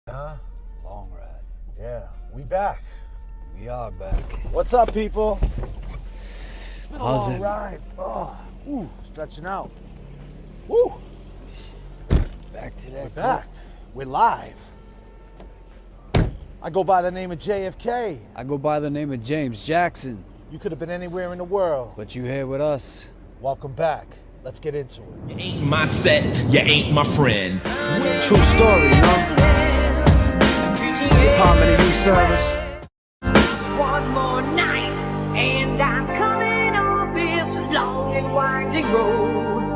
Huh? Long ride. Yeah, we back. We are back. What's up, people? It's been a long ride. Oh, stretching out. Woo! Back to that. We're back. We're live. I go by the name of J.F.K. I go by the name of James Jackson. You could have been anywhere in the world. But you here with us. Welcome back. Let's get into it. You ain't my set, you ain't my friend. True story, Department of Youth Service. One more night, and I'm coming off this long and winding road.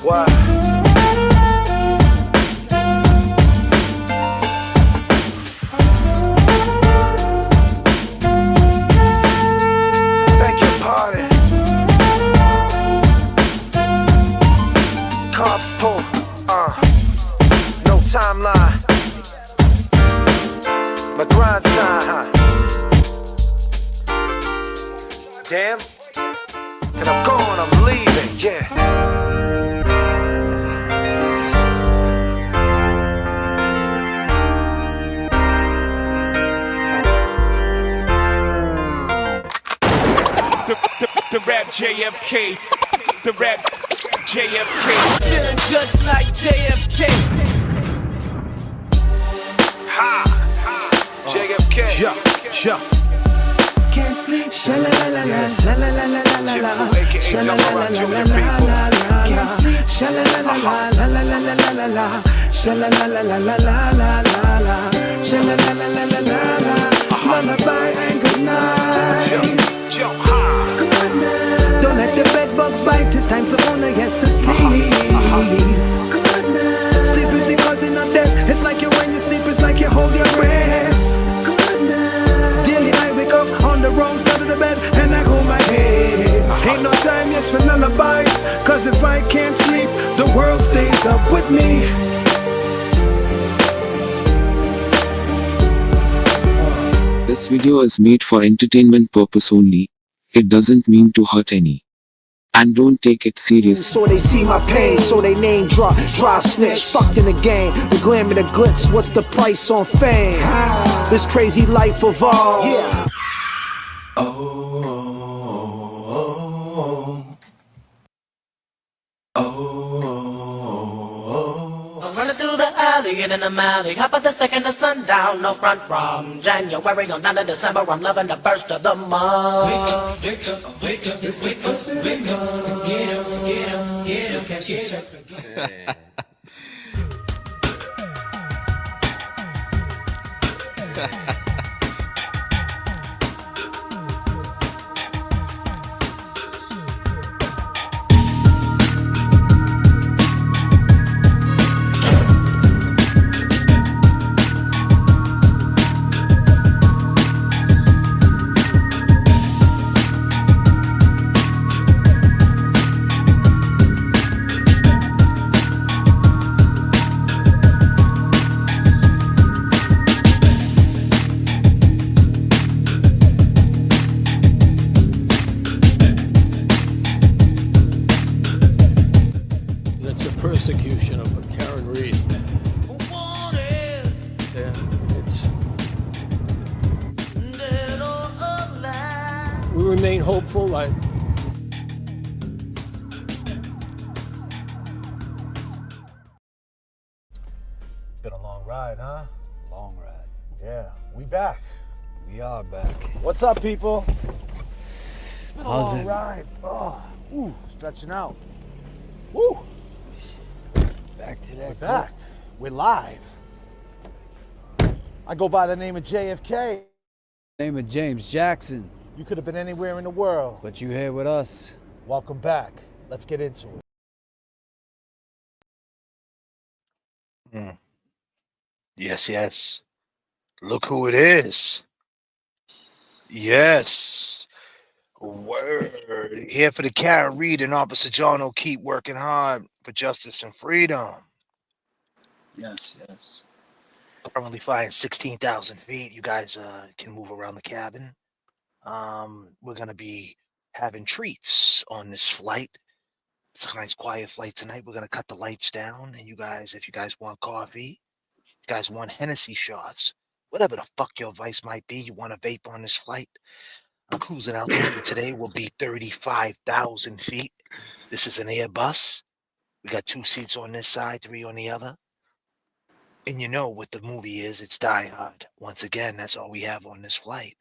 What? Beg your pardon. Cops pull, no timeline. My grind sign, Damn, and I'm going, I'm leaving, yeah. The rap J.F.K. The rap J.F.K. Feeling just like J.F.K. Ha! J.F.K. Yeah. Can't sleep, sha la la la la la la la la la la, sha la la la la la la la. Can't sleep, sha la la la la la la la la la la, sha la la la la la la la la, sha la la la la la la la. Lullaby and good night. Good night. Don't let the bed bugs bite. It's time for owner yes to sleep. Good night. Sleep is the cousin of death. It's like you when you sleep. It's like you hold your breath. Good night. Daily I wake up on the wrong side of the bed and I hold my head. Ain't no time yes for lullabies. Cause if I can't sleep, the world stays up with me. This video is made for entertainment purpose only. It doesn't mean to hurt any. And don't take it serious. So they see my pain, so they name drop, dry snitch, fucked in the game. The glam and the glitz, what's the price on fame? This crazy life of all. Yeah. I'm running through the alley, getting a alley. Hop at the second of sundown, no front from January on down to December. I'm loving the burst of the month. Wake up, wake up, it's wake up, wake up. Get up, get up, get up, catch your checks again. It's a persecution of Karen Reed. Yeah, we remain hopeful. Been a long ride, huh? Long ride. Yeah, we back. We are back. What's up, people? It's been a long ride. Oh, stretching out. Woo! Back to that. We're back. We're live. I go by the name of J.F.K. Name of James Jackson. You could have been anywhere in the world. But you here with us. Welcome back. Let's get into it. Yes. Look who it is. Yes. Word. Here for the Karen Reed and Officer John O'Keefe working hard for justice and freedom. Yes. Currently flying 16,000 feet. You guys can move around the cabin. We're gonna be having treats on this flight. It's a nice quiet flight tonight. We're gonna cut the lights down, and you guys, if you guys want coffee, you guys want Hennessy shots, whatever the fuck your vice might be, you want to vape on this flight. Our cruising altitude today will be 35,000 feet. This is an Airbus. We got 2 seats on this side, 3 on the other. And you know what the movie is. It's Die Hard. Once again, that's all we have on this flight.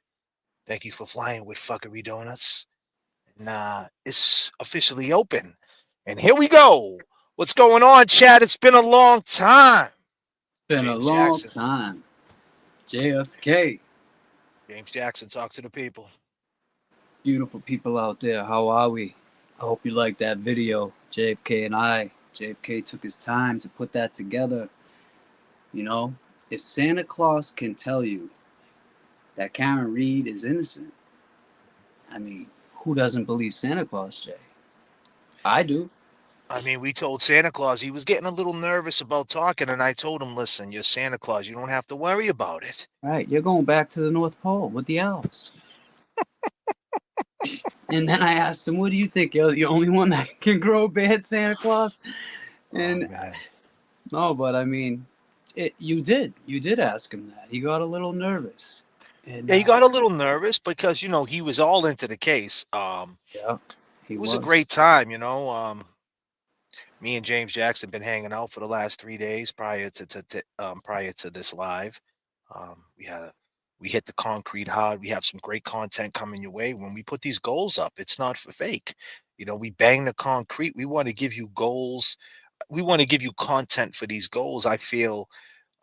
Thank you for flying with Fuckery Donuts. And it's officially open. And here we go. What's going on, Chad? It's been a long time. Been James a long Jackson. time. JFK. James Jackson, talk to the people. Beautiful people out there. How are we? I hope you liked that video. JFK and I. JFK took his time to put that together. You know, if Santa Claus can tell you that Karen Reed is innocent, I mean, who doesn't believe Santa Claus, Jay? I do. I mean, we told Santa Claus he was getting a little nervous about talking, and I told him, listen, you're Santa Claus. You don't have to worry about it. Right, you're going back to the North Pole with the elves. And then I asked him, what do you think? You're the only one that can grow a beard, Santa Claus? And no, but I mean, you did ask him that. He got a little nervous. And, yeah, he got a little nervous because, you know, he was all into the case. Yeah, it was a great time, you know. Me and James Jackson been hanging out for the last 3 days prior to this live. We hit the concrete hard. We have some great content coming your way. When we put these goals up, it's not for fake. You know, we bang the concrete. We want to give you goals. We want to give you content for these goals. I feel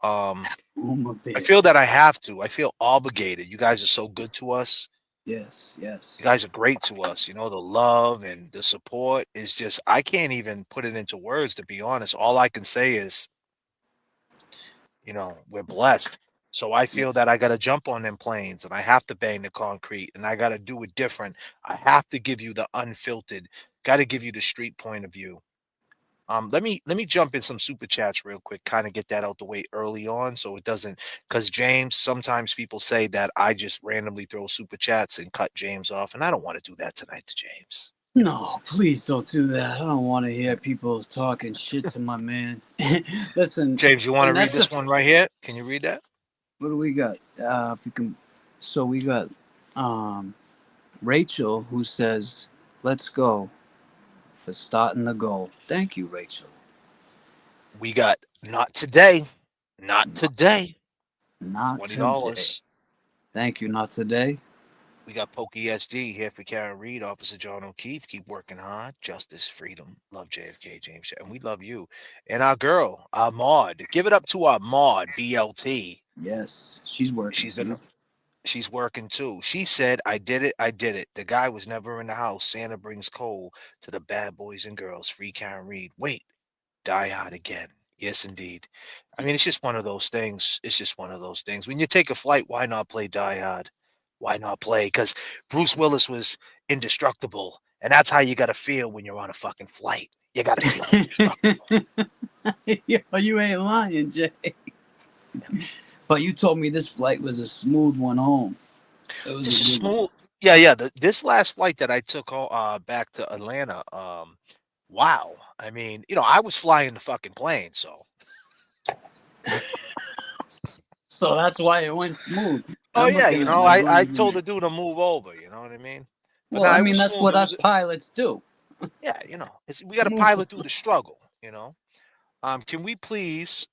that I have to. I feel obligated. You guys are so good to us. Yes. You guys are great to us. You know, the love and the support is just, I can't even put it into words, to be honest. All I can say is, you know, we're blessed. So I feel that I got to jump on them planes and I have to bang the concrete and I got to do it different. I have to give you the unfiltered, got to give you the street point of view. Let me jump in some super chats real quick, kind of get that out the way early on so it doesn't, because James, sometimes people say that I just randomly throw super chats and cut James off, and I don't want to do that tonight to James. No, please don't do that. I don't want to hear people talking shit to my man. Listen, James, you want to read this one right here? Can you read that? What do we got? If you can, so we got Rachel, who says, "Let's go," for starting the goal. Thank you, Rachel. We got not today. Not today. Not $20. Today. Thank you, not today. We got Pokey SD here for Karen Reed, Officer John O'Keefe. Keep working hard. Justice, freedom. Love JFK, James. And we love you. And our girl, our Maud. Give it up to our Maud, BLT. Yes, she's working. She's working too. She said, I did it. I did it. The guy was never in the house. Santa brings coal to the bad boys and girls. Free Karen Reed. Wait, Die Hard again. Yes, indeed. I mean, it's just one of those things. It's just one of those things. When you take a flight, why not play Die Hard? Why not play? Because Bruce Willis was indestructible. And that's how you got to feel when you're on a fucking flight. You got to feel indestructible. Yo, you ain't lying, Jay. But you told me this flight was a smooth one home. This is smooth. Yeah. This last flight that I took back to Atlanta, wow. I mean, you know, I was flying the fucking plane, so. So that's why it went smooth. Oh, yeah, you know, I told the dude to move over, you know what I mean? But well, I mean, that's what us pilots do. Yeah, you know, we got to pilot through the struggle, you know? Can we please,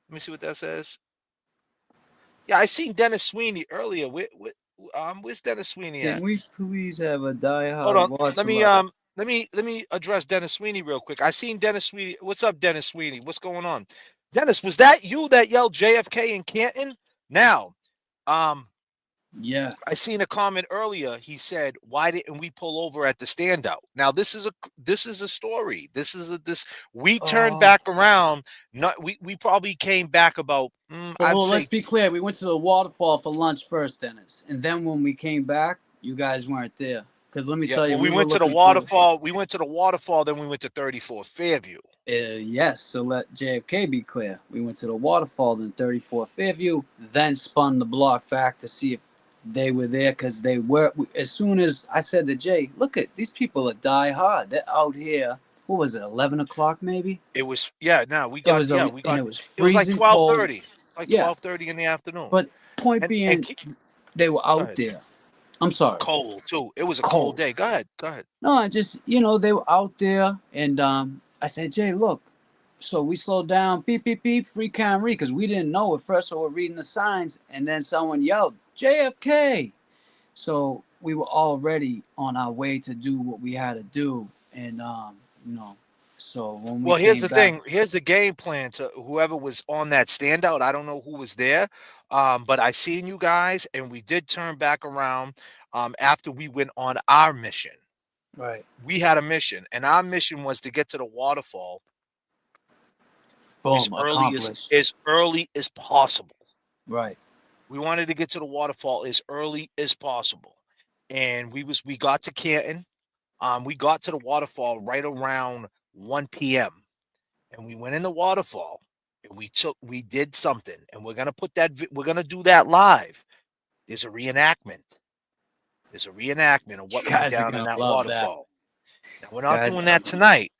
let me see what that says. Yeah, I seen Dennis Sweeney earlier. Where's Dennis Sweeney at? Can we please have a Die Hard? Hold on. Let me address Dennis Sweeney real quick. I seen Dennis Sweeney. What's up, Dennis Sweeney? What's going on? Dennis, was that you that yelled JFK in Canton? Now, yeah, I seen a comment earlier. He said, "Why didn't we pull over at the standout?" Now, this is a story. We turned back around. We probably came back about. Let's be clear. We went to the Waterfall for lunch first, Dennis, and then when we came back, you guys weren't there. Because let me tell you, we went to the Waterfall. We went to the Waterfall. Then we went to 34 Fairview. Yes. So let JFK be clear. We went to the Waterfall, then 34 Fairview, then spun the block back to see if they were there because they were. As soon as I said to Jay, "Look at these people are die hard. They're out here." What was it? 11 o'clock maybe. It was no, we It got was and it was it was like freezing cold. 12:30. Like Yeah, 12:30 in the afternoon. but point And being, they were go out ahead, there. I'm sorry. cold too. It was a cold Cold. day. Go ahead. Go ahead. No, I just they were out there, and I said, Jay, look. So we slowed down, beep beep beep, free Canton because we didn't know at first. So we're reading the signs, and then someone yelled JFK. So we were already on our way to do what we had to do, and so when we Well, here's came the back, thing. Here's the game plan to whoever was on that standout. I don't know who was there, but I seen you guys, and we did turn back around after we went on our mission. right? We had a mission, and our mission was to get to the waterfall Boom, accomplished. as early as possible. Right. We wanted to get to the waterfall as early as possible, and we got to Canton. We got to the waterfall right around 1 p.m. and we went in the waterfall and we did something, and we're gonna put that we're gonna do that live. There's a reenactment. There's a reenactment of what You went guys are down in gonna that love that. waterfall. Now we're not Guys doing are- that tonight.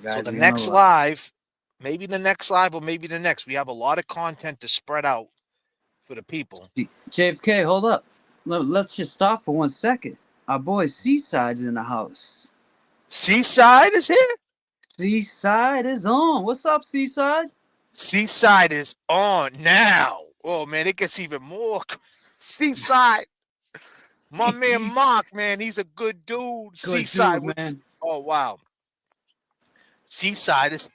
Guys So are the gonna next love- live, maybe the next live or maybe the next, we have a lot of content to spread out for the people. JFK, hold up. Let's just stop for 1 second. Our boy Seaside's in the house. Seaside is here. Seaside is on. What's up, Seaside? Seaside is on now. Oh man, it gets even more. Seaside, my man Mark, man, he's a good dude. Good Seaside, dude, man. Oh wow. Seaside is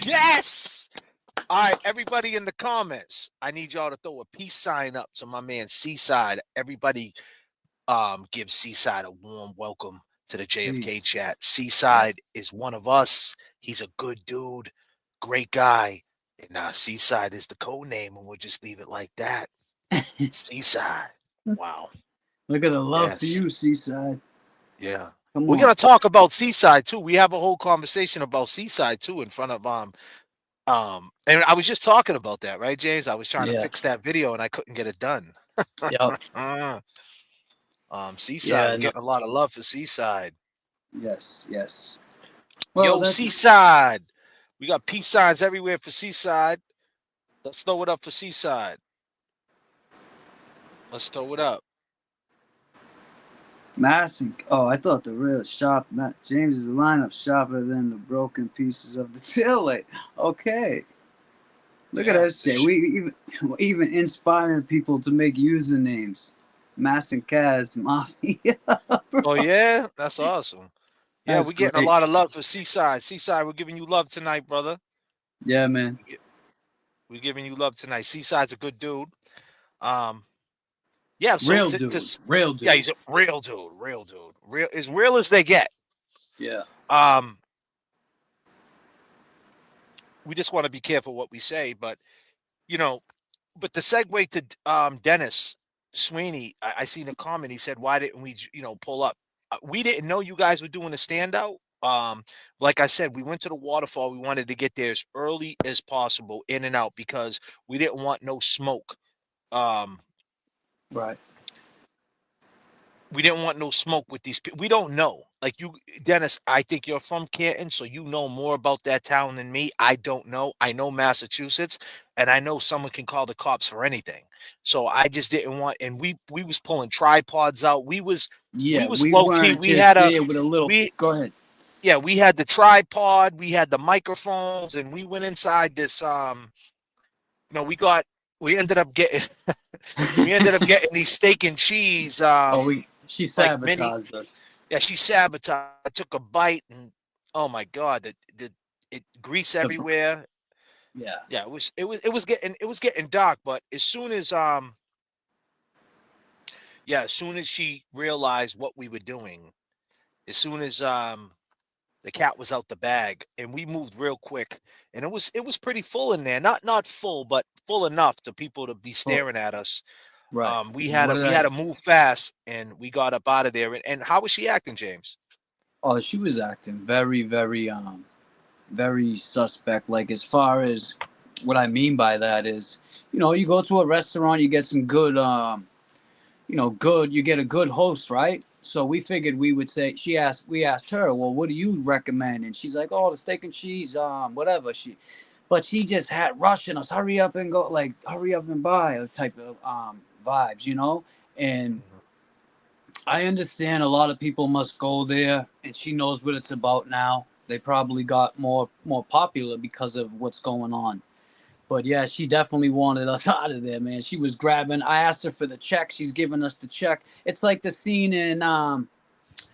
yes. All right, everybody in the comments, I need y'all to throw a peace sign up to my man Seaside. Everybody give Seaside a warm welcome to the JFK Please. chat. Seaside is one of us. He's a good dude, great guy. And Seaside is the code name, and we'll just leave it like that. Seaside. Wow. Look at the love Yes. for you, Seaside. Yeah. Come We're on. gonna talk about Seaside too. We have a whole conversation about Seaside too in front of and I was just talking about that, right, James? I was trying to fix that video and I couldn't get it done. Yep. Seaside, we're getting a lot of love for Seaside. Yes, yes. Yo, Seaside. We got peace signs everywhere for Seaside. Let's throw it up for Seaside. Let's throw it up. Massive. Oh, I thought the real sharp. James's lineup sharper than the broken pieces of the tail light. Okay. Look at us, Jay. We even inspiring people to make usernames. Mass and Kaz Mafia. Oh yeah, that's awesome. Yeah, That's we're getting great. a lot of love for Seaside. Seaside, we're giving you love tonight, brother. Yeah, man. We're giving you love tonight. Seaside's a good dude. Yeah, so real dude. Real dude. Yeah, he's a real dude. Real dude. As real as they get. Yeah. We just want to be careful what we say, but but the segue to Dennis Sweeney, I seen a comment. He said, "Why didn't we, pull up?" We didn't know you guys were doing a standout. Like I said, we went to the waterfall. We wanted to get there as early as possible, in and out, because we didn't want no smoke. Right. We didn't want no smoke with these people. We don't know. Like you, Dennis, I think you're from Canton, so you know more about that town than me. I don't know. I know Massachusetts, and I know someone can call the cops for anything. So I just didn't want, and we was pulling tripods out. We was low key. We had with a little. Go ahead. Yeah, we had the tripod, we had the microphones, and we went inside this. We ended up getting these steak and cheese. She sabotaged us. Yeah, she sabotaged. I took a bite, and oh my god, it grease everywhere. Yeah, yeah, it was getting dark. But as soon as she realized what we were doing, as soon as the cat was out the bag, and we moved real quick, and it was pretty full in there. Not full, but full enough to people to be staring at us. Right. We had to move fast, and we got up out of there. And how was she acting, James? Oh, she was acting very, very, very suspect. Like as far as what I mean by that is, you go to a restaurant, you get some good, you get a good host, right? So we figured we would say, we asked her, well, what do you recommend? And she's like, oh, the steak and cheese, whatever. But she just had rushing us, hurry up and go, like, hurry up and buy type of vibes. And I understand a lot of people must go there, and she knows what it's about now. They probably got more popular because of what's going on. But yeah, she definitely wanted us out of there, man. She was grabbing. I asked her for the check. She's giving us the check. It's like the scene in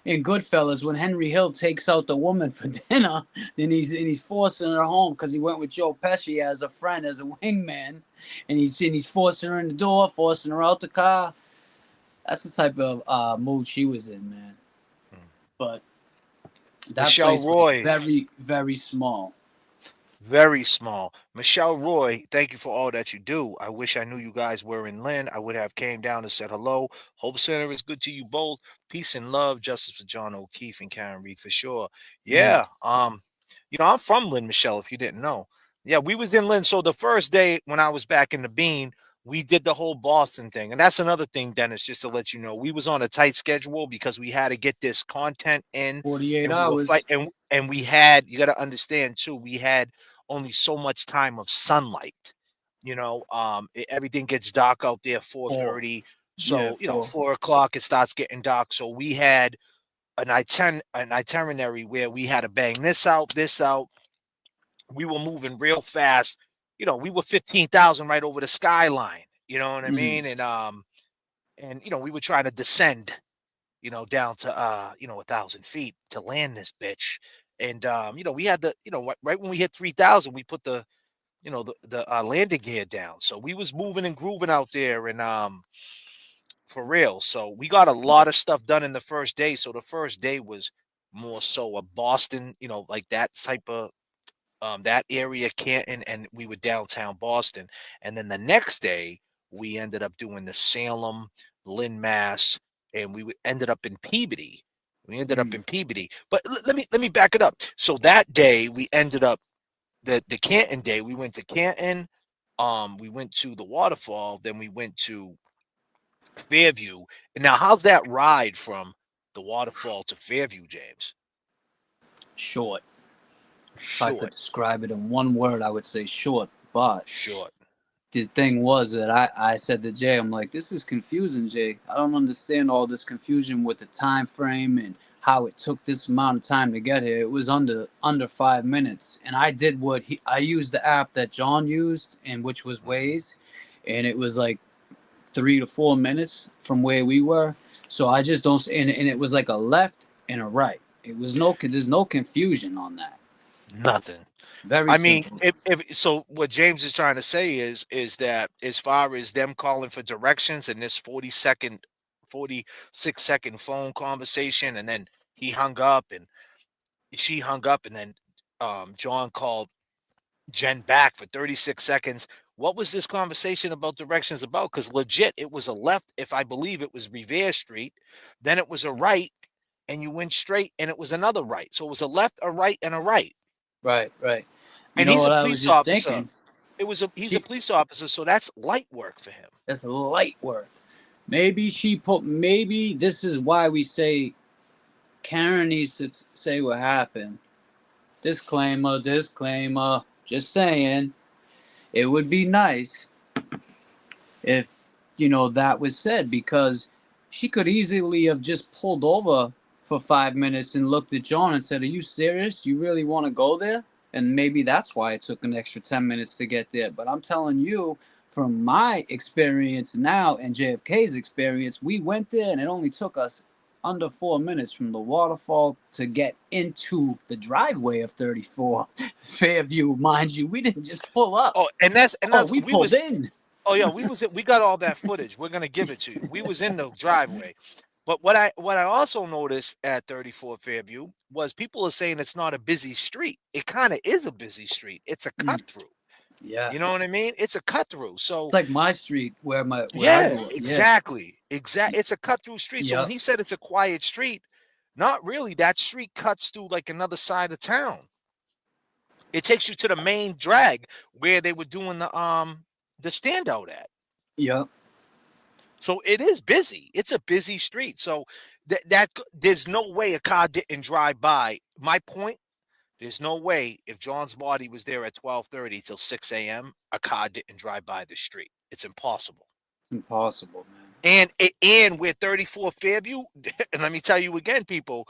Goodfellas when Henry Hill takes out the woman for dinner, and he's forcing her home because he went with Joe Pesci as a friend, as a wingman, and he's forcing her in the door, forcing her out the car. That's the type of mood she was in, man. But that Michelle place was Roy. very, very small. Very small. Michelle Roy, thank you for all that you do. I wish I knew you guys were in Lynn. I would have came down and said hello. Hope Center is good to you both. Peace and love. Justice for John O'Keefe and Karen Reed for sure. Yeah. I'm from Lynn, Michelle, if you didn't know. Yeah, we was in Lynn. So the first day when I was back in the Bean, we did the whole Boston thing. And that's another thing, Dennis, just to let you know. We was on a tight schedule because we had to get this content in. 48 hours. And we had, you got to understand too, we had only so much time of sunlight. Everything gets dark out there 4:30. So, 4 o'clock it starts getting dark. So we had an itinerary where we had to bang this out. We were moving real fast. We were 15,000 right over the skyline. You know what I mean? And we were trying to descend, down to 1,000 feet to land this bitch. And we had right when we hit 3,000, we put the landing gear down. So we was moving and grooving out there, and for real. So we got a lot of stuff done in the first day. So the first day was more so a Boston, like that type of that area, Canton, and we were downtown Boston. And then the next day we ended up doing the Salem, Lynn, Mass, and we ended up in Peabody. But let me back it up. So that day we ended up the Canton day. We went to Canton, we went to the Waterfall, then we went to Fairview. And now, how's that ride from the Waterfall to Fairview, James? Short. If I could describe it in one word, I would say short. But the thing was that I said to Jay, I'm like, this is confusing, Jay. I don't understand all this confusion with the time frame and how it took this amount of time to get here. It was under 5 minutes, and I did I used the app that John used, and which was Waze, and it was like 3 to 4 minutes from where we were. So I just don't, and it was like a left and a right. There's no confusion on that. Nothing. Very simple. If so, what James is trying to say is that as far as them calling for directions in this 46-second phone conversation, and then she hung up, and then John called Jen back for 36 seconds. What was this conversation about directions about? Because legit, it was a left. If I believe it was Revere Street, then it was a right, and you went straight, and it was another right. So it was a left, a right, and a right. Right. And he's a police officer. He's a police officer, so that's light work for him. That's light work. Maybe this is why we say Karen needs to say what happened. Disclaimer. Just saying. It would be nice if, that was said, because she could easily have just pulled over for 5 minutes and looked at John and said, are you serious? You really want to go there? And maybe that's why it took an extra 10 minutes to get there. But I'm telling you, from my experience now and JFK's experience, we went there and it only took us under 4 minutes from the Waterfall to get into the driveway of 34 Fairview. Mind you, we didn't just pull up. We pulled in. Oh yeah, we got all that footage. We're gonna give it to you. We was in the driveway. But what I also noticed at 34 Fairview was people are saying it's not a busy street. It kind of is a busy street. It's a cut through. Yeah. You know what I mean? It's a cut through. So it's like my street where I grew up. Exactly. It's a cut through street. So when he said it's a quiet street, not really. That street cuts through like another side of town. It takes you to the main drag where they were doing the standout at. Yep. So it is busy. It's a busy street. So that there's no way a car didn't drive by. My point, there's no way if John's body was there at 12:30 till 6 a.m., a car didn't drive by the street. It's impossible. Impossible, man. And we're 34 Fairview, and let me tell you again, people,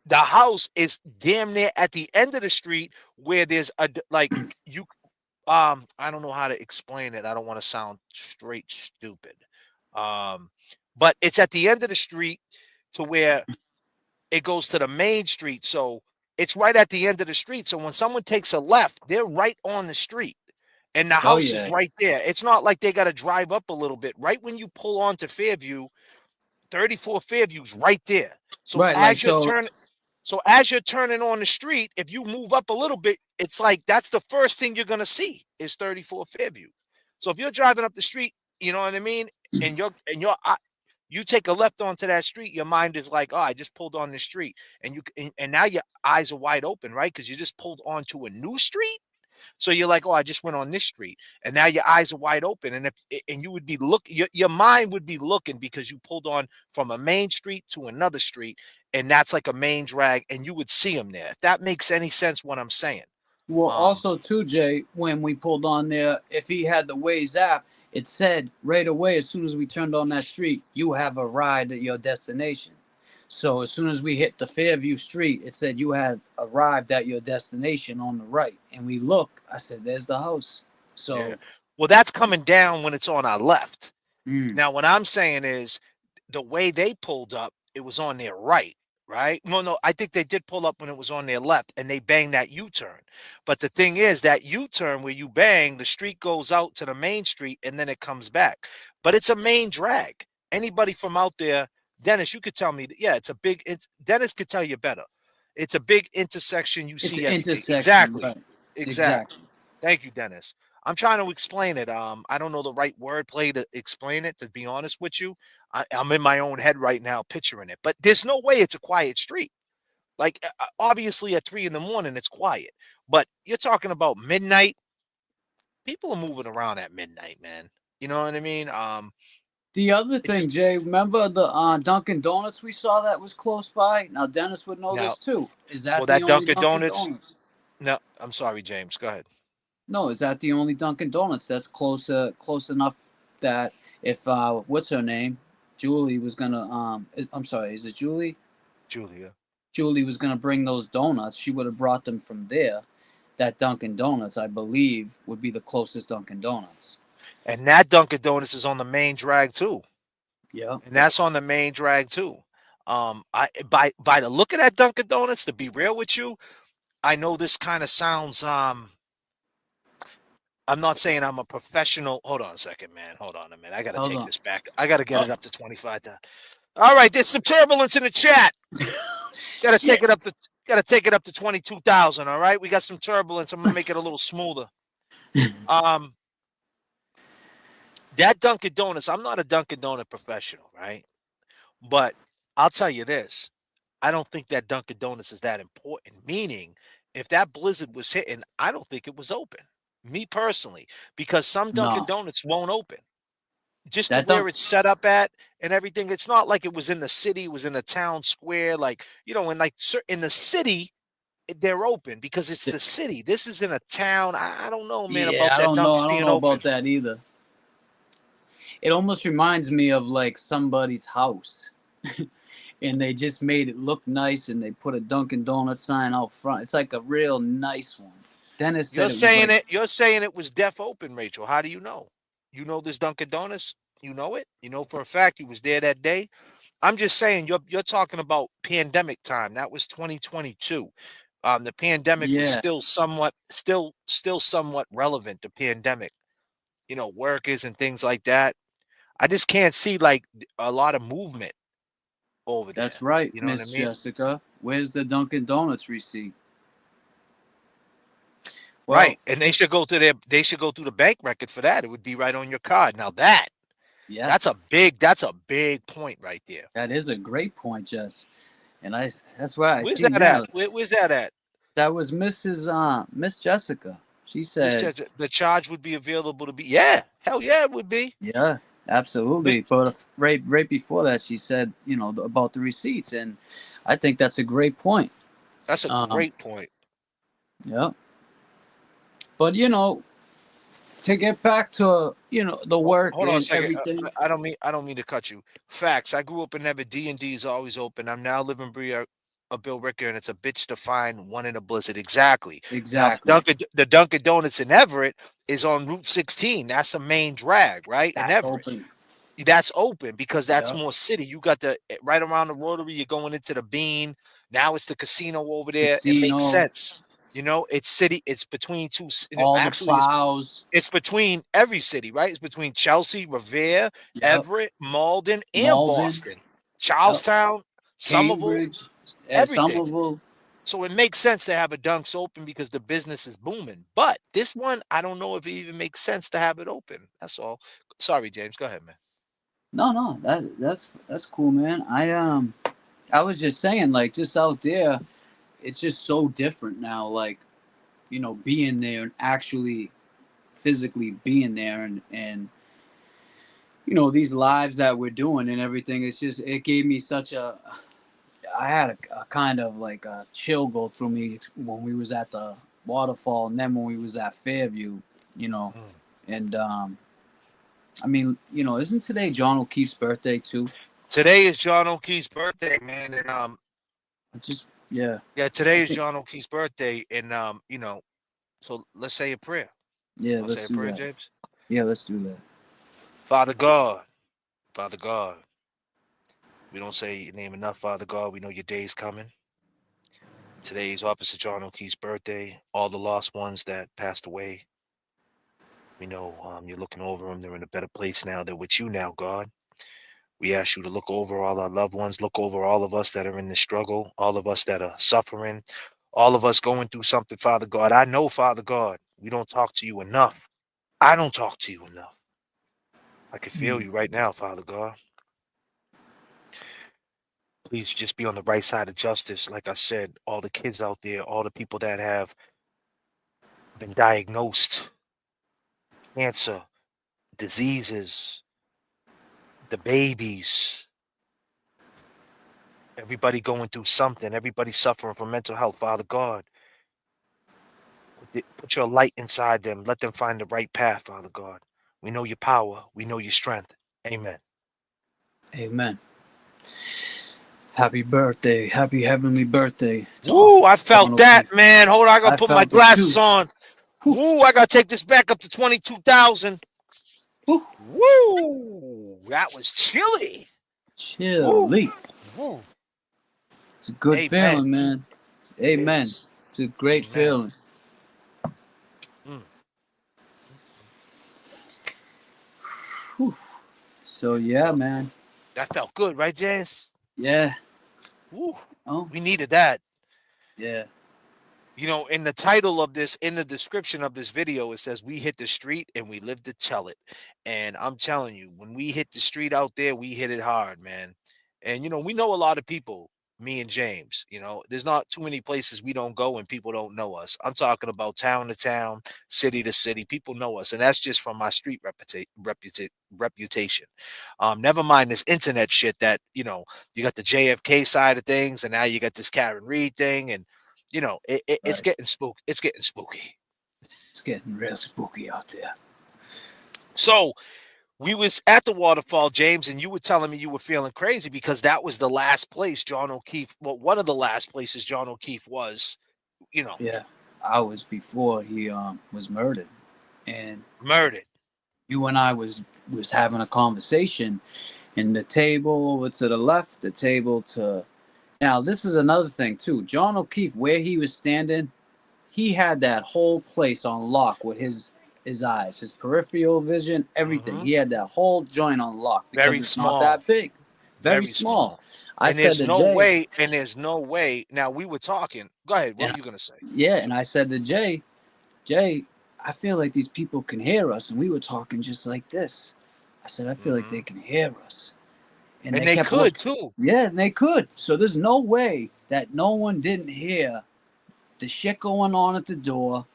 the house is damn near at the end of the street where there's a like you I don't know how to explain it. I don't want to sound straight stupid. But it's at the end of the street to where it goes to the main street. So it's right at the end of the street. So when someone takes a left, they're right on the street. And the house is right there. It's not like they got to drive up a little bit. Right when you pull onto Fairview, 34 Fairview's right there. So Right, as you're turning on the street, if you move up a little bit, it's like that's the first thing you're gonna see is 34 Fairview. So if you're driving up the street, you know what I mean, and you take a left onto that street, your mind is like, oh, I just pulled on the street, and now your eyes are wide open, right? Because you just pulled onto a new street. So you're like, oh, I just went on this street, and now your eyes are wide open, and you would be your mind would be looking because you pulled on from a main street to another street, and that's like a main drag, and you would see them there. If that makes any sense, what I'm saying. Well, also too, Jay, when we pulled on there, if he had the Waze app, it said right away as soon as we turned on that street, you have arrived at your destination. So as soon as we hit the Fairview street, it said you had arrived at your destination on the right. And we look, I said, there's the house. So, yeah. Well, that's coming down when it's on our left. Now, what I'm saying is the way they pulled up, it was on their right, right? No, I think they did pull up when it was on their left, and they banged that U-turn. But the thing is that U-turn where you bang, the street goes out to the main street, and then it comes back. But it's a main drag. Anybody from out there, Dennis, you could tell me, yeah, Dennis could tell you better. It's a big intersection. You see everything. Exactly. Right. Exactly. Thank you, Dennis. I'm trying to explain it. I don't know the right wordplay to explain it, to be honest with you. I'm in my own head right now picturing it. But there's no way it's a quiet street. Like, obviously at 3 a.m, it's quiet. But you're talking about midnight. People are moving around at midnight, man. You know what I mean? The other thing, Jay, remember the Dunkin' Donuts we saw that was close by? Now, Dennis would know this too. Is that the only Dunkin' Donuts? No, I'm sorry, James. Go ahead. No, is that the only Dunkin' Donuts that's close enough that if what's her name, Julie was gonna I'm sorry, is it Julie? Julia. Julie was gonna bring those donuts. She would have brought them from there. That Dunkin' Donuts, I believe, would be the closest Dunkin' Donuts. And that Dunkin' Donuts is on the main drag too. Yeah. And that's on the main drag too. By the look of that Dunkin' Donuts, to be real with you, I know this kind of sounds I'm not saying I'm a professional. Hold on a second, man. Hold on a minute. I gotta take this back. I gotta get it up to 25,000. All right, there's some turbulence in the chat. Gotta take it up to 22,000. All right, we got some turbulence. I'm gonna make it a little smoother. That Dunkin' Donuts, I'm not a Dunkin' Donut professional, right? But I'll tell you this. I don't think that Dunkin' Donuts is that important. Meaning, if that blizzard was hitting, I don't think it was open. Me personally, because some Dunkin' Donuts won't open. Just to where it's set up at and everything. It's not like it was in the city, it was in a town square. Like, you know, in the city, they're open because it's the city. This is in a town. I don't know, man, about that. I don't know about that either. It almost reminds me of like somebody's house. And they just made it look nice and they put a Dunkin' Donuts sign out front. It's like a real nice one. Dennis, you're saying it was deaf open, Rachel. How do you know? You know this Dunkin' Donuts? You know it? You know for a fact you was there that day? I'm just saying you're talking about pandemic time. That was 2022. The pandemic was still somewhat relevant, the pandemic. You know, workers and things like that. I just can't see like a lot of movement over there. That's right, you know Miss Jessica. Where's the Dunkin' Donuts receipt? Well, right, and they should go through the bank record for that. It would be right on your card. Now that's a big point right there. That is a great point, Jess. And that's why where's that at? Where's that at? That was Miss Jessica. She Miss said, Judge, the charge would be available to be. Yeah, hell yeah, it would be. yeah, Miss, absolutely. But right before that, she said, about the receipts, and I think that's a great point. that's a Um, great point. yeah. But to get back to the work Hold on a and second. everything. I don't mean to cut you. Facts. I grew up in never D&D is always open. I'm now living a Bill Ricker, and it's a bitch to find one in a blizzard. Exactly. Now Exactly. The Dunkin' Donuts in Everett is on Route 16. That's a main drag, right? In That's Everett. open. That's open because that's Yep. more city. You got the right around the Rotary. You're going into the Bean. Now it's the casino over there. It makes Casino, sense. It's city. It's between two. all the Actually, plows. it's between every city, right? It's between Chelsea, Revere, Yep. Everett, Malden, and Malden. Boston, Yep. Charlestown, Somerville, Cambridge. everything. Somerville. So it makes sense to have a Dunks open because the business is booming. But this one, I don't know if it even makes sense to have it open. That's all. Sorry, James. Go ahead, man. No, that's cool, man. I was just saying, like, just out there, it's just so different now. Like, being there and actually physically being there, and these lives that we're doing and everything. It gave me such a. I had a kind of like a chill go through me when we was at the Waterfall, and then when we was at Fairview, and I mean, isn't today John O'Keefe's birthday too? Today is John O'Keefe's birthday, man, and yeah. yeah, today is John O'Keefe's birthday, and so let's say a prayer. Yeah, Let's say let's a do prayer, that. James. Yeah, let's do that. Father God, we don't say your name enough, Father God. We know your day's coming. Today's Officer John O'Keefe's birthday. All the lost ones that passed away. We know you're looking over them. They're in a better place now. They're with you now, God. We ask you to look over all our loved ones, look over all of us that are in the struggle, all of us that are suffering, all of us going through something, Father God. I know, Father God, we don't talk to you enough. I don't talk to you enough. I can feel you right now, Father God. Please just be on the right side of justice. Like I said, all the kids out there, all the people that have been diagnosed, cancer, diseases, the babies, everybody going through something, everybody suffering from mental health, Father God. Put your light inside them. Let them find the right path, Father God. We know your power. We know your strength. Amen. Amen. Happy birthday. Happy heavenly birthday. Woo, I felt that, man. Hold on, I gotta put my glasses on. Woo, I gotta take this back up to 22,000. Woo, that was chilly. Chilly. Woo. It's a good feeling, man. Amen. It's a great feeling. So yeah, man. That felt good, right, James? Yeah. Woo. Oh. We needed that. Yeah. In the title of this, in the description of this video, it says we hit the street and we live to tell it. And I'm telling you, when we hit the street out there, we hit it hard, man. And we know a lot of people, me and James. There's not too many places we don't go and people don't know us. I'm talking about town to town, city to city. People know us, and that's just from my street reputation. Never mind this internet shit that you got the JFK side of things, and now you got this Karen Reed thing, and it's getting spooky. It's getting spooky. It's getting real spooky out there. So we was at the Waterfall, James, and you were telling me you were feeling crazy because that was the last place John O'Keefe, well, one of the last places John O'Keefe was, Yeah, I was before he was murdered. And murdered. You and I was having a conversation, and the table over to the left, the table to... Now, this is another thing, too. John O'Keefe, where he was standing, he had that whole place on lock with his eyes, his peripheral vision, everything. He had that whole joint on lock because Very it's small. not that big. Very small. And there's no way. Now, we were talking. Go ahead. What were you going to say? Yeah, and I said to Jay, I feel like these people can hear us. And we were talking just like this. I said, I feel like they can hear us. And they could, too. Yeah, and they could. So there's no way that no one didn't hear the shit going on at the door.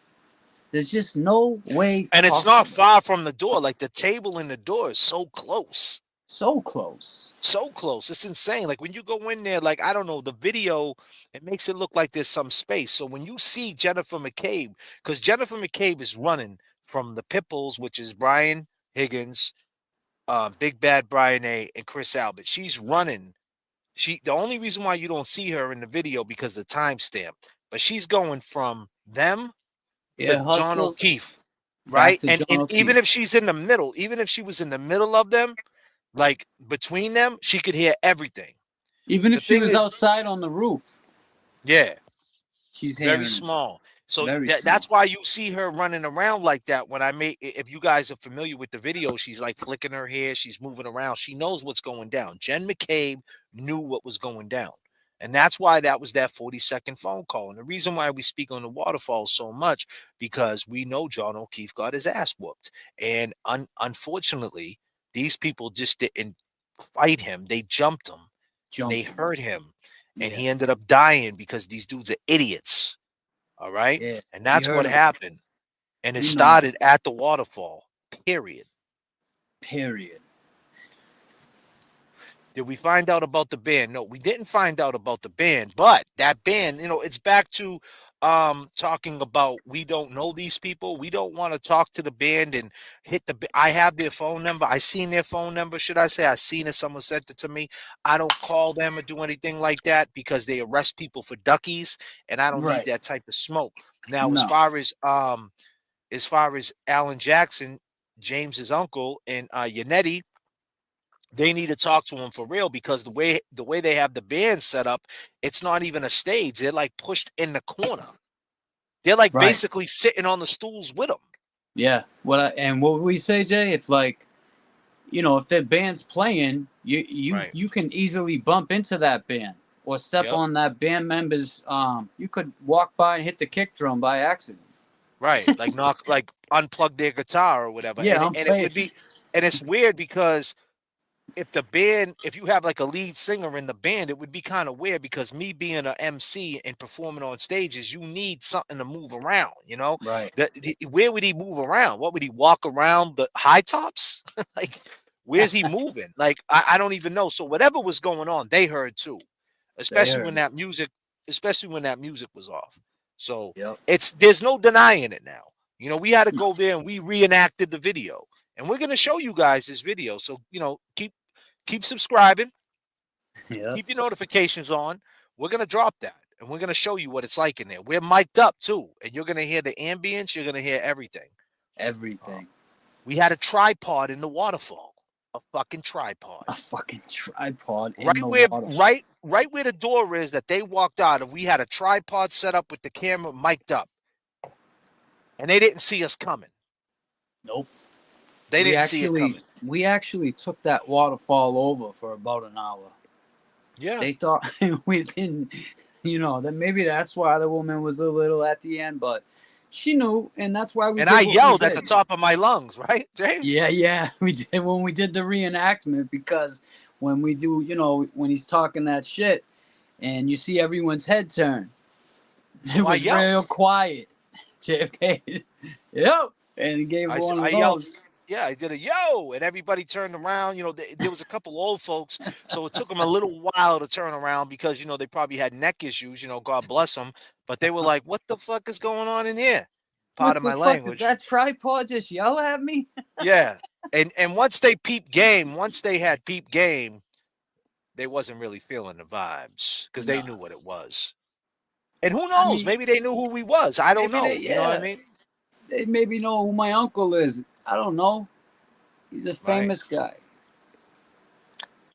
There's just no way. And it's not possible. far from the door. Like the table and the door is so close. So close. So close. It's insane. Like when you go in there, like I don't know, the video, it makes it look like there's some space. So when you see Jennifer McCabe, because Jennifer McCabe is running from the Pipples, which is Brian Higgins, Big Bad Brian A, and Chris Albert. She's running. The only reason why you don't see her in the video because the timestamp, but she's going from them to John Hustle. O'Keefe, Back right? to And John O'Keefe. even if she's in the middle, even if she was in the middle of them, like between them, she could hear everything. Even The if she thing was is- outside on the roof, Yeah, she's hearing very small. So very that's why you see her running around like that. When if you guys are familiar with the video, she's like flicking her hair, she's moving around. She knows what's going down. Jen McCabe knew what was going down. And that's why that was that 40-second phone call. And the reason why we speak on the Waterfall so much, because we know John O'Keefe got his ass whooped. And unfortunately, these people just didn't fight him. They jumped him. They hurt him. And he ended up dying because these dudes are idiots. All right. Yeah, and that's what him. happened. And it You know. started at the Waterfall. Period. Did we find out about the band? No, we didn't find out about the band, but that band, it's back to talking about we don't know these people. We don't want to talk to the band and I have their phone number. I seen their phone number. Should I say I seen it? Someone sent it to me. I don't call them or do anything like that because they arrest people for duckies, and I don't need that type of smoke. Now, as far as Alan Jackson, James's uncle, and Yannetti, they need to talk to him for real because the way they have the band set up, it's not even a stage. They're like pushed in the corner. They're like basically sitting on the stools with them. Yeah. And what we say, Jay, if if the band's playing, you can easily bump into that band or step on that band member's. You could walk by and hit the kick drum by accident. Right, like unplug their guitar or whatever. Yeah, and it would be, and it's weird because if you have like a lead singer in the band, it would be kind of weird because me being an MC and performing on stages, you need something to move around, Right. Where would he move around? What would he walk around the high tops? Like, where's he moving? Like, I don't even know. So whatever was going on, they heard too, especially when that music was off. So there's no denying it now. We had to go there and we reenacted the video. And we're going to show you guys this video. So, keep subscribing. Yeah. Keep your notifications on. We're going to drop that. And we're going to show you what it's like in there. We're mic'd up, too. And you're going to hear the ambience. You're going to hear everything. Everything. We had a tripod in the Waterfall. A fucking tripod. A fucking tripod in right the where, Waterfall. Right where the door is that they walked out of, we had a tripod set up with the camera mic'd up. And they didn't see us coming. Nope. They didn't see it coming. We actually took that Waterfall over for about an hour. Yeah. They thought we didn't, that maybe that's why the woman was a little at the end, but she knew, and that's why we. And I yelled at the top of my lungs, right, James? Yeah, we did when we did the reenactment, because when we do, when he's talking that shit, and you see everyone's head turn, it was real quiet. JFK, yo, and he gave one of those. Yelled, yeah, I did a yo, and everybody turned around. There was a couple old folks, so it took them a little while to turn around because they probably had neck issues. God bless them, but they were like, "What the fuck is going on in here?" Pardon my language. Did that tripod just yell at me? Yeah, and once they had peep game, they wasn't really feeling the vibes because they knew what it was. And who knows? Maybe they knew who we was. I don't know. You know what I mean? They maybe know who my uncle is. I don't know. He's a famous guy.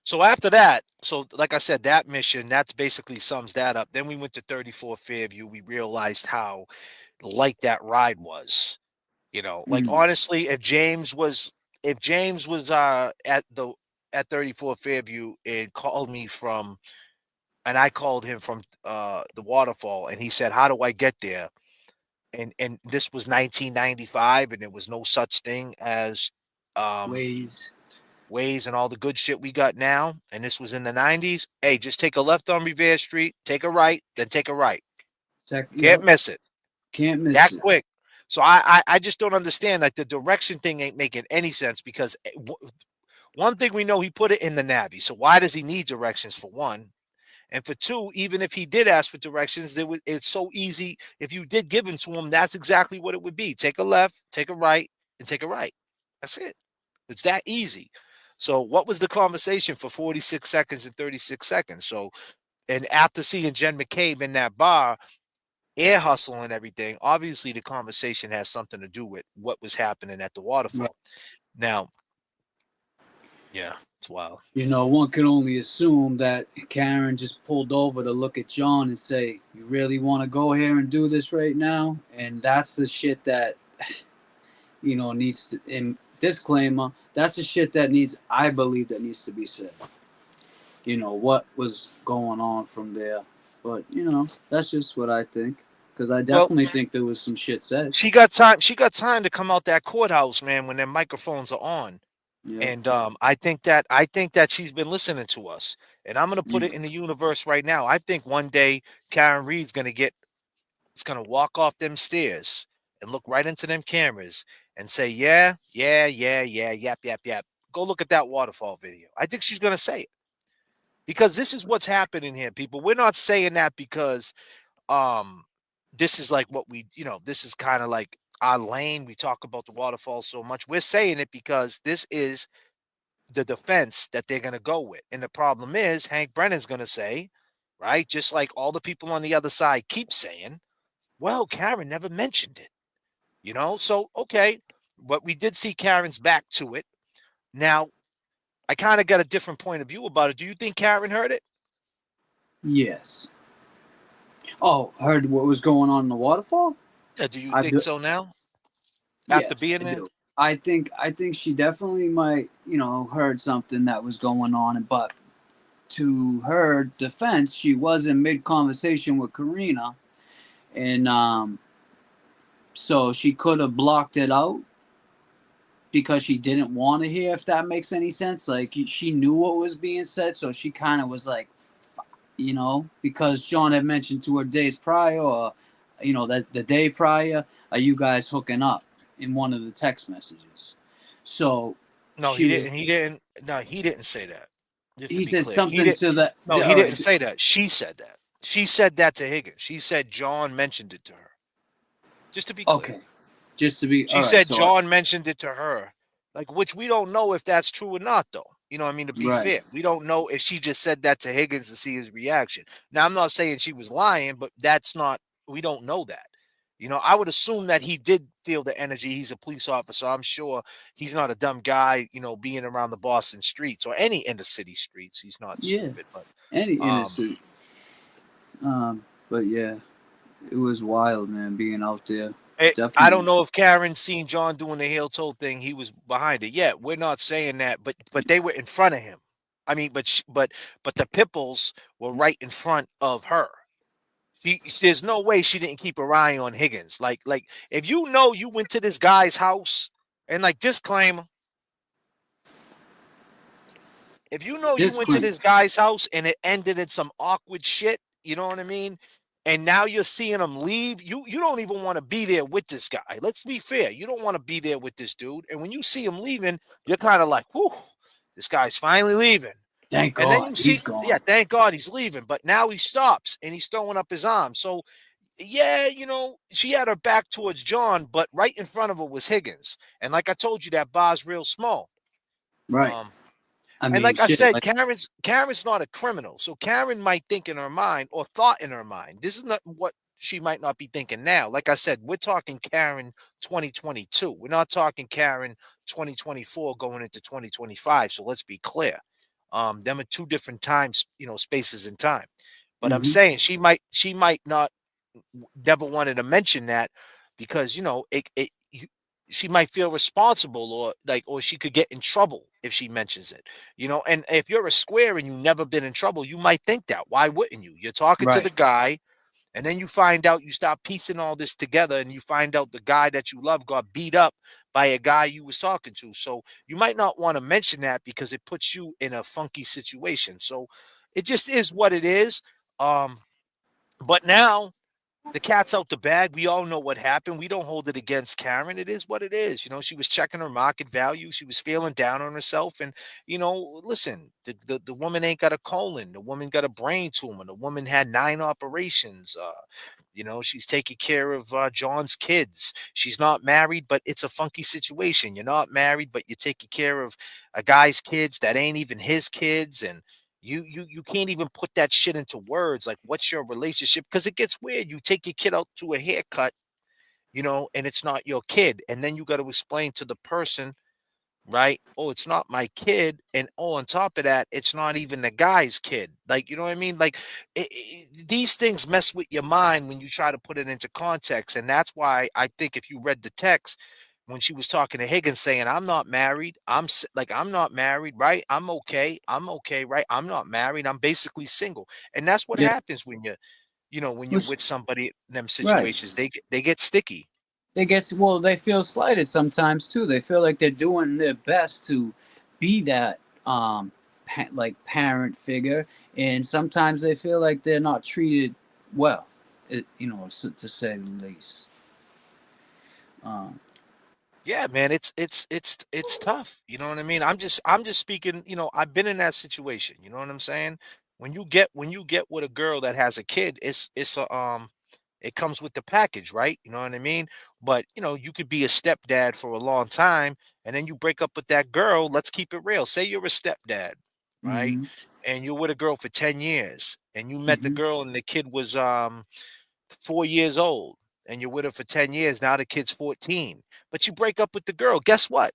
So after that, like I said, that mission, that's basically sums that up. Then we went to 34 Fairview. We realized how light that ride was. Like honestly, if James was at 34 Fairview and called me and I called him from the Waterfall, and he said, "How do I get there?" And this was 1995, and there was no such thing as Waze and all the good shit we got now. And this was in the 90s. Hey, just take a left on Revere Street, take a right, then take a right. Can't miss it. Can't miss That it. quick. So I just don't understand. Like the direction thing ain't making any sense because one thing we know, he put it in the Navy. So why does he need directions for one? And for two, even if he did ask for directions, it's so easy. If you did give them to him, that's exactly what it would be. Take a left, take a right, and take a right. That's it. It's that easy. So what was the conversation for 46 seconds and 36 seconds? So, and after seeing Jen McCabe in that bar, air hustle and everything, obviously the conversation has something to do with what was happening at the waterfall. Right. Now, yeah, it's wild. You know, one can only assume that Karen just pulled over to look at John and say, "You really want to go here and do this right now?" And that's the shit that, you know, needs to, in disclaimer, that's the shit that needs, I believe, that needs to be said. You know, what was going on from there. But, you know, that's just what I think. Because I definitely think there was some shit said. She got time to come out that courthouse, man, when their microphones are on. Yeah. And I think that she's been listening to us. And I'm gonna put it in the universe right now. I think one day Karen Reed's gonna walk off them stairs and look right into them cameras and say, yap, yap. Go look at that waterfall video. I think she's gonna say it. Because this is what's happening here, people. We're not saying that because this is like what we, this is kind of like our lane. We talk about the waterfall so much. We're saying it because this is the defense that they're going to go with. And the problem is Hank Brennan's going to say, right, just like all the people on the other side keep saying, well, Karen never mentioned it, so okay, but we did see Karen's back to it. Now, I kind of got a different point of view about it. Do you think Karen heard it? Yes. Oh, heard what was going on in the waterfall? Yeah, do you think so now? Yes, After being there? I think she definitely might, heard something that was going on, but to her defense, she was in mid conversation with Karina, and so she could have blocked it out because she didn't want to hear, if that makes any sense. Like, she knew what was being said, so she kind of was like, because John had mentioned to her days prior, or that the day prior, are you guys hooking up, in one of the text messages. So no, he didn't say that. He said something to that. No, he didn't say that. She said that. She said that to Higgins. She said John mentioned it to her. Just to be clear. Okay. Just to be. She said John mentioned it to her, which we don't know if that's true or not, though. You know what I mean? To be fair, we don't know if she just said that to Higgins to see his reaction. Now, I'm not saying she was lying, but we don't know that. I would assume that he did feel the energy. He's a police officer. I'm sure he's not a dumb guy, being around the Boston streets or any inner city streets. He's not stupid. But any inner city. But yeah, it was wild, man, being out there. I don't know if Karen seen John doing the heel toe thing. He was behind it. Yeah, we're not saying that, but they were in front of him. I mean, but the Pipples were right in front of her. There's no way she didn't keep her eye on Higgins. Like if you went to this guy's house, and disclaimer, if you went to this guy's house and it ended in some awkward shit, you know what I mean? And now you're seeing him leave. You don't even want to be there with this guy. Let's be fair. You don't want to be there with this dude. And when you see him leaving, you're kind of like, whew, this guy's finally leaving. Thank God. And then you see, he's gone. Yeah, thank God he's leaving. But now he stops and he's throwing up his arms. So, yeah, she had her back towards John, but right in front of her was Higgins. And like I told you, that bar's real small. Right. And like I said, Karen's not a criminal. So Karen might think in her mind, or thought in her mind. This is not what she might not be thinking now. Like I said, we're talking Karen 2022. We're not talking Karen 2024 going into 2025. So let's be clear. Them are two different times, spaces in time. But I'm saying she might not never wanted to mention that because she might feel responsible, or she could get in trouble if she mentions it, and if you're a square and you've never been in trouble, you might think that. Why wouldn't you? You're talking to the guy, and then you find out, you start piecing all this together, and you find out the guy that you love got beat up by a guy you was talking to. So you might not want to mention that because it puts you in a funky situation. So it just is what it is. But now The cat's out the bag. We all know what happened. We don't hold it against Karen. It is what it is. You know, she was checking her market value. She was feeling down on herself. And, you know, listen, the woman ain't got a colon. The woman got a brain tumor. The woman had 9 operations. You know, she's taking care of John's kids. She's not married, but it's a funky situation. You're not married, but you're taking care of a guy's kids that ain't even his kids. And you can't even put that shit into words, like what's your relationship, because it gets weird. You take your kid out to a haircut, you know, and it's not your kid, and then you got to explain to the person, right? Oh, it's not my kid, and oh, on top of that, it's not even the guy's kid. Like, you know what I mean? Like, these things mess with your mind when you try to put it into context, and that's why I think if you read the text when she was talking to Higgins, saying, "I'm not married. I'm not married, right? I'm okay. I'm okay, right? I'm not married. I'm basically single." And that's what Yeah, happens when you know, when you're was with somebody in them right. situations. They get sticky. They feel slighted sometimes too. They feel like they're doing their best to be that like parent figure, and sometimes they feel like they're not treated well. You know, to say the least. Um, Yeah, man, it's tough. You know what I mean? I'm just speaking, you know, I've been in that situation. You know what I'm saying? When you get with a girl that has a kid, it's a it comes with the package, right? You know what I mean? But you know, you could be a stepdad for a long time, and then you break up with that girl. Let's keep it real. Say you're a stepdad, right? hmm And you're with a girl for 10 years, and you met the hmm girl, and the kid was 4 years old, and you're with her for 10 years. Now the kid's 14. But you break up with the girl. Guess what?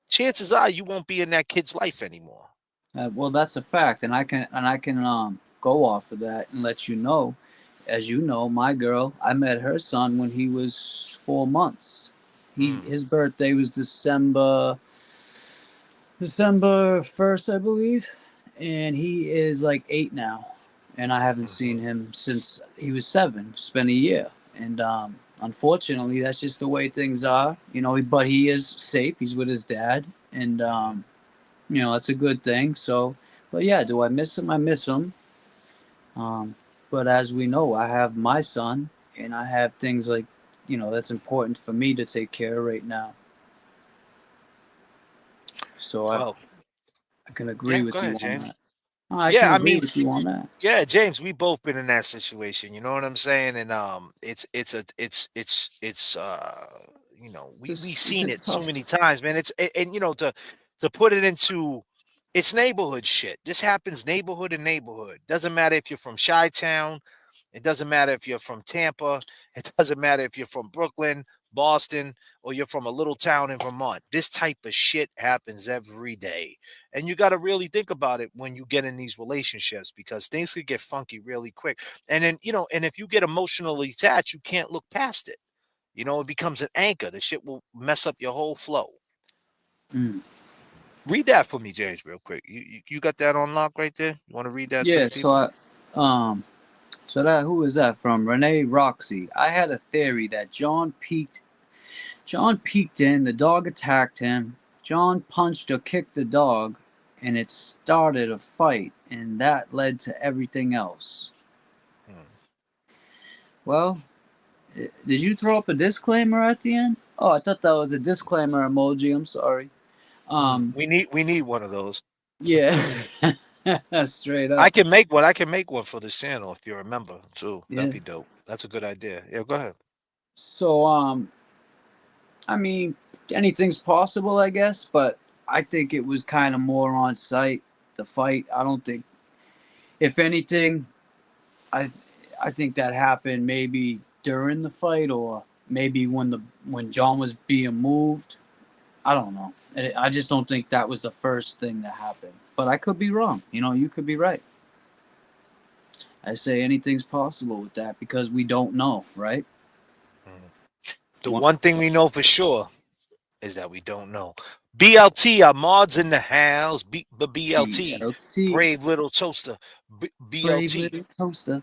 Chances are you won't be in that kid's life anymore. well, that's a fact, and I can go off of that and let you know. As you know, my girl, I met her son when he was 4 months. Mm, His birthday was December 1st, I believe, and he is like 8 now, and I haven't seen mhm. him since he was 7. It's been a year, and unfortunately, that's just the way things are, you know. But he is safe. He's with his dad, and you know, that's a good thing. So, but yeah, do I miss him? I miss him. Um, but as we know, I have my son, and I have things like, you know, that's important for me to take care of right now. So Well, I can agree yeah, go with you ahead, on James. that. I can Yeah, I agree mean, with you on that. yeah, James, we both been in that situation. You know what I'm saying? And you know, we It's seen a it so tough. many times, man. And you know, to put it into, it's neighborhood shit. This happens neighborhood to neighborhood. Doesn't matter if you're from Chi-Town. It doesn't matter if you're from Tampa. It doesn't matter if you're from Brooklyn, Boston, or you're from a little town in Vermont. This type of shit happens every day. And you got to really think about it when you get in these relationships, because things could get funky really quick. And then, you know, and if you get emotionally attached, you can't look past it. You know, it becomes an anchor. The shit will mess up your whole flow. Mm. Read that for me, James, real quick. You got that on lock right there? You want to read that to the Yeah. people? So that who is that from? Renee Roxy. I had a theory that John peeked. John peeked in. The dog attacked him. John punched or kicked the dog, and it started a fight, and that led to everything else. Hmm. Well, did you throw up a disclaimer at the end? Oh, I thought that was a disclaimer emoji. I'm sorry. Um, We need one of those. yeah, straight I up. can make one. I can make one for this channel if you remember too. That'd Yeah. be dope. That's a good idea. Yeah, go ahead. So, I mean, anything's possible, I guess, but I think it was kind of more on site. The fight. I don't think, if anything, I, I think that happened maybe during the fight or maybe when John was being moved. I don't know. I just don't think that was the first thing that happened. But I could be wrong. You know, you could be right. I say anything's possible with that because we don't know, right? Mhm. The One, one thing we know for sure is that we don't know. BLT, our mods in the house. BLT, BLT, brave little toaster. brave BLT. little toaster.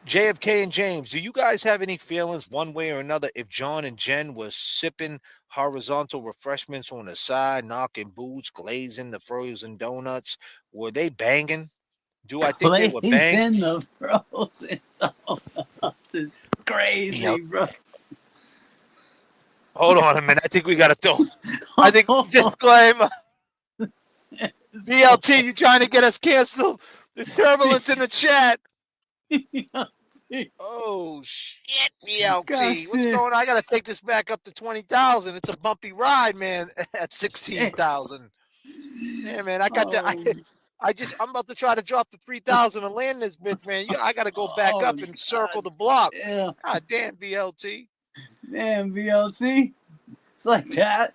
JFK and James, do you guys have any feelings one way or another if John and Jen was sipping horizontal refreshments on the side, knocking boots, glazing the frozen donuts? Were they banging? Do I think they were bang? Blazing the frozen. is crazy, bro. Hold on a minute. I think we got to throw. I think disclaimer. BLT, you trying to get us canceled? There's turbulence in the chat. Oh shit, BLT. What's going on? I gotta take this back up to 20,000. It's a bumpy ride, man. At 16,000. Yeah, man. I got to. I'm about to try to drop the 3,000 and land this bitch, man. I gotta go back up and circle the block. Yeah. God damn, BLT. Damn, BLT. It's like that.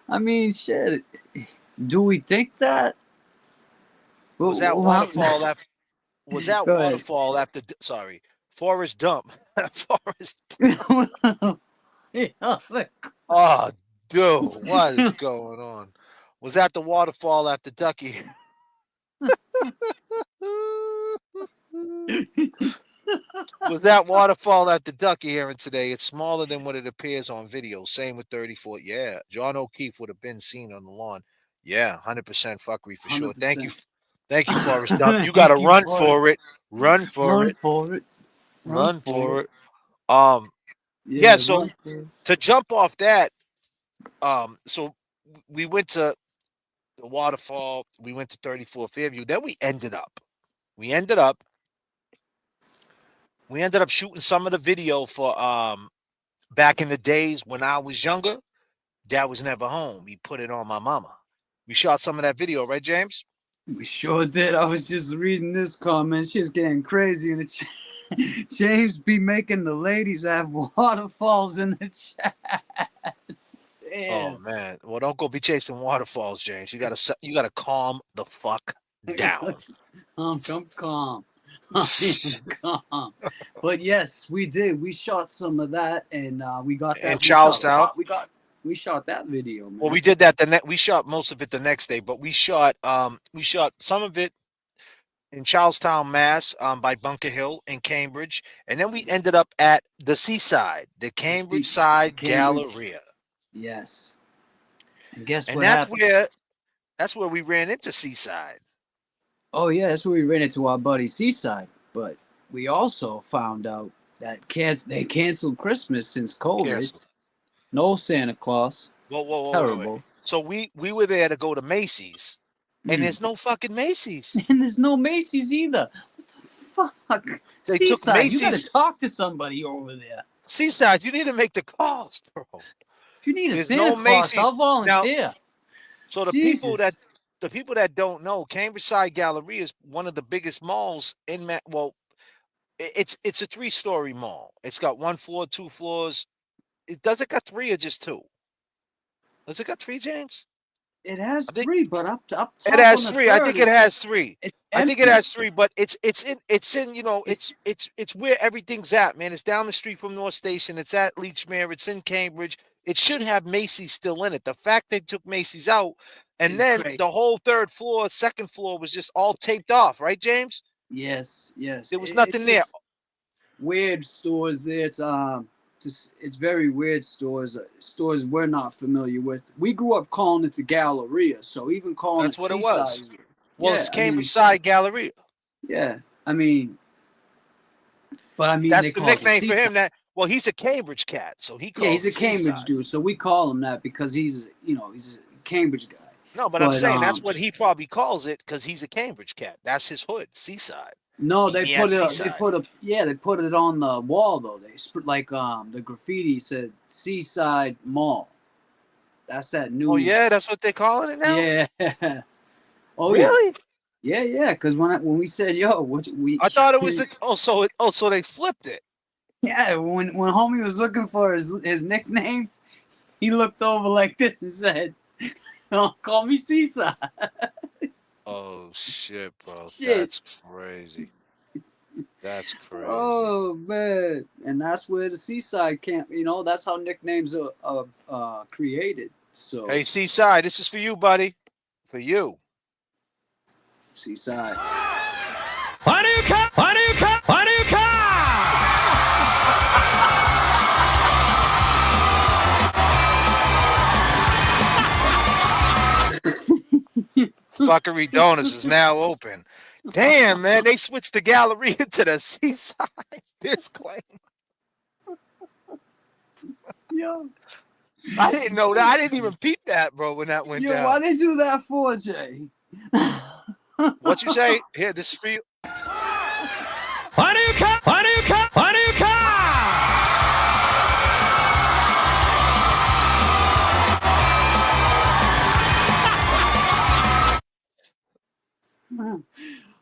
I mean, shit. Do we think that? Was that waterfall after? Was that waterfall after? Sorry, Forest Dump. Forest. Oh, dude, what is going on? Was that the waterfall after Ducky? Was that waterfall at the Ducky hearing today? It's smaller than what it appears on video. Same with 34. Yeah, John O'Keefe would have been seen on the lawn. Yeah, 100% fuckery for sure. 100%. Thank you, Forrest Dump. You got to run for it. Run for it. Run for it. Yeah. So to jump off that, so we went to the Waterfall. We went to 34 Fairview. Then we ended up shooting some of the video for back in the days when I was younger. Dad was never home. He put it on my mama. We shot some of that video, right, James? We sure did. I was just reading this comment. She's getting crazy in the chat. James be making the ladies have waterfalls in the chat. Damn. Oh man. Well, don't go be chasing waterfalls, James. You gotta calm the fuck down. Calm. But yes, we did. We shot some of that, and we got that. In Charlestown. We shot that video, man. Well, we did that we shot most of it the next day, but we shot some of it in Charlestown, Mass, by Bunker Hill in Cambridge, and then we ended up at the Seaside, the Cambridge Side Galleria. Yes. And guess what? That's where we ran into Seaside. Oh yeah, that's where we ran into our buddy Seaside. But we also found out that they canceled Christmas since COVID. Canceled. No Santa Claus. Whoa. Terrible. Wait. So we were there to go to Macy's, and there's no fucking Macy's. And there's no Macy's either. What the fuck? They Seaside, took Macy's. You gotta talk to somebody over there. Seaside, you need to make the calls, bro. If you need a Santa Claus, I'll volunteer. Now, so the people that don't know, Cambridge Side Galleria is one of the biggest malls in it's a 3-story mall. It's got 1 floor, 2 floors. Does it got 3 or just 2? Does it got 3, James? It has 3, but up top. It has 3. I think it has 3. I think it has 3, but it's in you know it's where everything's at, man. It's down the street from North Station. It's at Leechmere. It's in Cambridge. It should have Macy's still in it. The fact they took Macy's out, and then the whole 3rd floor, 2nd floor was just all taped off, right, James? Yes. There was nothing there. Weird stores there. It's very weird stores we're not familiar with. We grew up calling it the Galleria, so even calling that's it what Seaside, it was. Well, it's Cambridge Side Galleria. Yeah, I mean, that's the nickname for him. He's a Cambridge cat, so he calls. Yeah, he's a Cambridge dude, so we call him that because he's a Cambridge guy. No, but I'm saying that's what he probably calls it because he's a Cambridge cat. That's his hood, Seaside. No, they put it on the wall though. They the graffiti said Seaside Mall. That's that new. Oh yeah, that's what they're calling it now. Yeah. Oh really? Yeah. Because when we said I thought it was so they flipped it. Yeah, when homie was looking for his nickname, he looked over like this and said, "Oh, call me Seaside." Oh shit, bro! That's crazy. That's crazy. Oh man, and that's where the Seaside camp. That's how nicknames are created. So hey, Seaside, this is for you, buddy. For you, Seaside. Fuckery Donuts is now open. Damn, man, they switched the Galleria to the Seaside. Disclaimer. Yo, I didn't know that. I didn't even peep that, bro, when that went down. why they do that for, Jay? What you say? Here, this is for you. Why do you come? Why do you come? Why do you come?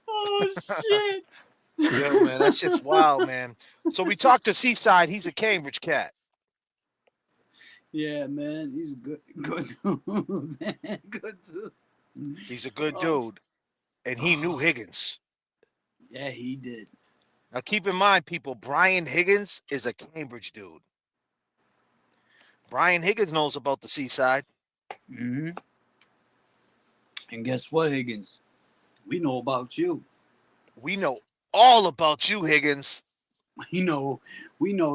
Oh shit! Yo, man, that shit's wild, man. So we talked to Seaside. He's a Cambridge cat. Yeah, man, he's a good dude, man. Good dude. He's a good dude, and he knew Higgins. Yeah, he did. Now, keep in mind, people, Brian Higgins is a Cambridge dude. Brian Higgins knows about the Seaside. Mm-hmm. And guess what, Higgins? We know about you. We know all about you, Higgins. We know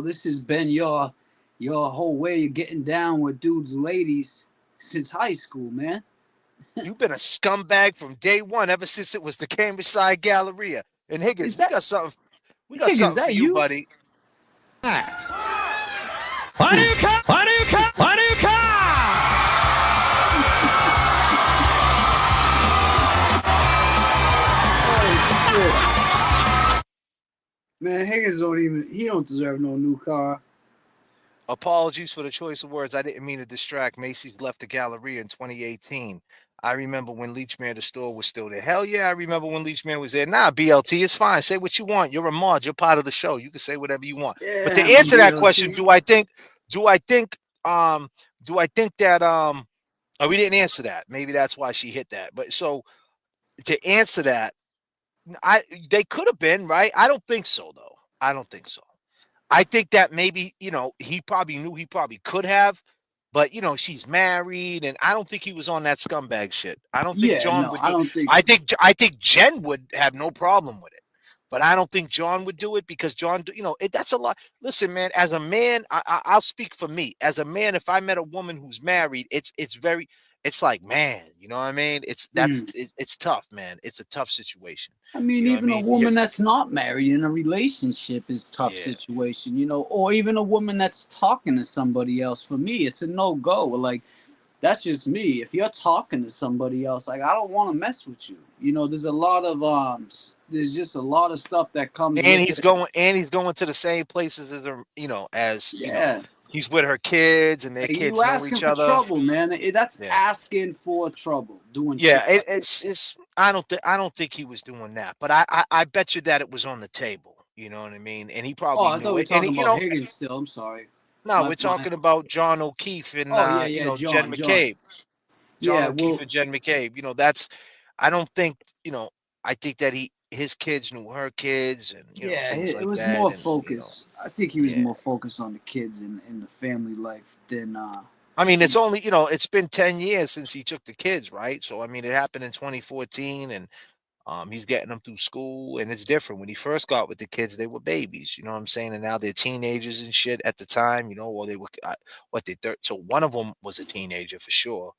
this has been your whole way of getting down with dudes and ladies since high school, man. You've been a scumbag from day one, ever since it was the Cambridge Side Galleria. And Higgins, we got something. We got Higgins, something for you, buddy. Why do you come? Why do you come? Why do you come? Man, Higgins don't deserve no new car. Apologies for the choice of words. I didn't mean to distract. Macy's left the Galleria in 2018. I remember when Leachman, the store, was still there. Hell yeah, I remember when Leachman was there. Nah, BLT, it's fine. Say what you want. You're a mod. You're part of the show. You can say whatever you want. Yeah, but to answer that BLT. question, do I think that oh, we didn't answer that. Maybe that's why she hit that. But so to answer that, they could have been, right? I don't think so, though. I don't think so. I think that maybe, he probably knew he probably could have, but she's married, and I don't think he was on that scumbag shit. I don't think John would do it. I think Jen would have no problem with it, but I don't think John would do it because John, that's a lot. Listen, man, as a man, I'll speak for me. As a man, if I met a woman who's married, it's like, man, you know what I mean? It's tough, man. It's a tough situation. I mean, even a woman that's not married in a relationship is a tough situation, or even a woman that's talking to somebody else. For me, it's a no-go. Like, that's just me. If you're talking to somebody else, like, I don't want to mess with you. There's a lot of there's just a lot of stuff that comes. And he's going to the same places as he's with her kids, and their kids know each other. Trouble, man. That's asking for trouble. Doing it's. I don't think he was doing that, but I bet you that it was on the table. You know what I mean? And he probably. I thought we were talking about Higgins still. I'm sorry. No, we're talking about John O'Keefe and Jen McCabe. John O'Keefe and Jen McCabe. That's. I don't think I think that his kids knew her kids, and things like it was that, more focused. I think he was more focused on the kids and the family life than. I mean, it's only it's been 10 years since he took the kids, right? So I mean, it happened in 2014, and he's getting them through school, and it's different. When he first got with the kids, they were babies, you know what I'm saying, and now they're teenagers and shit at the time, or they were so one of them was a teenager for sure.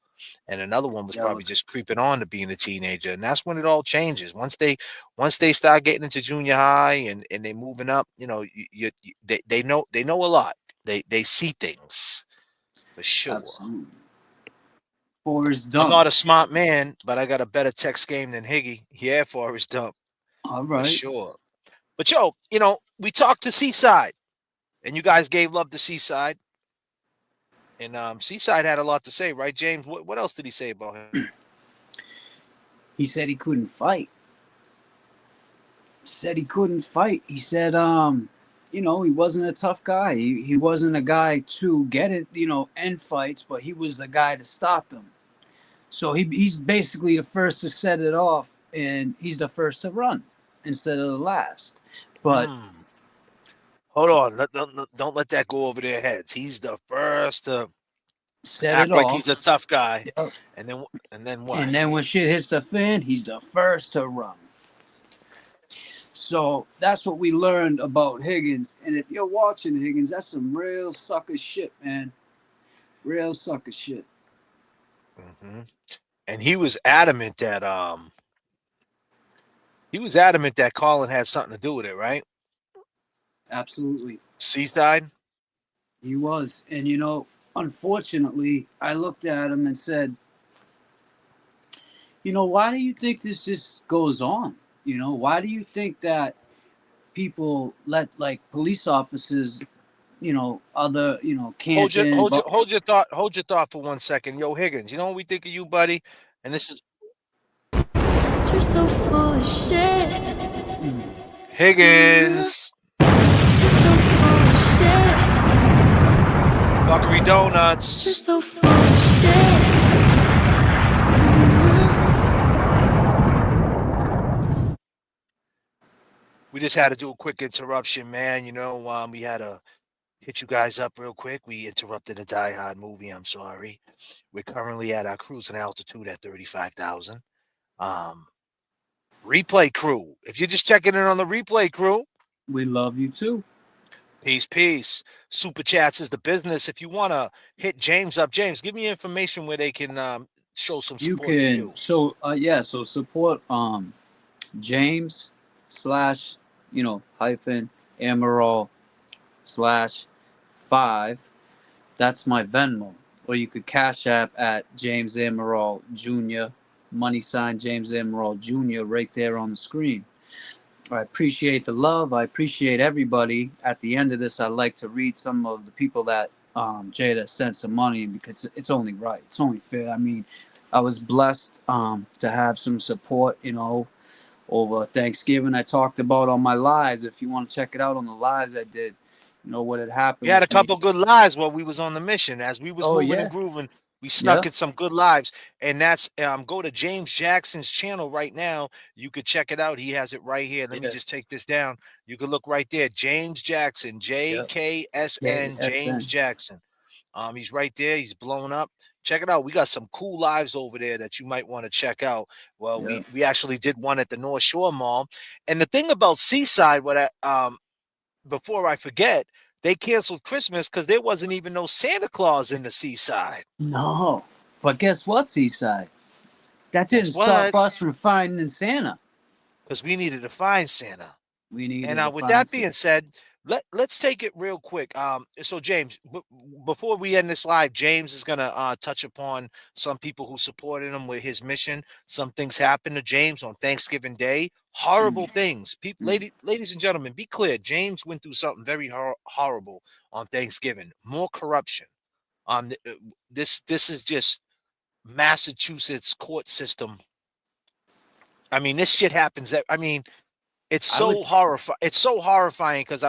And another one was probably just creeping on to being a teenager, and that's when it all changes. Once they start getting into junior high and they moving up, they know a lot. They see things for sure. Absolutely. Forrest Dump. I'm not a smart man, but I got a better text game than Higgy. Yeah, Forrest Dump. All right, for sure. But we talked to Seaside, and you guys gave love to Seaside. And Seaside had a lot to say, right, James? What else did he say about him? He said he couldn't fight. He said he he wasn't a tough guy. He wasn't a guy to get it, end fights, but he was the guy to stop them. So he's basically the first to set it off, and he's the first to run instead of the last. But hold on, don't let that go over their heads. He's the first to act like he's a tough guy, and then what? And then when shit hits the fan, he's the first to run. So that's what we learned about Higgins. And if you're watching Higgins, that's some real sucker shit, man. Real sucker shit. Mm-hmm. And he was adamant that He was adamant that Colin had something to do with it, right? Absolutely. Seaside? He was. And, you know, unfortunately, I looked at him and said, you know, why do you think this just goes on? You know, why do you think that people let, like, police officers, you know, other, you know, Canton, Hold your thought for 1 second. Yo, Higgins, you know what we think of you, buddy? And this is You're so full of shit. Higgins. You're so full of shit. Fuckery Donuts. You're so full of shit. We just had to do a quick interruption, man. You know, we had to hit you guys up real quick. We interrupted a Die Hard movie. I'm sorry. We're currently at our cruising altitude at 35,000. Replay crew. If you're just checking in on the replay crew, we love you too. Peace. Super chats is the business. If you want to hit James up, James, give me information where they can show some support to you. So so support James / you know hyphen Amaral /5. That's my Venmo. Or you could Cash App at James Amaral Jr. # James Amaral Jr. right there on the screen. I appreciate the love. I appreciate everybody. At the end of this, I'd like to read some of the people that Jada sent some money, because it's only right. It's only fair. I mean, I was blessed to have some support, you know, over Thanksgiving. I talked about on my lives. If you want to check it out on the lives I did, you know what had happened. We had a couple good lives while we was on the mission. As we was moving and grooving, we snuck in some good lives. And that's go to James Jackson's channel right now. You could check it out. He has it right here. Let me just take this down. You can look right there. James Jackson, JKSN, James Jackson. He's right there. He's blown up. Check it out. We got some cool lives over there that you might want to check out. Well, we actually did one at the North Shore Mall. And the thing about Seaside, before I forget, they canceled Christmas because there wasn't even no Santa Claus in the Seaside. No, but guess what, Seaside? That didn't stop us from finding Santa. Because we needed to find Santa. We needed. And with that being said, let's take it real quick. So James, before we end this live, James is gonna touch upon some people who supported him with his mission. Some things happened to James on Thanksgiving Day. Horrible things. People, ladies and gentlemen, be clear. James went through something very horrible on Thanksgiving. More corruption. This is just Massachusetts court system. I mean, this shit happens. It's so horrifying. It's so horrifying because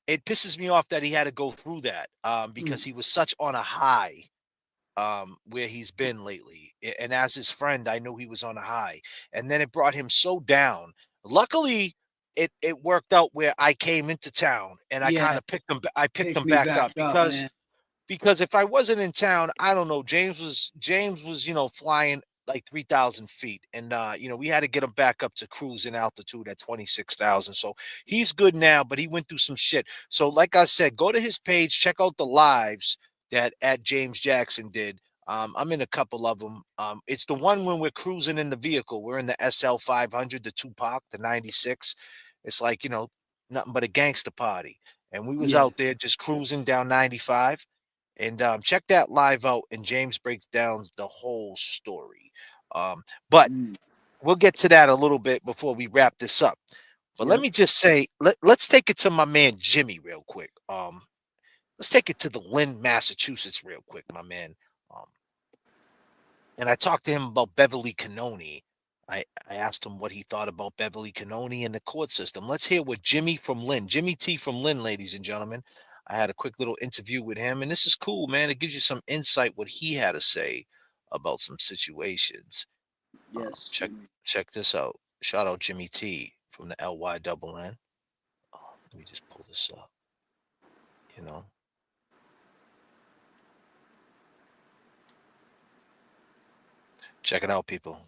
it pisses me off that he had to go through that because he was such on a high where he's been lately. And as his friend, I knew he was on a high. And then it brought him so down. Luckily, it worked out where I came into town and I kind of picked him. I picked him back up because if I wasn't in town, I don't know. James was flying like 3,000 feet. And, we had to get him back up to cruising altitude at 26,000. So he's good now, but he went through some shit. So like I said, go to his page, check out the lives that at James Jackson did. I'm in a couple of them. It's the one when we're cruising in the vehicle. We're in the SL 500, the Tupac, the 96. It's like, nothing but a gangster party. And we was out there just cruising down 95. And check that live out, and James breaks down the whole story. But we'll get to that a little bit before we wrap this up. But let me just say, let's take it to my man Jimmy real quick. Let's take it to the Lynn, Massachusetts real quick, my man. And I talked to him about Beverly Cannoni. I asked him what he thought about Beverly Cannoni and the court system. Let's hear what Jimmy from Lynn, Jimmy T from Lynn, ladies and gentlemen. I had a quick little interview with him, and this is cool, man. It gives you some insight what he had to say about some situations. Yes. Check this out. Shout out Jimmy T from the LYNN. Let me just pull this up. Check it out, people.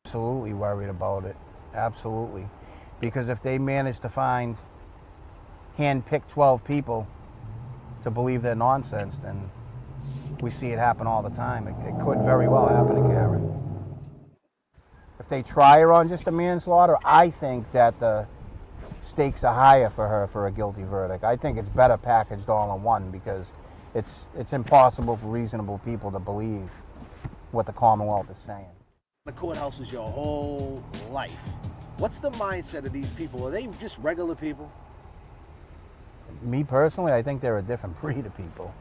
Absolutely worried about it. Absolutely. Because if they manage to handpick 12 people to believe their nonsense, then we see it happen all the time. It could very well happen to Karen. If if they try her on just a manslaughter, I think that the stakes are higher for her for a guilty verdict. I think it's better packaged all in one because it's impossible for reasonable people to believe what the Commonwealth is saying. The courthouse is your whole life. What's the mindset of these people? Are they just regular people? Me personally, I think they're a different breed of people.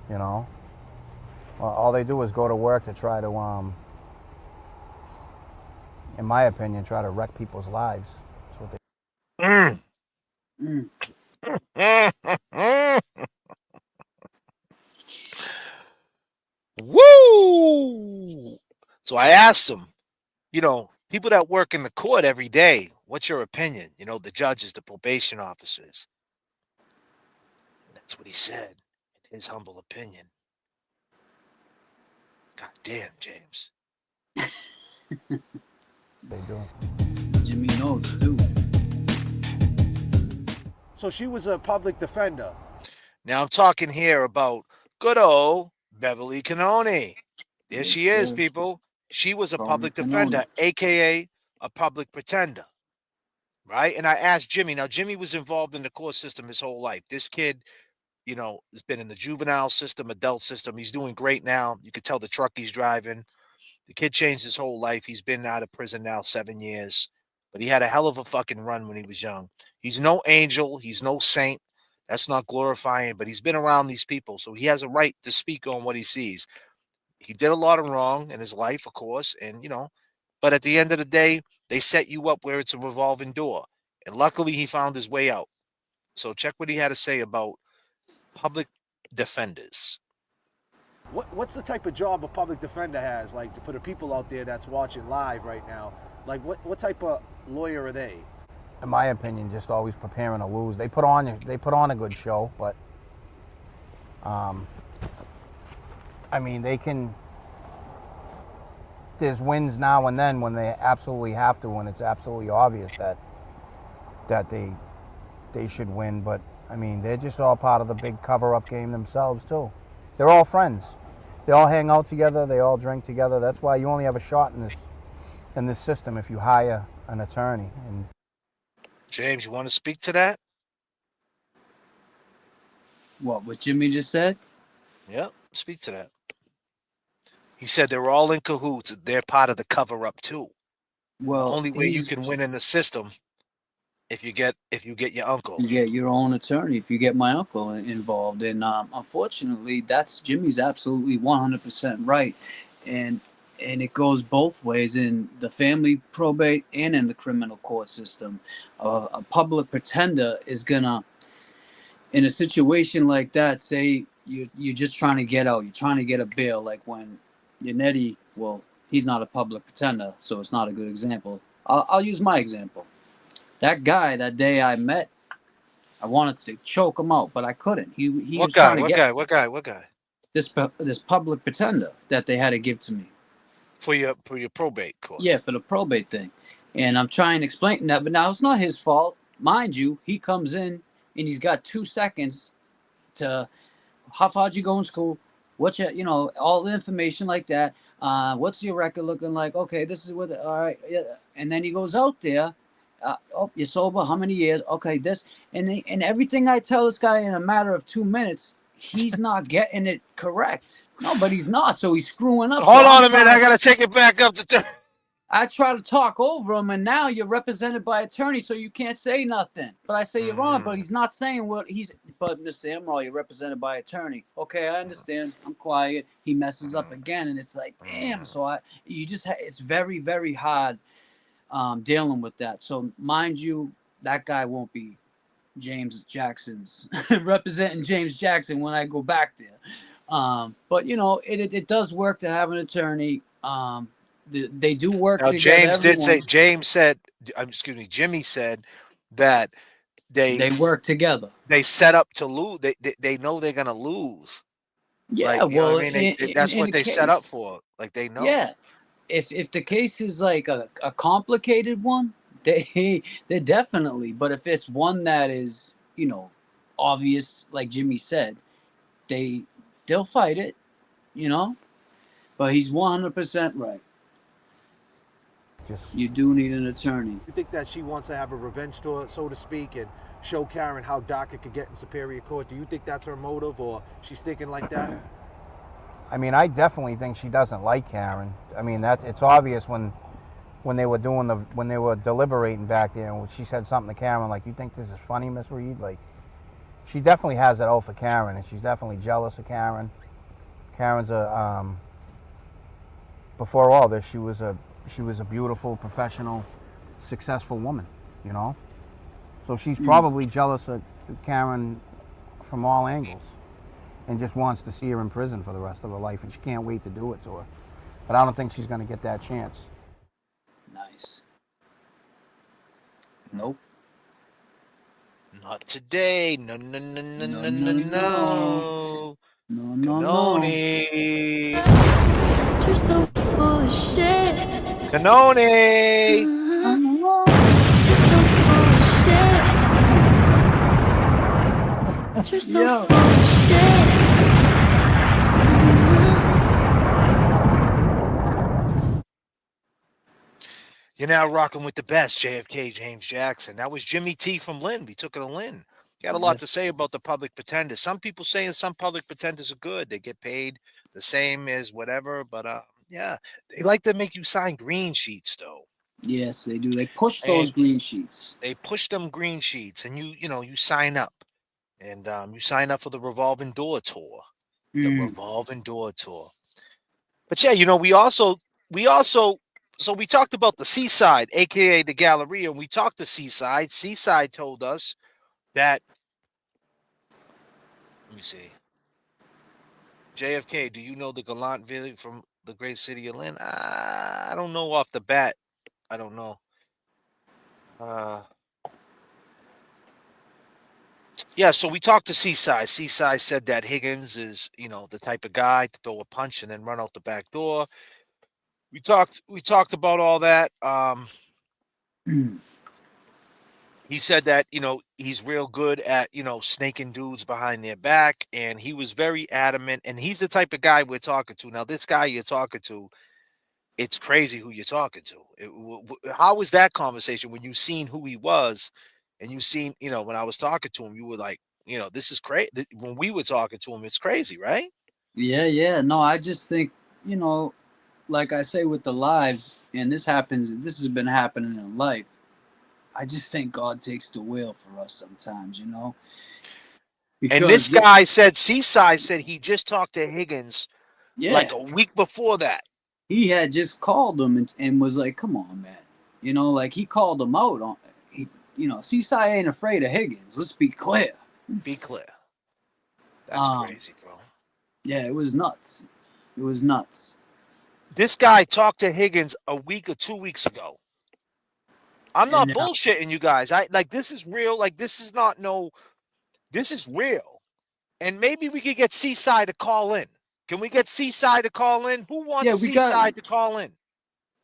You know, all they do is go to work to try to, in my opinion, try to wreck people's lives. That's what they. Woo! So I asked him, you know, people that work in the court every day, what's your opinion? You know, the judges, the probation officers. And that's what he said, in his humble opinion. God damn, James. They do. Jimmy knows too. So she was a public defender. Now I'm talking here about good old Beverly Cannoni. There she is, people. She was a public defender, aka a public pretender. Right? And I asked Jimmy. Now, Jimmy was involved in the court system his whole life. This kid, you know, has been in the juvenile system, adult system. He's doing great now. You could tell the truck he's driving. The kid changed his whole life. He's been out of prison now 7 years. But he had a hell of a fucking run when he was young. He's no angel. He's no saint. That's not glorifying. But he's been around these people. So he has a right to speak on what he sees. He did a lot of wrong in his life, of course. And, you know, but at the end of the day, they set you up where it's a revolving door. And luckily, he found his way out. So check what he had to say about public defenders. What's the type of job a public defender has? Like, for the people out there that's watching live right now, like what type of lawyer are they? In my opinion, just always preparing to lose. They put on a good show, but I mean, they can. There's wins now and then when they absolutely have to, when it's absolutely obvious that they should win. But I mean, they're just all part of the big cover-up game themselves too. They're all friends. They all hang out together. They all drink together. That's why you only have a shot in this system if you hire an attorney. And James, you want to speak to that? What Jimmy just said? Yeah, speak to that. He said they're all in cahoots. They're part of the cover-up too. Well, the only way you can win in the system if you get your uncle. You get your own attorney if you get my uncle involved. And unfortunately, that's Jimmy's absolutely 100% right. And it goes both ways in the family probate and in the criminal court system. A public pretender is gonna, in a situation like that, say you're just trying to get out, you're trying to get a bail, like when Yannetti, well, he's not a public pretender, so it's not a good example. I'll use my example. That guy, that day I met, I wanted to choke him out, but I couldn't. He What was guy? trying to What guy? This public pretender that they had to give to me. For your probate court. Yeah, for the probate thing. And I'm trying to explain that, but now it's not his fault. Mind you, he comes in and he's got 2 seconds to, how far'd you go in school? What's your, all the information like that. What's your record looking like? Okay, this is what, all right. Yeah. And then he goes out there. Oh, you're sober? How many years? Okay, this. And everything I tell this guy in a matter of 2 minutes, he's not getting it correct. No, but he's not. So he's screwing up. Hold on a minute. I got to take it back up to I try to talk over him, and now you're represented by attorney, so you can't say nothing. But I say you're wrong, but he's not saying what he's. But Mr. Amaral, you're represented by attorney. Okay, I understand. I'm quiet. He messes up again, and it's like, damn. So it's very, very hard dealing with that. So mind you, that guy won't be James Jackson's representing James Jackson when I go back there. But it does work to have an attorney. They do work now, together. Jimmy said that they work together. They set up to lose. They know they're gonna lose. Yeah, that's what they set up for. Like, they know. Yeah, if the case is like a complicated one, they're definitely. But if it's one that is obvious, like Jimmy said, they'll fight it. But he's 100% right. Just You do need an attorney. You think that she wants to have a revenge tour, so to speak, and show Karen how dark it could get in Superior Court? Do you think that's her motive, or she's thinking like that? I mean, I definitely think she doesn't like Karen. I mean, it's obvious when they were deliberating back there, and she said something to Karen like, "You think this is funny, Miss Reed?" Like, she definitely has it out for Karen, and she's definitely jealous of Karen. Karen's before all this, she was a beautiful, professional, successful woman, you know. So she's probably jealous of Karen from all angles, and just wants to see her in prison for the rest of her life, and she can't wait to do it to her. But I don't think she's going to get that chance. Nice. Nope. Not today. No. No, no, Canoni. You're so full of shit. Canoni. You're so full of shit. You're so full of shit. You're now rocking with the best, JFK, James Jackson. That was Jimmy T from Lynn. We took it to Lynn. He had a lot to say about the public pretenders. Some people saying some public pretenders are good. They get paid the same as whatever. But yeah, they like to make you sign green sheets, though. Yes, they do. They push those green sheets. They push them green sheets, and you sign up, and you sign up for the revolving door tour. The revolving door tour. But yeah, we also. So we talked about the Seaside, aka the Galleria, and we talked to Seaside. Seaside told us that. Let me see. JFK, do you know the Gallant Village from the great city of Lynn? I don't know off the bat. I don't know. Yeah, so we talked to Seaside. Seaside said that Higgins is, the type of guy to throw a punch and then run out the back door. We talked about all that. He said that, he's real good at, snaking dudes behind their back, and he was very adamant, and he's the type of guy we're talking to. Now, this guy you're talking to, it's crazy who you're talking to. How was that conversation when you seen who he was, and you seen, when I was talking to him, you were like, this is crazy. When we were talking to him, it's crazy, right? Yeah. No, I just think, like I say with the lives, and this has been happening in life. I just think God takes the wheel for us sometimes, Because, and this guy said, Seaside said he just talked to Higgins like a week before that. He had just called him and was like, come on, man. Like he called him out on Seaside ain't afraid of Higgins. Let's be clear. Be clear. That's crazy, bro. Yeah, it was nuts. It was nuts. This guy talked to Higgins a week or 2 weeks ago. I'm not bullshitting you guys. This is real. This is not this is real. And maybe we could get Seaside to call in. Can we get Seaside to call in? Who wants Seaside to call in?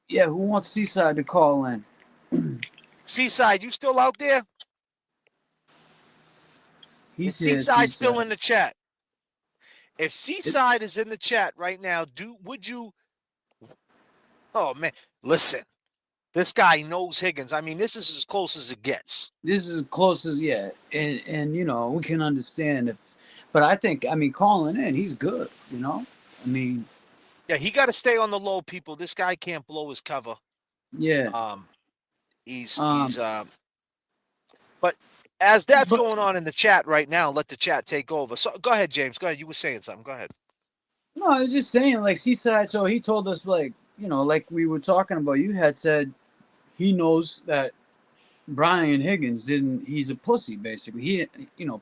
Yeah, who wants Seaside to call in? Seaside, you still out there? Is Seaside still in the chat? If Seaside is in the chat right now, would you? Oh man, listen. This guy knows Higgins. I mean, this is as close as it gets. This is as close as and we can understand but I think calling in, he's good. Yeah, he got to stay on the low, people. This guy can't blow his cover. Yeah. But as that's going on in the chat right now, let the chat take over. So go ahead, James. Go ahead. You were saying something. Go ahead. No, I was just saying, Seaside. So he told us, like we were talking about. You had said he knows that Brian Higgins he's a pussy, basically. He,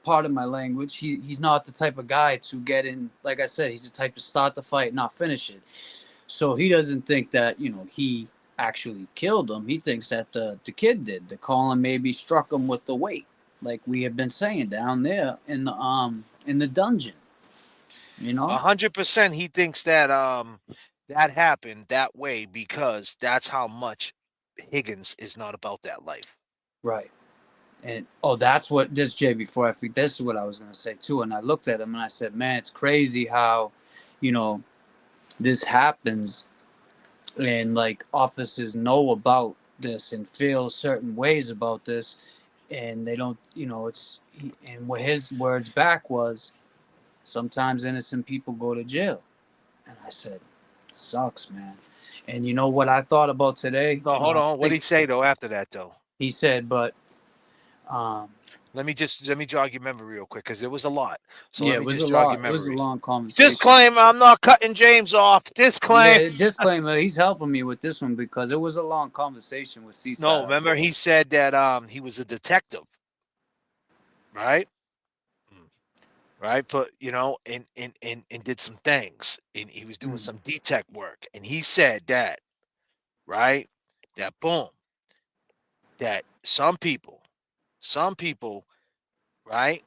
pardon my language, he's not the type of guy to get in. Like I said, he's the type to start the fight, not finish it. So he doesn't think that, he actually killed him. He thinks that the kid did. The Colin maybe struck him with the weight, like we have been saying down there in the dungeon. 100%. He thinks that that happened that way because that's how much Higgins is not about that life. Right. And that's what this, Jay, before I forget, this is what I was going to say too. And I looked at him and I said, man, it's crazy how, this happens and like officers know about this and feel certain ways about this, and they don't, and what his words back was, sometimes innocent people go to jail. And I said, sucks, man. And you know what I thought about today? No, hold on. What did he say though after that though? He said, but um, let me jog your memory real quick because it was a lot. So yeah, let it me was just a jog lot. your It was a memory. long conversation. Disclaimer: I'm not cutting James off. Disclaimer. Yeah, disclaimer. He's helping me with this one because it was a long conversation with Seaside. No, remember he said that he was a detective, right? Right, for and did some things, and he was doing some detect work, and he said that, right, that boom, that some people, right,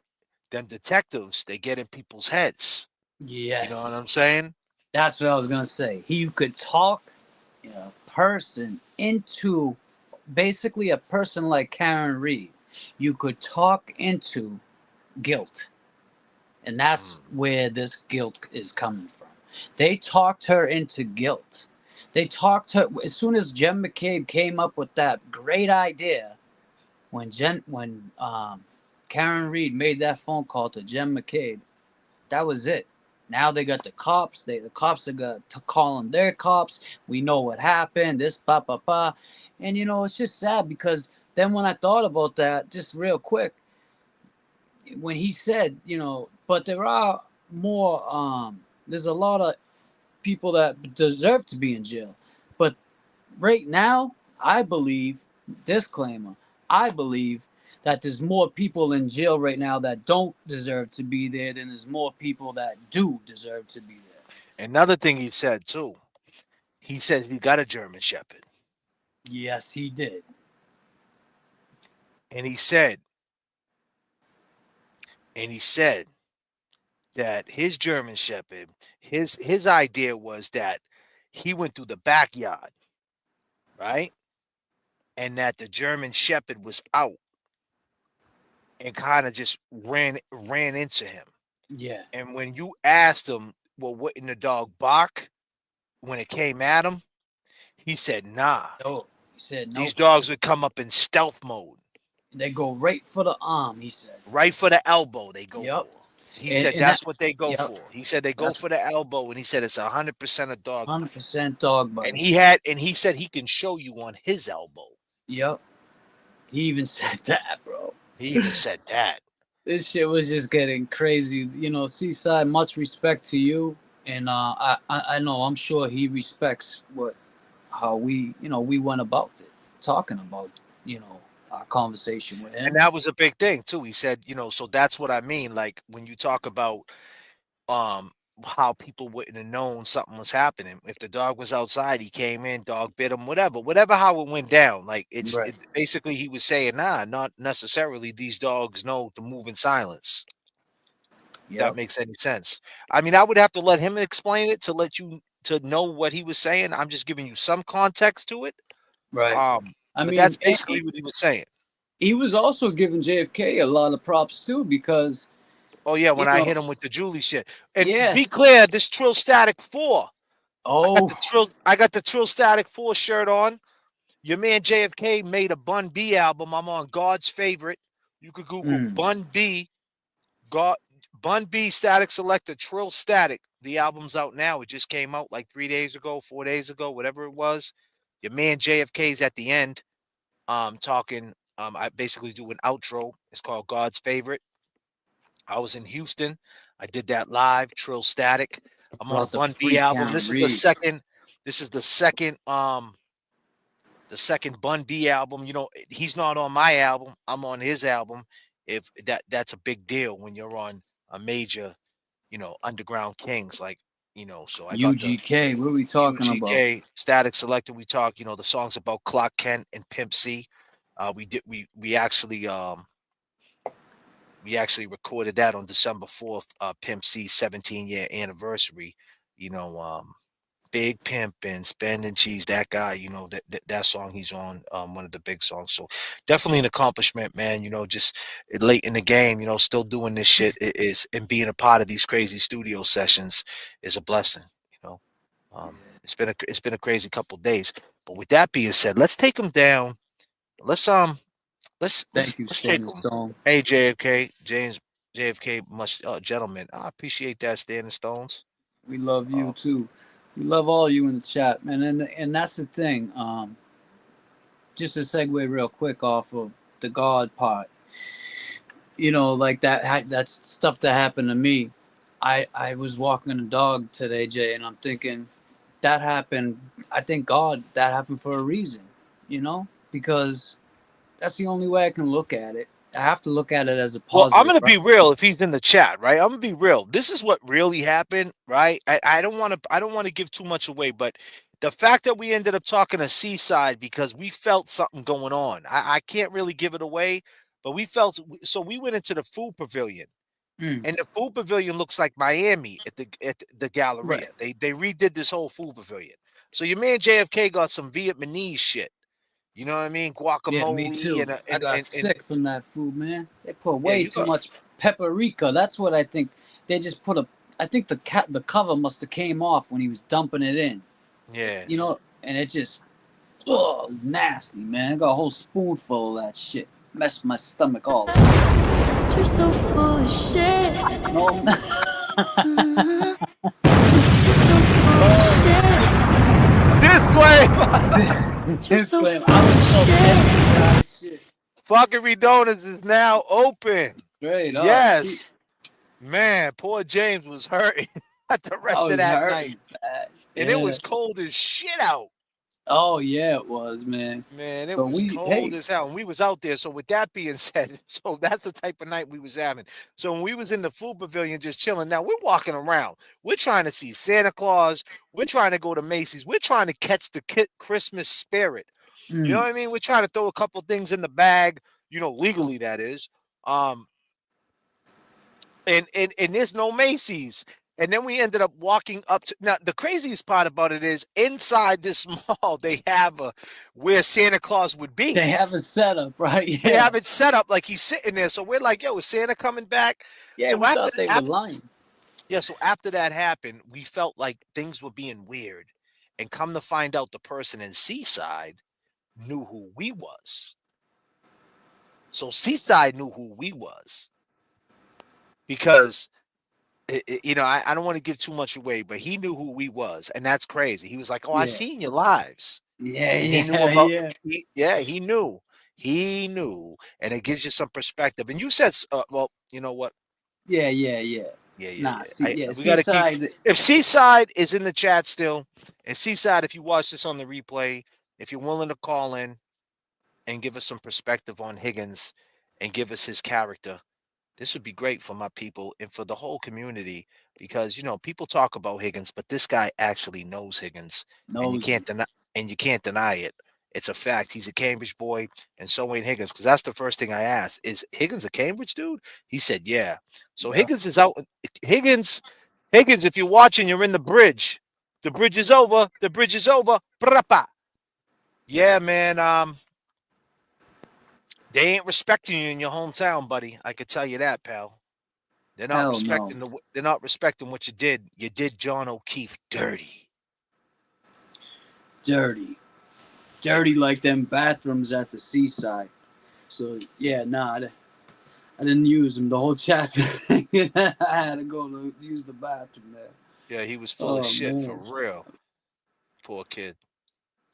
them detectives, they get in people's heads. Yes. You know what I'm saying? That's what I was gonna say. He could talk a person into, basically a person like Karen Reed. You could talk into guilt, and that's where this guilt is coming from. They talked her into guilt. They talked her as soon as Jen McCabe came up with that great idea. When Karen Reed made that phone call to Jen McCabe, that was it. Now they got the cops. The cops are got to calling their cops. We know what happened. This and it's just sad because then when I thought about that, just real quick, when he said, but there are more. There's a lot of people that deserve to be in jail, but right now, I believe, disclaimer, I believe that there's more people in jail right now that don't deserve to be there than there's more people that do deserve to be there. Another thing he said too, he says he got a German Shepherd. Yes, he did. And he said that his German Shepherd, his idea was that he went through the backyard, right? And that the German Shepherd was out and kind of just ran into him. Yeah. And when you asked him, well, wouldn't the dog bark when it came at him? He said, nah. Oh, he said no. These dogs would come up in stealth mode. They go right for the arm, he said. Right for the elbow they go for. He said that's what they go yep. for. He said they go for the elbow, and he said it's 100% a dog 100% dog bite. And he said he can show you on his elbow. Yep. He even said that, bro. He even said that. This shit was just getting crazy. Seaside, much respect to you. And I know, I'm sure he respects how we went about it, talking about, our conversation with him. And that was a big thing too. He said, so that's what I mean. Like when you talk about how people wouldn't have known something was happening. If the dog was outside, he came in, dog bit him, whatever how it went down. Like basically he was saying, nah, not necessarily these dogs know to move in silence. That makes any sense. I mean, I would have to let him explain it to let you to know what he was saying. I'm just giving you some context to it. Right. But that's basically what he was saying. He was also giving JFK a lot of props too, because oh yeah, when I hit him with the Julie shit. And be clear, this Trill Static 4. Oh, I got the Trill Static 4 shirt on. Your man JFK made a Bun B album. I'm on God's Favorite. You could Google Bun B. Bun B Static Selector Trill Static. The album's out now. It just came out like 3 days ago, 4 days ago, whatever it was. Your man JFK's at the end. Talking. I basically do an outro. It's called God's Favorite. I was in Houston. I did that live. Trill Static. I'm on a Bun B album. This is the second. This is the second. The second Bun B album. He's not on my album. I'm on his album. If that's a big deal when you're on a major, underground kings like. So I got UGK. What are we talking UGK, about? Static Selector. We talk. The songs about Clock Kent and Pimp C. We actually recorded that on December 4th, Pimp C's 17-year anniversary. Big Pimpin', Spending Cheese, that guy, that song he's on, one of the big songs. So definitely an accomplishment, man. Just late in the game, still doing this shit and being a part of these crazy studio sessions is a blessing, It's been a crazy couple days. But with that being said, let's take them down. Let's Thank you, take Standing them. Stone. Hey, JFK, JFK, much gentlemen. I appreciate that, Standing Stones. We love you too. We love all you in the chat, man. And that's the thing. Just to segue real quick off of the God part. You know, like that's stuff that happened to me. I was walking a dog today, Jay, and I'm thinking that happened. I thank God that happened for a reason. You know, because that's the only way I can look at it. I have to look at it as a Well, I'm positive. gonna be Right? real. If he's in the chat, right? I'm gonna be real. This is what really happened, right? I don't want to give too much away, but the fact that we ended up talking to Seaside because we felt something going on. I can't really give it away, but we felt so. We went into the food pavilion, Mm. and the food pavilion looks like Miami at the Galleria. Right. They redid this whole food pavilion. So your man JFK got some Vietnamese shit. You know what I mean? Yeah, me Guacamole too. I got and sick from that food, man. They put yeah, way you too got much paprika. That's what I think. They just put a. I think the cover must have came off when he was dumping it in. yeah. You know, and it just, oh, it was nasty, man. I got a whole spoonful of that shit. Messed my stomach all up. You're so full of shit. No, You're so full of shit. Disclaimer. You're so disclaimer. full I was so of petty, shit. Fuckery Donuts is now open. Straight up. Yes. Man, poor James was hurting at the I rest of was that hurting night. bad. And it Yeah. was cold as shit out. Oh yeah, it was, man. Man, it But was cold as hell. And we was out there. So with that being said, so that's the type of night we was having. So when we was in the food pavilion just chilling, now we're walking around. We're trying to see Santa Claus. We're trying to go to Macy's. We're trying to catch the Christmas spirit. You know what I mean? We're trying to throw a couple things in the bag, legally that is. And there's no Macy's. And then we ended up walking up to now. The craziest part about it is inside this mall, they have where Santa Claus would be. They have it set up, right? Yeah. They have it set up like he's sitting there. So we're like, yo, is Santa coming back? Yeah, so we thought they were lying. Yeah, so after that happened, we felt like things were being weird. And come to find out, the person in Seaside knew who we was. So Seaside knew who we was. Because I don't want to give too much away, but he knew who we was, and that's crazy. He was like, "Oh, I seen your lives." Yeah, He knew about. He knew. He knew, and it gives you some perspective. And you said, "Well, you know what? Yeah. Yeah. We got to Seaside. keep. If Seaside is in the chat still, and Seaside, if you watch this on the replay, if you're willing to call in and give us some perspective on Higgins and give us his character, this would be great for my people and for the whole community because people talk about Higgins, but this guy actually knows Higgins, and you can't deny it. It's a fact. He's a Cambridge boy, and so ain't Higgins. Because that's the first thing I asked: is Higgins a Cambridge dude? He said, "Yeah." So Higgins is out. Higgins, if you're watching, you're in the bridge. The bridge is over. The bridge is over. Brapa. Yeah, man. They ain't respecting you in your hometown, buddy. I could tell you that, pal. They're not They're not respecting what you did. You did John O'Keefe dirty. Dirty like them bathrooms at the Seaside. So yeah, I didn't use them. The whole chat. I had to go to use the bathroom there. Yeah, he was full of shit for real. Poor kid.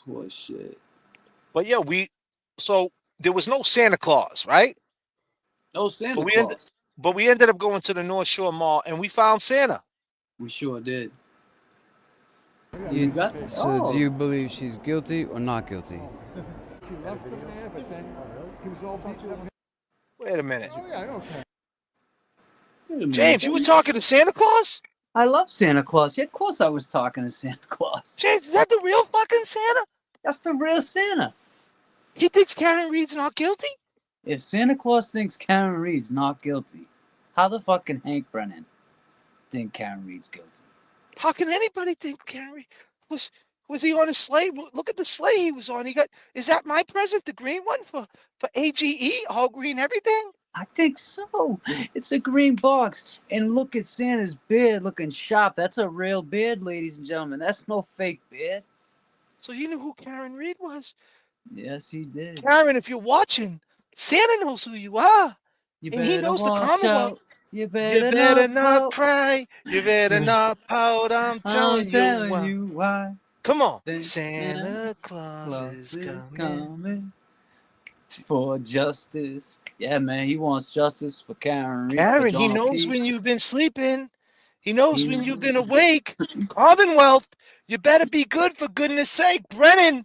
Poor shit. But yeah, so there was no Santa Claus, right? No Santa Claus. But we ended up going to the North Shore Mall and we found Santa. We sure did. So do you believe she's guilty or not guilty? She left him there, but then he was all beaten. Wait a minute. Oh yeah, okay. James, you were talking to Santa Claus? I love Santa Claus. Yeah, of course I was talking to Santa Claus. James, is that the real fucking Santa? That's the real Santa. He thinks Karen Reed's not guilty? If Santa Claus thinks Karen Reed's not guilty, how the fuck can Hank Brennan think Karen Reed's guilty? How can anybody think Karen Reed was he on a sleigh? Look at the sleigh he was on. Is that my present, the green one for AGE, all green everything? I think so. It's a green box. And look at Santa's beard looking sharp. That's a real beard, ladies and gentlemen. That's no fake beard. So you knew who Karen Reed was? Yes, he did. Karen, if you're watching, Santa knows who you are. You And he better knows the watch Commonwealth. out. You better better not pout. cry. You better not pout. I'm telling you why. Come on. Santa Santa Claus is coming. For justice. Yeah, man, he wants justice for Karen Reed. Karen, he knows when you've been sleeping. He knows when you've been awake. Commonwealth, you better be good for goodness sake. Brennan,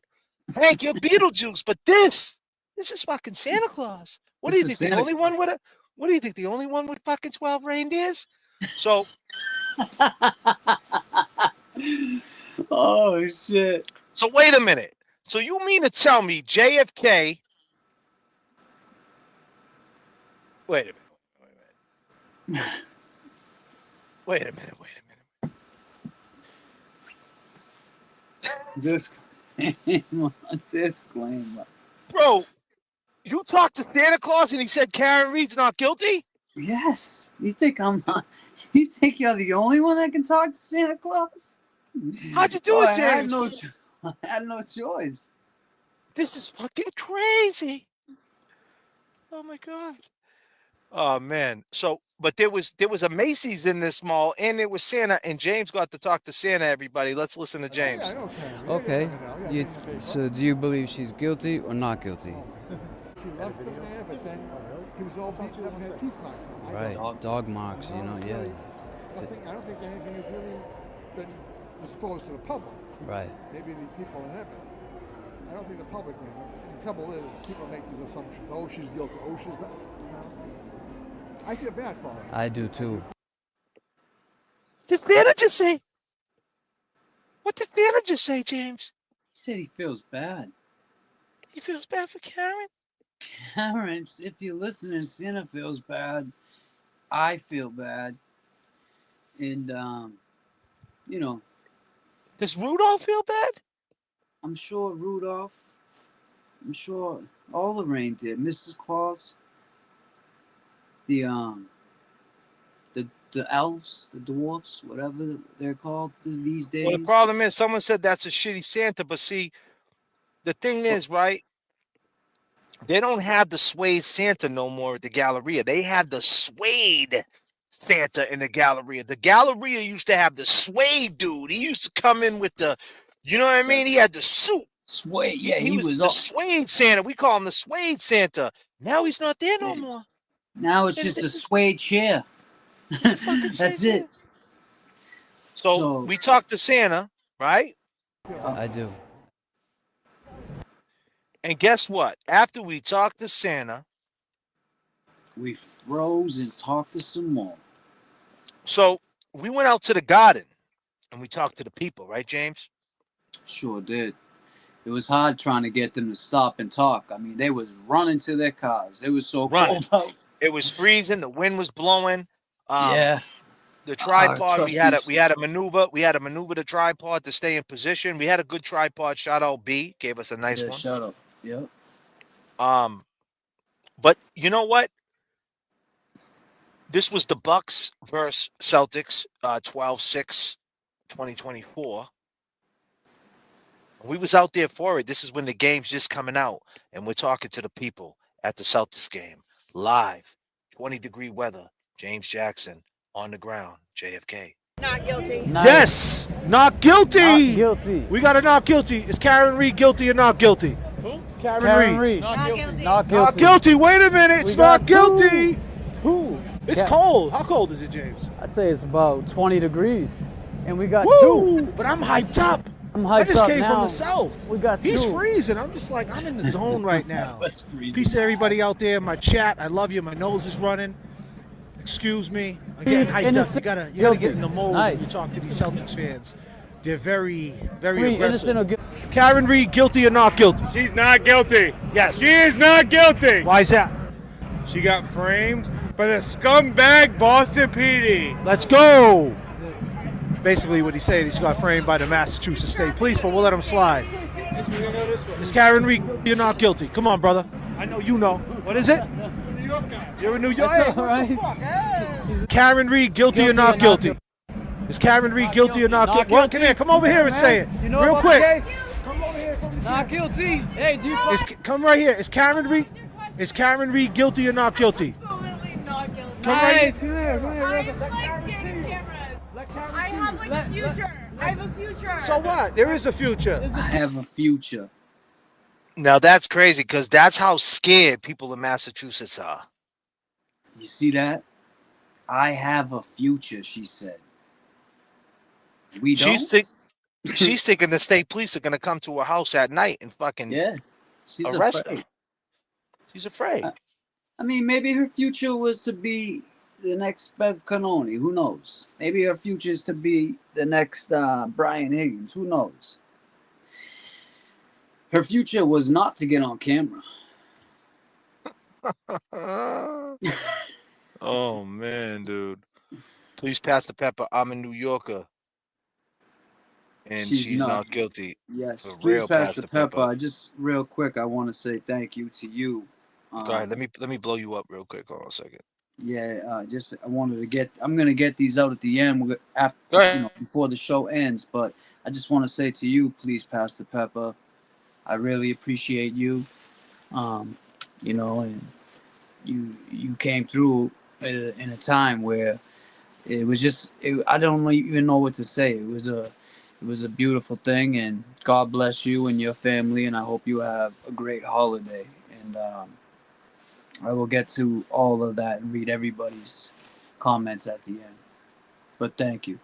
Hank, you're Beetlejuice, but this is fucking Santa Claus. What do you think? The only one with what do you think? The only one with fucking 12 reindeers? So oh shit. So wait a minute. So you mean to tell me JFK? Wait a minute. Wait a minute. Disclaimer. Bro, you talked to Santa Claus and he said Karen Reed's not guilty? Yes. You think I'm not? You think you're the only one that can talk to Santa Claus? How'd you do it, James? I had no choice. This is fucking crazy. Oh my god. Oh man. So, but there was a Macy's in this mall, and there was Santa, and James got to talk to Santa. Everybody, let's listen to James. Okay. So do you believe she's guilty or not guilty? She left him there, but then he was all beaten up and had teeth marks on. Right. Dog marks, you know, yeah. I don't think anything has really been disclosed to the public. Right. Maybe the people in heaven. I don't think the public may. The trouble is, people make these assumptions. Oh, she's guilty. Oh, she's not. I feel bad for her. I do too. Did Santa just say? What did Santa just say, James? He said he feels bad. He feels bad for Karen? Karen, if you're listening, Santa feels bad. I feel bad. And, you know. Does Rudolph feel bad? I'm sure Rudolph. I'm sure all the reindeer. Mrs. Claus. The elves, the dwarfs, whatever they're called these days. Well, the problem is, someone said that's a shitty Santa, but see, the thing is, right? They don't have the suede Santa no more at the Galleria. They have the suede Santa in the Galleria. The Galleria used to have the suede dude. He used to come in with the, you know what I mean? He had the suit. Suede, yeah, he was the suede Santa. We call him the suede Santa. Now he's not there no more. Now it's just a suede chair. That's it. So we talked to Santa, right? I do. And guess what? After we talked to Santa, we froze and talked to some more. So we went out to the garden and we talked to the people, right, James? Sure did. It was hard trying to get them to stop and talk. I mean, they was running to their cars. It was so cold out. It was freezing. The wind was blowing. Yeah. The tripod. We had a maneuver. We had to maneuver the tripod to stay in position. We had a good tripod. Shout out B. Gave us a nice one. Shout out. Yep. But you know what? This was the Bucks versus Celtics, 12-6, 2024. We was out there for it. This is when the game's just coming out, and we're talking to the people at the Celtics game. Live, 20-degree weather. James Jackson on the ground. JFK. Not guilty. Yes, not guilty. Not guilty. We got a not guilty. Is Karen Reed guilty or not guilty? Who? Karen Reed. Not guilty. Not guilty. Wait a minute. It's not guilty. Two. It's cold. How cold is it, James? I'd say it's about 20 degrees, and we got Woo! two. But I'm hyped up. I'm hyped up I just came now. from the south. We got He's two. freezing. I'm just like, I'm in the zone right now. Peace to everybody out there in my chat. I love you. My nose is running. Excuse me. I'm getting hyped up. You gotta get in the mode when you talk to these Celtics fans. They're very, very aggressive. Karen Reed, guilty or not guilty? She's not guilty. Yes. She is not guilty. Why is that? She got framed by the scumbag Boston PD. Let's go. Basically what he's saying, he's got framed by the Massachusetts State Police, but we'll let him slide. Is Karen Reed, you're not guilty. Come on, brother. I know you know. What is it? You're a New York. That's all right. Karen Reed, guilty or not guilty? Is Karen Reed guilty or not guilty? Well, come here. Come over here and say it. You know real about quick. the case? Come over here. Not guilty. Hey, do you? Come right here. Is Karen Reed guilty or not guilty? Absolutely not guilty. Come right Come here. Come here. I like scared cameras. I have like a future. I have a future. So what? There is a future. I have a future. Now that's crazy because that's how scared people in Massachusetts are. You see that? I have a future, she said. We don't? She's thinking the state police are going to come to her house at night and fucking she's arrest afraid. her. She's afraid. I mean, maybe her future was to be the next Bev Canoni. Who knows? Maybe her future is to be the next Brian Higgins. Who knows? Her future was not to get on camera. Oh, man, dude. Please pass the pepper. I'm a New Yorker. And she's not guilty. Yes, For please real, pass the pepper. Just real quick, I want to say thank you to you. Go ahead. Let me blow you up real quick. Hold on a second. Yeah, I wanted to get. I'm gonna get these out at the end after before the show ends. But I just want to say to you, please pass the pepper. I really appreciate you. You know, and you came through in a time where it was just. I don't even know what to say. It was a beautiful thing, and God bless you and your family, and I hope you have a great holiday. And I will get to all of that and read everybody's comments at the end. But thank you.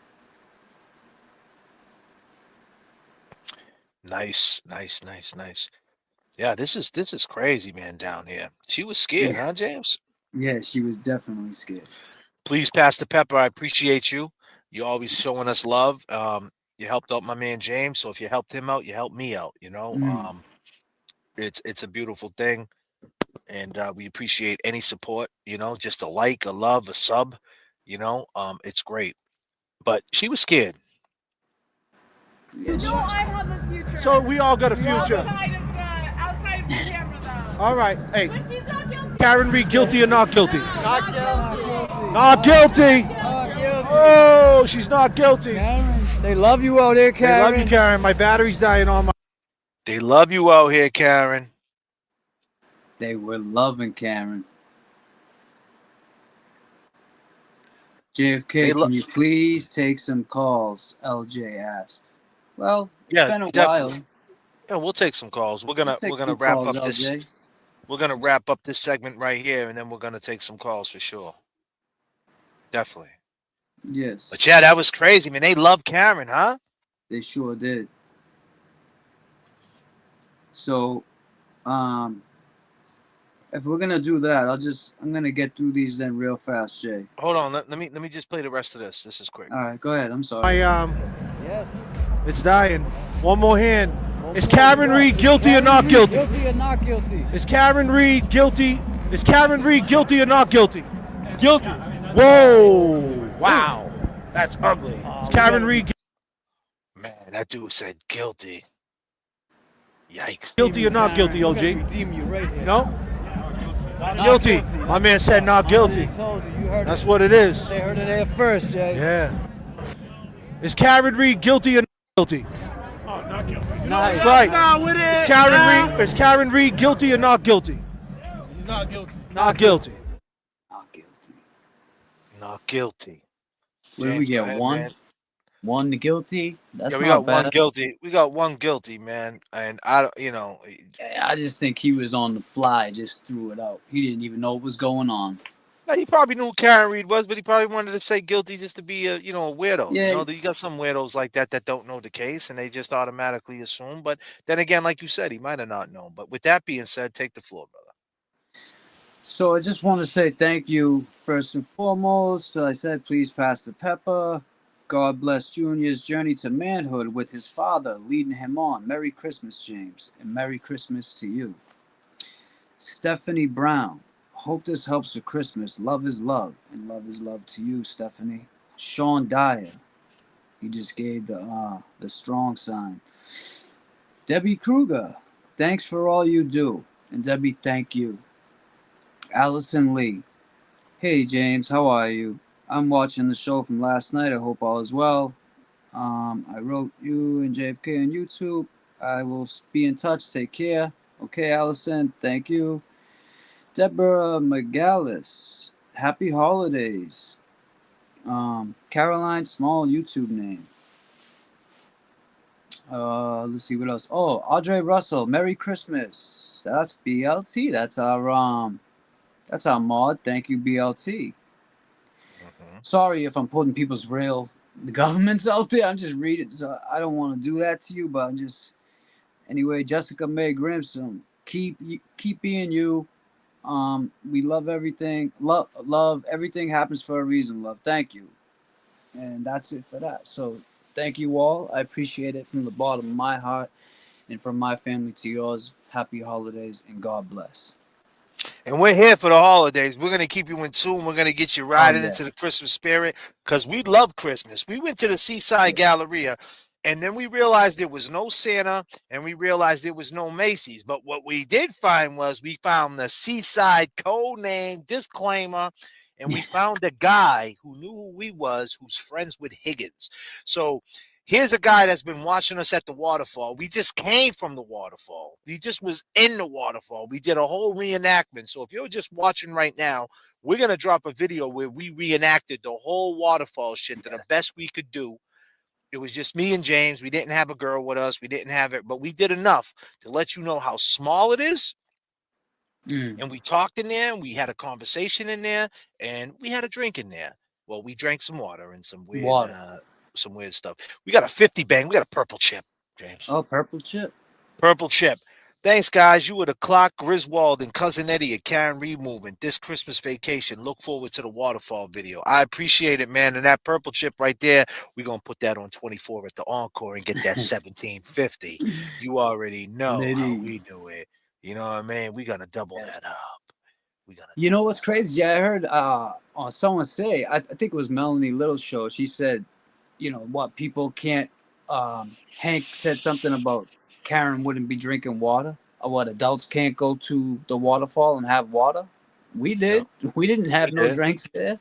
Nice. Yeah, this is crazy, man, down here. She was scared, huh, James? Yeah, she was definitely scared. Please pass the pepper. I appreciate you. You're always showing us love. You helped out my man James, so if you helped him out, you helped me out. You know, it's a beautiful thing, and we appreciate any support. You know, just a like, a love, a sub. You know, it's great. But she was scared. You know I have a future. So we all got a future. Outside of the camera, though. All right. Hey, But she's not guilty. Karen Reed, guilty or not guilty? Not guilty. Not guilty. Oh, she's not guilty. Karen, they love you out there, Karen. They love you, Karen. My battery's dying on my. They love you out here, Karen. They were loving Karen. JFK, can you please take some calls? LJ asked. Well, it's been a while. Yeah, we'll take some calls. We're gonna wrap up this. LJ. We're gonna wrap up this segment right here, and then we're gonna take some calls for sure. Definitely. Yes. But yeah, that was crazy, man. They love Karen, huh? They sure did. So, if we're gonna do that, I'm gonna get through these then real fast, Jay. Hold on, let me just play the rest of this. This is quick. All right, go ahead. I'm sorry. Yes. It's dying. One more hand. Is Karen Reed guilty or not guilty? Guilty or not guilty? Is Karen Reed guilty? Is Karen Reed guilty or not guilty? Guilty. Whoa! Wow, that's ugly. Is Karen Reed? Man, that dude said guilty. Yikes. Guilty or not guilty, OG? Redeem you right here. No. Not guilty. My man said not guilty. That's what it is. They heard it there first, Jay. Yeah. Is Karen Reed guilty or not guilty? Oh, not guilty. That's right. Is Karen Reed guilty or not guilty? He's not guilty. Not guilty. Not guilty. What did we get? James, One? man. One guilty? That's Yeah, we not got bad. one guilty. We got one guilty, man. And I don't, you know. I just think he was on the fly, just threw it out. He didn't even know what was going on. No, he probably knew who Karen Reed was, but he probably wanted to say guilty just to be a weirdo. Yeah. You know, you got some weirdos like that don't know the case and they just automatically assume. But then again, like you said, he might have not known. But with that being said, take the floor, brother. So I just want to say thank you first and foremost. I said, please pass the pepper. God bless Junior's journey to manhood with his father leading him on. Merry Christmas, James, and Merry Christmas to you. Stephanie Brown, hope this helps for Christmas. Love is love, and love is love to you, Stephanie. Sean Dyer, he just gave the strong sign. Debbie Kruger, thanks for all you do. And Debbie, thank you. Allison Lee. Hey James, how are you? I'm watching the show from last night. I hope all is well. I wrote you and JFK on YouTube. I will be in touch. Take care. Okay, Allison. Thank you. Deborah McGallis. Happy holidays. Caroline Small YouTube name. Let's see what else. Oh, Audrey Russell. Merry Christmas. That's BLT. That's our mod. Thank you, BLT. Sorry if I'm putting people's real governments out there. I'm just reading, so I don't want to do that to you, but I'm just anyway. Jessica May Grimson, keep being you. We love everything. Love everything happens for a reason. Love, thank you, and that's it for that. So thank you all. I appreciate it from the bottom of my heart, and from my family to yours. Happy holidays and God bless. And we're here for the holidays. We're going to keep you in tune. We're going to get you riding yeah. into the Christmas spirit because we love Christmas. We went to the Seaside Galleria, and then we realized there was no Santa, and we realized there was no Macy's. But what we did find was we found the Seaside code name disclaimer, and we found a guy who knew who we was, who's friends with Higgins. So here's a guy that's been watching us at the Waterfall. We just came from the Waterfall. We just was in the Waterfall. We did a whole reenactment. So if you're just watching right now, we're going to drop a video where we reenacted the whole Waterfall shit to the best we could do. It was just me and James. We didn't have a girl with us. We didn't have it, but we did enough to let you know how small it is. And we talked in there, and we had a conversation in there, and we had a drink in there. Well, we drank some water and some weird stuff. We got a 50 bang. We got a purple chip, James. Oh, purple chip. Purple chip. Thanks, guys. You were the Clock, Griswold, and Cousin Eddie at Karen Reed Movement. This Christmas vacation. Look forward to the Waterfall video. I appreciate it, man. And that purple chip right there, we're going to put that on 24 at the Encore and get that 1750. You already know how we do it. You know what I mean? We're going to double that up. You know what's crazy? Yeah, I heard on someone say, I think it was Melanie Little's show. She said, you know, what people can't. Hank said something about Karen wouldn't be drinking water, or what adults can't go to the waterfall and have water. We did. No. We didn't have no drinks there.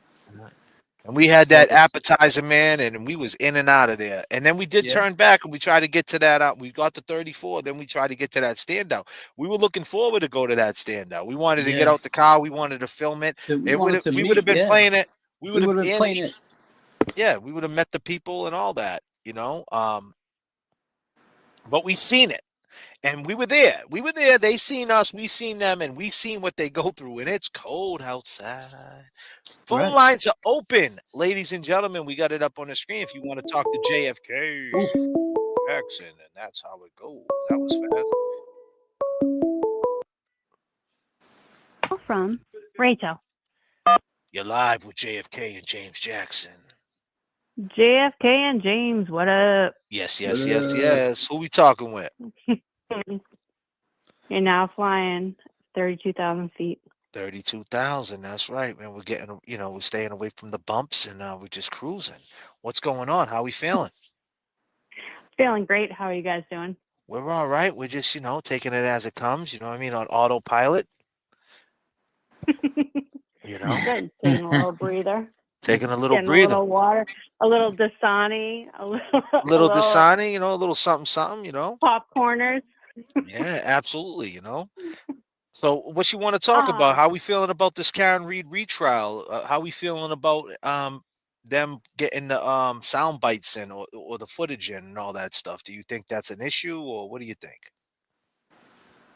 And we had that appetizer, man, and we was in and out of there. And then we did turn back, and we tried to get to that. We got to 34. Then we tried to get to that standout. We were looking forward to go to that standout. We wanted to get out the car. We wanted to film it. We would have been playing it. We would have been playing it. Yeah, we would have met the people and all that, you know. But we seen it. And we were there. We were there. They seen us. We seen them, and we seen what they go through. And it's cold outside. Phone lines are open, ladies and gentlemen. We got it up on the screen. If you want to talk to J.F.K. Jackson, and that's how it goes. That was fast. From Rachel. You're live with J.F.K. and James Jackson. JFK and James, what up? Yes. Who we talking with? You're now flying 32,000 feet. 32,000. That's right, man. We're getting, we're staying away from the bumps, and we're just cruising. What's going on? How are we feeling? Feeling great. How are you guys doing? We're all right. We're just, taking it as it comes. You know what I mean? On autopilot. Good. Taking a little breather. Taking a little breather. A little water. A little Dasani. A little Dasani. A little something. Popcorners. Yeah, absolutely. So what you want to talk about? How we feeling about this Karen Reed retrial? How we feeling about them getting the sound bites in or the footage in and all that stuff? Do you think that's an issue, or what do you think?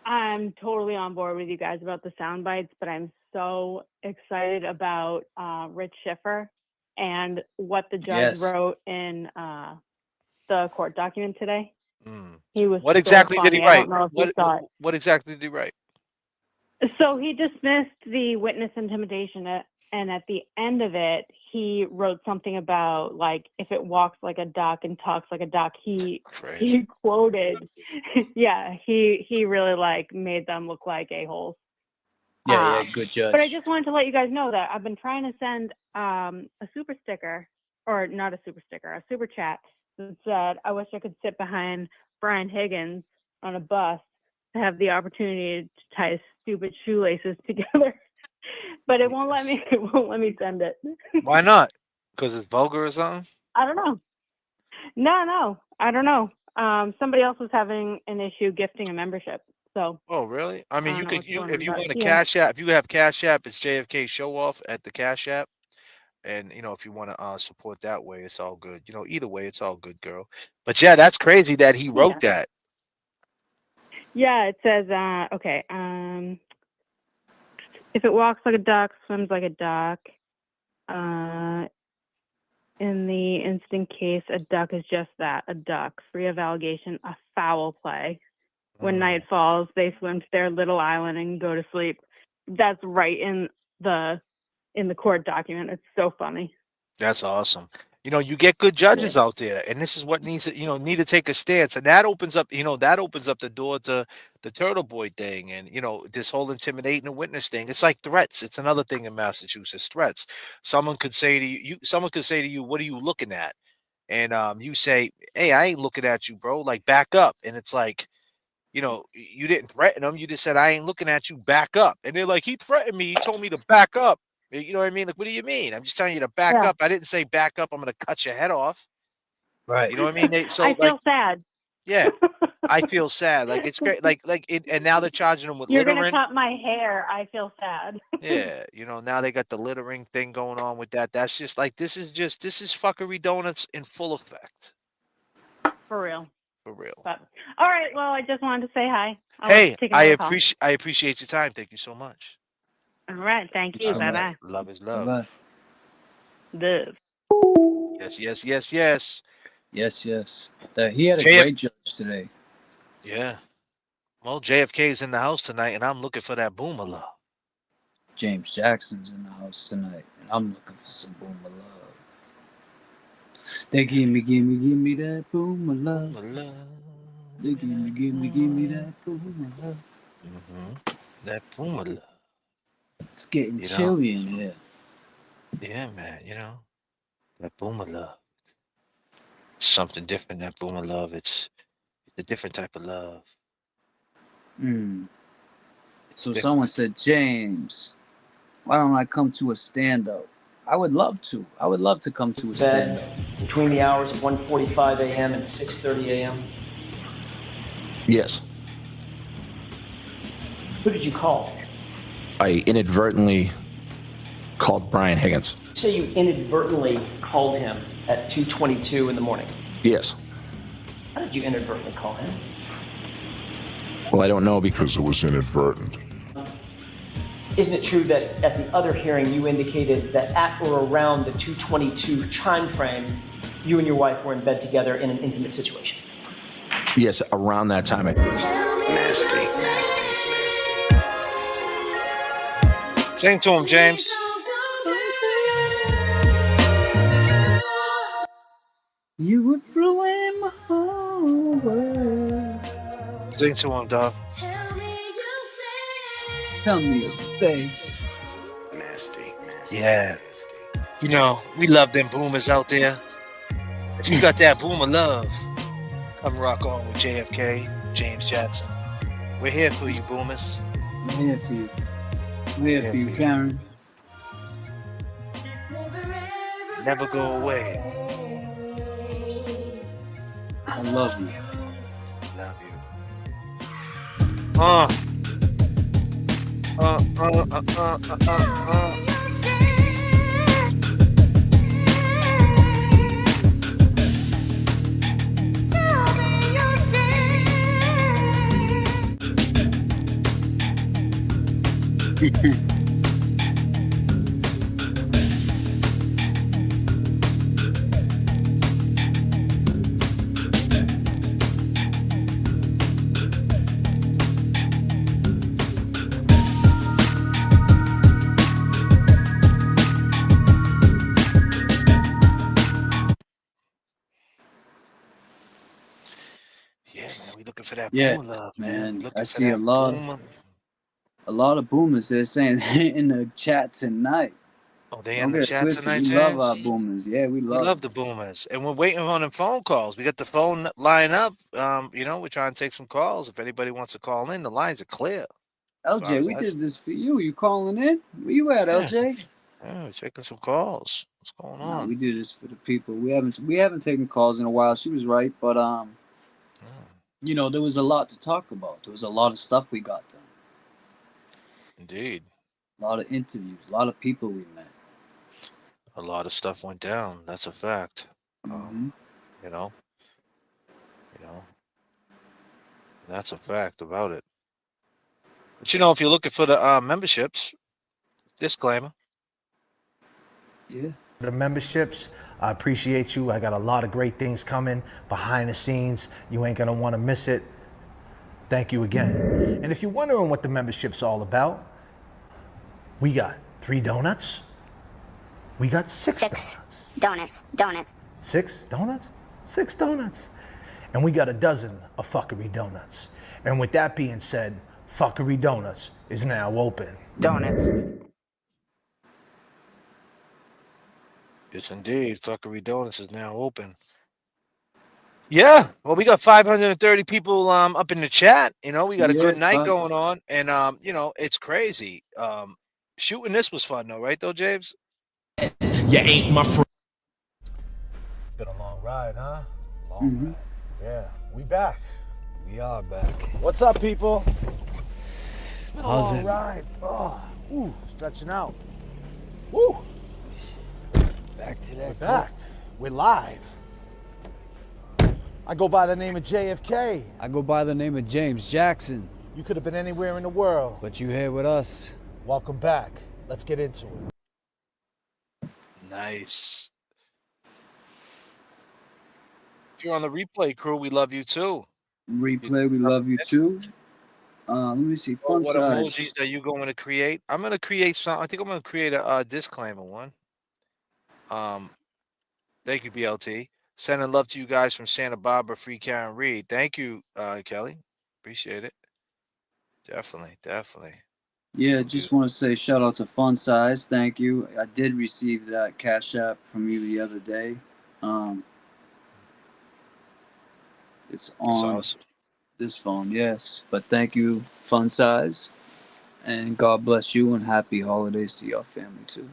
I'm totally on board with you guys about the sound bites, but I'm so excited about Rich Schiffer and what the judge wrote in the court document today. He was what exactly did he write? What exactly did he write? So he dismissed the witness intimidation, and at the end of it, he wrote something about, like, if it walks like a duck and talks like a duck. He quoted, he really made them look like a-holes. Yeah, good judge. But I just wanted to let you guys know that I've been trying to send a super sticker, or not a super sticker, a super chat that said, I wish I could sit behind Brian Higgins on a bus to have the opportunity to tie his stupid shoelaces together but it won't let me. It won't let me send it. Why not? Because it's vulgar or something? I don't know. No, I don't know. Somebody else was having an issue gifting a membership. So. Oh, really? I mean, I you don't know could, what's going if on, you but want a yeah. Cash App, if you have Cash App, it's JFK Show Off at the Cash App. And, if you want to support that way, it's all good. Either way, it's all good, girl. But yeah, that's crazy that he wrote that. Yeah, it says, okay, if it walks like a duck, swims like a duck, in the instant case, a duck is just that, a duck, free of allegation, a foul play. When night falls, they swim to their little island and go to sleep. That's right in the court document. It's so funny. That's awesome. You get good judges out there, and this is what needs to, need to take a stance, and that opens up, the door to the Turtle Boy thing, and this whole intimidating a witness thing. It's like threats. It's another thing in Massachusetts. Threats. Someone could say to you, "What are you looking at?" And you say, "Hey, I ain't looking at you, bro. Like, back up." And it's like, you didn't threaten them. You just said, "I ain't looking at you. Back up." And they're like, "He threatened me. He told me to back up." You know what I mean? Like, what do you mean? I'm just telling you to back up. I didn't say back up. I'm going to cut your head off. Right. You know what I mean? I feel sad. Yeah, I feel sad. Like, it's great. And now they're charging them with You're littering. going to cut my hair. I feel sad. Yeah. Now they got the littering thing going on with that. That's just like, this is fuckery donuts in full effect. For real. For real. But, all right. Well, I just wanted to say hi. Hey, I appreciate your time. Thank you so much. All right. Thank you. Bye-bye. Love is love. Bye-bye. Love. Yes, yes, yes, yes. Yes, yes. He had a great judge today. Yeah. Well, JFK is in the house tonight, and I'm looking for that boomer love. James Jackson's in the house tonight, and I'm looking for some boomer love. They give me that boomer love. They give me that boomer love. That boomer love. It's getting chilly in here. Yeah, man. That boomer love. It's something different. That boomer love. It's a different type of love. So someone said, James, why don't I come to a stand-up? I would love to. I would love to come to a stand-up. Between the hours of 1:45 a.m. and 6:30 a.m. Yes. Who did you call? I inadvertently called Brian Higgins. You say you inadvertently called him at 2:22 in the morning. Yes. How did you inadvertently call him? Well, I don't know because it was inadvertent. Isn't it true that at the other hearing you indicated that at or around the 2:22 time frame, you and your wife were in bed together in an intimate situation? Yes, around that time. Sing to him, James. You would ruin my whole world. Sing to him, dog. Tell me to stay. Yeah. We love them boomers out there. If you got that boomer love, come rock on with JFK, James Jackson. We're here for you, boomers. We're here for you. We're here for you, Karen. Never go away. I love you. Love you. Looking for that boomer love, man. I see a lot of boomers. They're saying they're in the chat tonight. Oh, they in the chat tonight, We James? love our boomers. Yeah, we love the boomers, and we're waiting on the phone calls. We got the phone line up. We're trying to take some calls. If anybody wants to call in, the lines are clear. LJ, we did this for you. You calling in? Where you at, LJ? Yeah, we're taking some calls. What's going on? No, we do this for the people. We haven't taken calls in a while. She was right, but you know, there was a lot to talk about. There was a lot of stuff we got done. Indeed. A lot of interviews, a lot of people we met. A lot of stuff went down. That's a fact. You know, that's a fact about it. But you know, if you're looking for the memberships, disclaimer. Yeah. The memberships, I appreciate you. I got a lot of great things coming behind the scenes. You ain't gonna want to miss it. Thank you again. And if you're wondering what the membership's all about, we got 3 donuts. We got 6 donuts. Donuts. 6 donuts? 6 donuts. And we got a dozen of fuckery donuts. And with that being said, Fuckery Donuts is now open. Donuts. Yes, indeed. Fuckery Donuts is now open. Yeah, well, we got 530 people up in the chat. You know, we got a good night going on, and you know, it's crazy. Shooting this was fun, though, right, though, James? You ain't my friend. Been a long ride, huh? Long ride. Yeah, we back. We are back. What's up, people? It's been a long ride. Oh, ooh, stretching out. Woo. Back to that. We're back. We're live. I go by the name of J.F.K. I go by the name of James Jackson. You could have been anywhere in the world. But you're here with us. Welcome back. Let's get into it. Nice. If you're on the replay crew, we love you too. Replay, we love you too. Let me see. Fun What size. emojis are you going to create? I'm going to create some. I think I'm going to create a disclaimer one. Thank you, BLT. Sending love to you guys from Santa Barbara, Free Karen Reed. Thank you, Kelly. Appreciate it. Definitely. Yeah, just want to say shout out to Fun Size. Thank you. I did receive that Cash App from you the other day. It's on this phone, yes. But thank you, Fun Size. And God bless you and happy holidays to your family too.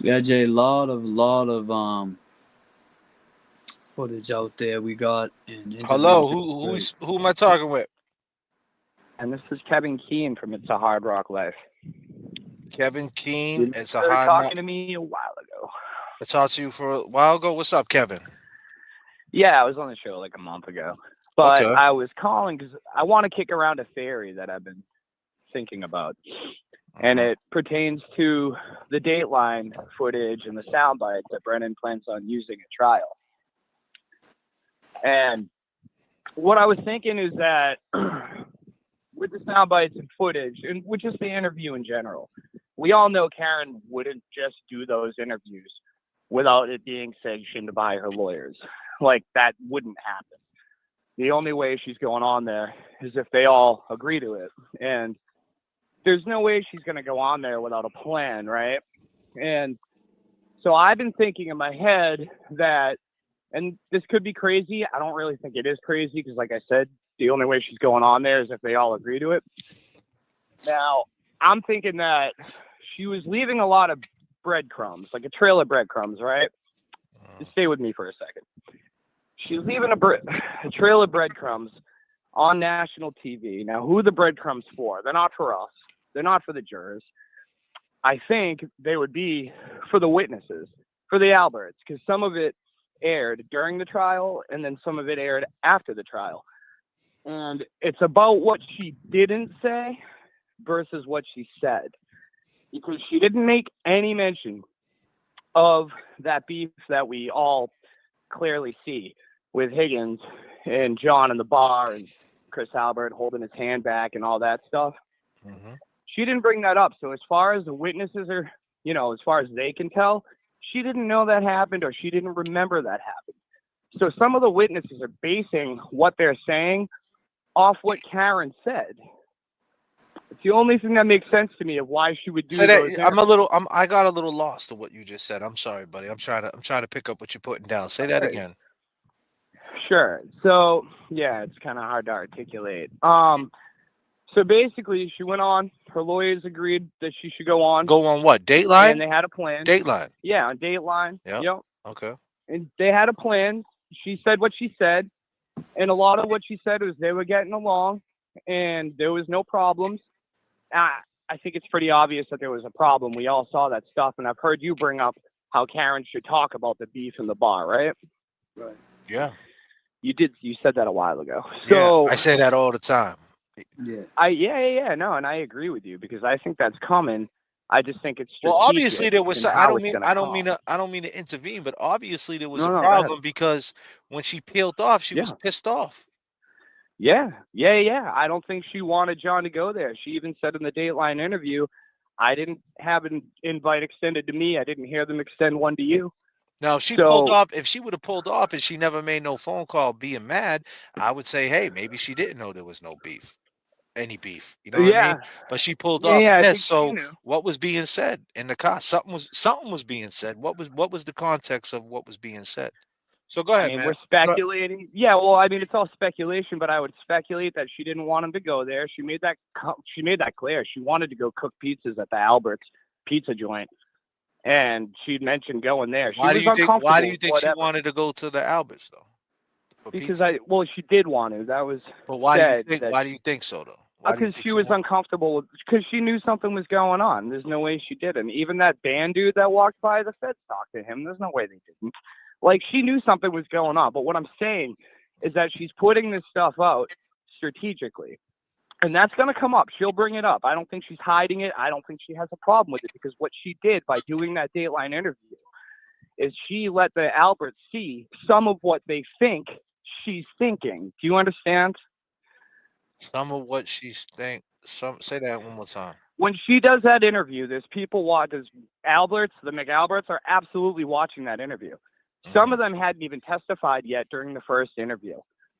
Yeah, Jay, lot of footage out there we got. Hello, who am I talking with? And this is Kevin Keane from It's a Hard Rock Life. Kevin Keane. You It's a started hard talking to me a while ago. I talked to you for a while ago. What's up, Kevin? Yeah, I was on the show like a month ago. But Okay. I was calling because I want to kick around a theory that I've been thinking about. And it pertains to the Dateline footage and the sound bites that Brennan plans on using at trial. And what I was thinking is that with the sound bites and footage, and with just the interview in general, we all know Karen wouldn't just do those interviews without it being sanctioned by her lawyers. Like, that wouldn't happen. The only way she's going on there is if they all agree to it. And there's no way she's going to go on there without a plan, right? And so I've been thinking in my head that, and this could be crazy. I don't really think it is crazy because, like I said, the only way she's going on there is if they all agree to it. Now, I'm thinking that she was leaving a lot of breadcrumbs, like a trail of breadcrumbs, right? Just stay with me for a second. She's leaving a trail of breadcrumbs on national TV. Now, who are the breadcrumbs for? They're not for us. They're not for the jurors. I think they would be for the witnesses, for the Alberts, because some of it aired during the trial and then some of it aired after the trial. And it's about what she didn't say versus what she said, because she didn't make any mention of that beef that we all clearly see with Higgins and John in the bar and Chris Albert holding his hand back and all that stuff. She didn't bring that up. So as far as the witnesses are, as far as they can tell, she didn't know that happened or she didn't remember that happened. So some of the witnesses are basing what they're saying off what Karen said. It's the only thing that makes sense to me of why she would do those. I got a little lost of what you just said. I'm sorry, buddy. I'm trying to pick up what you're putting down. Say that again. Sure. So yeah, it's kind of hard to articulate. So basically, she went on. Her lawyers agreed that she should go on. Go on what? Dateline? And they had a plan. Dateline. Yeah, on Dateline. Yep. Okay. And they had a plan. She said what she said, and a lot of what she said was they were getting along, and there was no problems. I think it's pretty obvious that there was a problem. We all saw that stuff, and I've heard you bring up how Karen should talk about the beef in the bar, right? Right. Yeah. You did. You said that a while ago. So yeah, I say that all the time. Yeah. Yeah. No, and I agree with you because I think that's coming. I just think it's well. Obviously, there was. I don't mean to intervene, but obviously there was a problem because when she peeled off, she was pissed off. Yeah. I don't think she wanted John to go there. She even said in the Dateline interview, "I didn't have an invite extended to me. I didn't hear them extend one to you." Now, if she pulled off, if she would have pulled off and she never made no phone call being mad, I would say, hey, maybe she didn't know there was no beef. Any beef, you know what I mean? But she pulled off. Yes. So what was being said in the car? Something was being said. What was the context of what was being said? So go ahead, man. We're speculating. Yeah, well, I mean, it's all speculation, but I would speculate that she didn't want him to go there. She made that clear. She wanted to go cook pizzas at the Albert's pizza joint, and she'd mentioned going there. Why do you think she wanted to go to the Albert's though? Because she did want to. That was. But why do you think so though? Because she was uncomfortable. Because she knew something was going on. There's no way she didn't. Even that band dude that walked by, the feds talked to him. There's no way they didn't. Like, she knew something was going on. But what I'm saying is that she's putting this stuff out strategically. And that's going to come up. She'll bring it up. I don't think she's hiding it. I don't think she has a problem with it. Because what she did by doing that Dateline interview is she let the Alberts see some of what they think she's thinking. Do you understand? Some of what she's say that one more time. When she does that interview, there's people watching. The McAlberts are absolutely watching that interview. Some of them hadn't even testified yet during the first interview.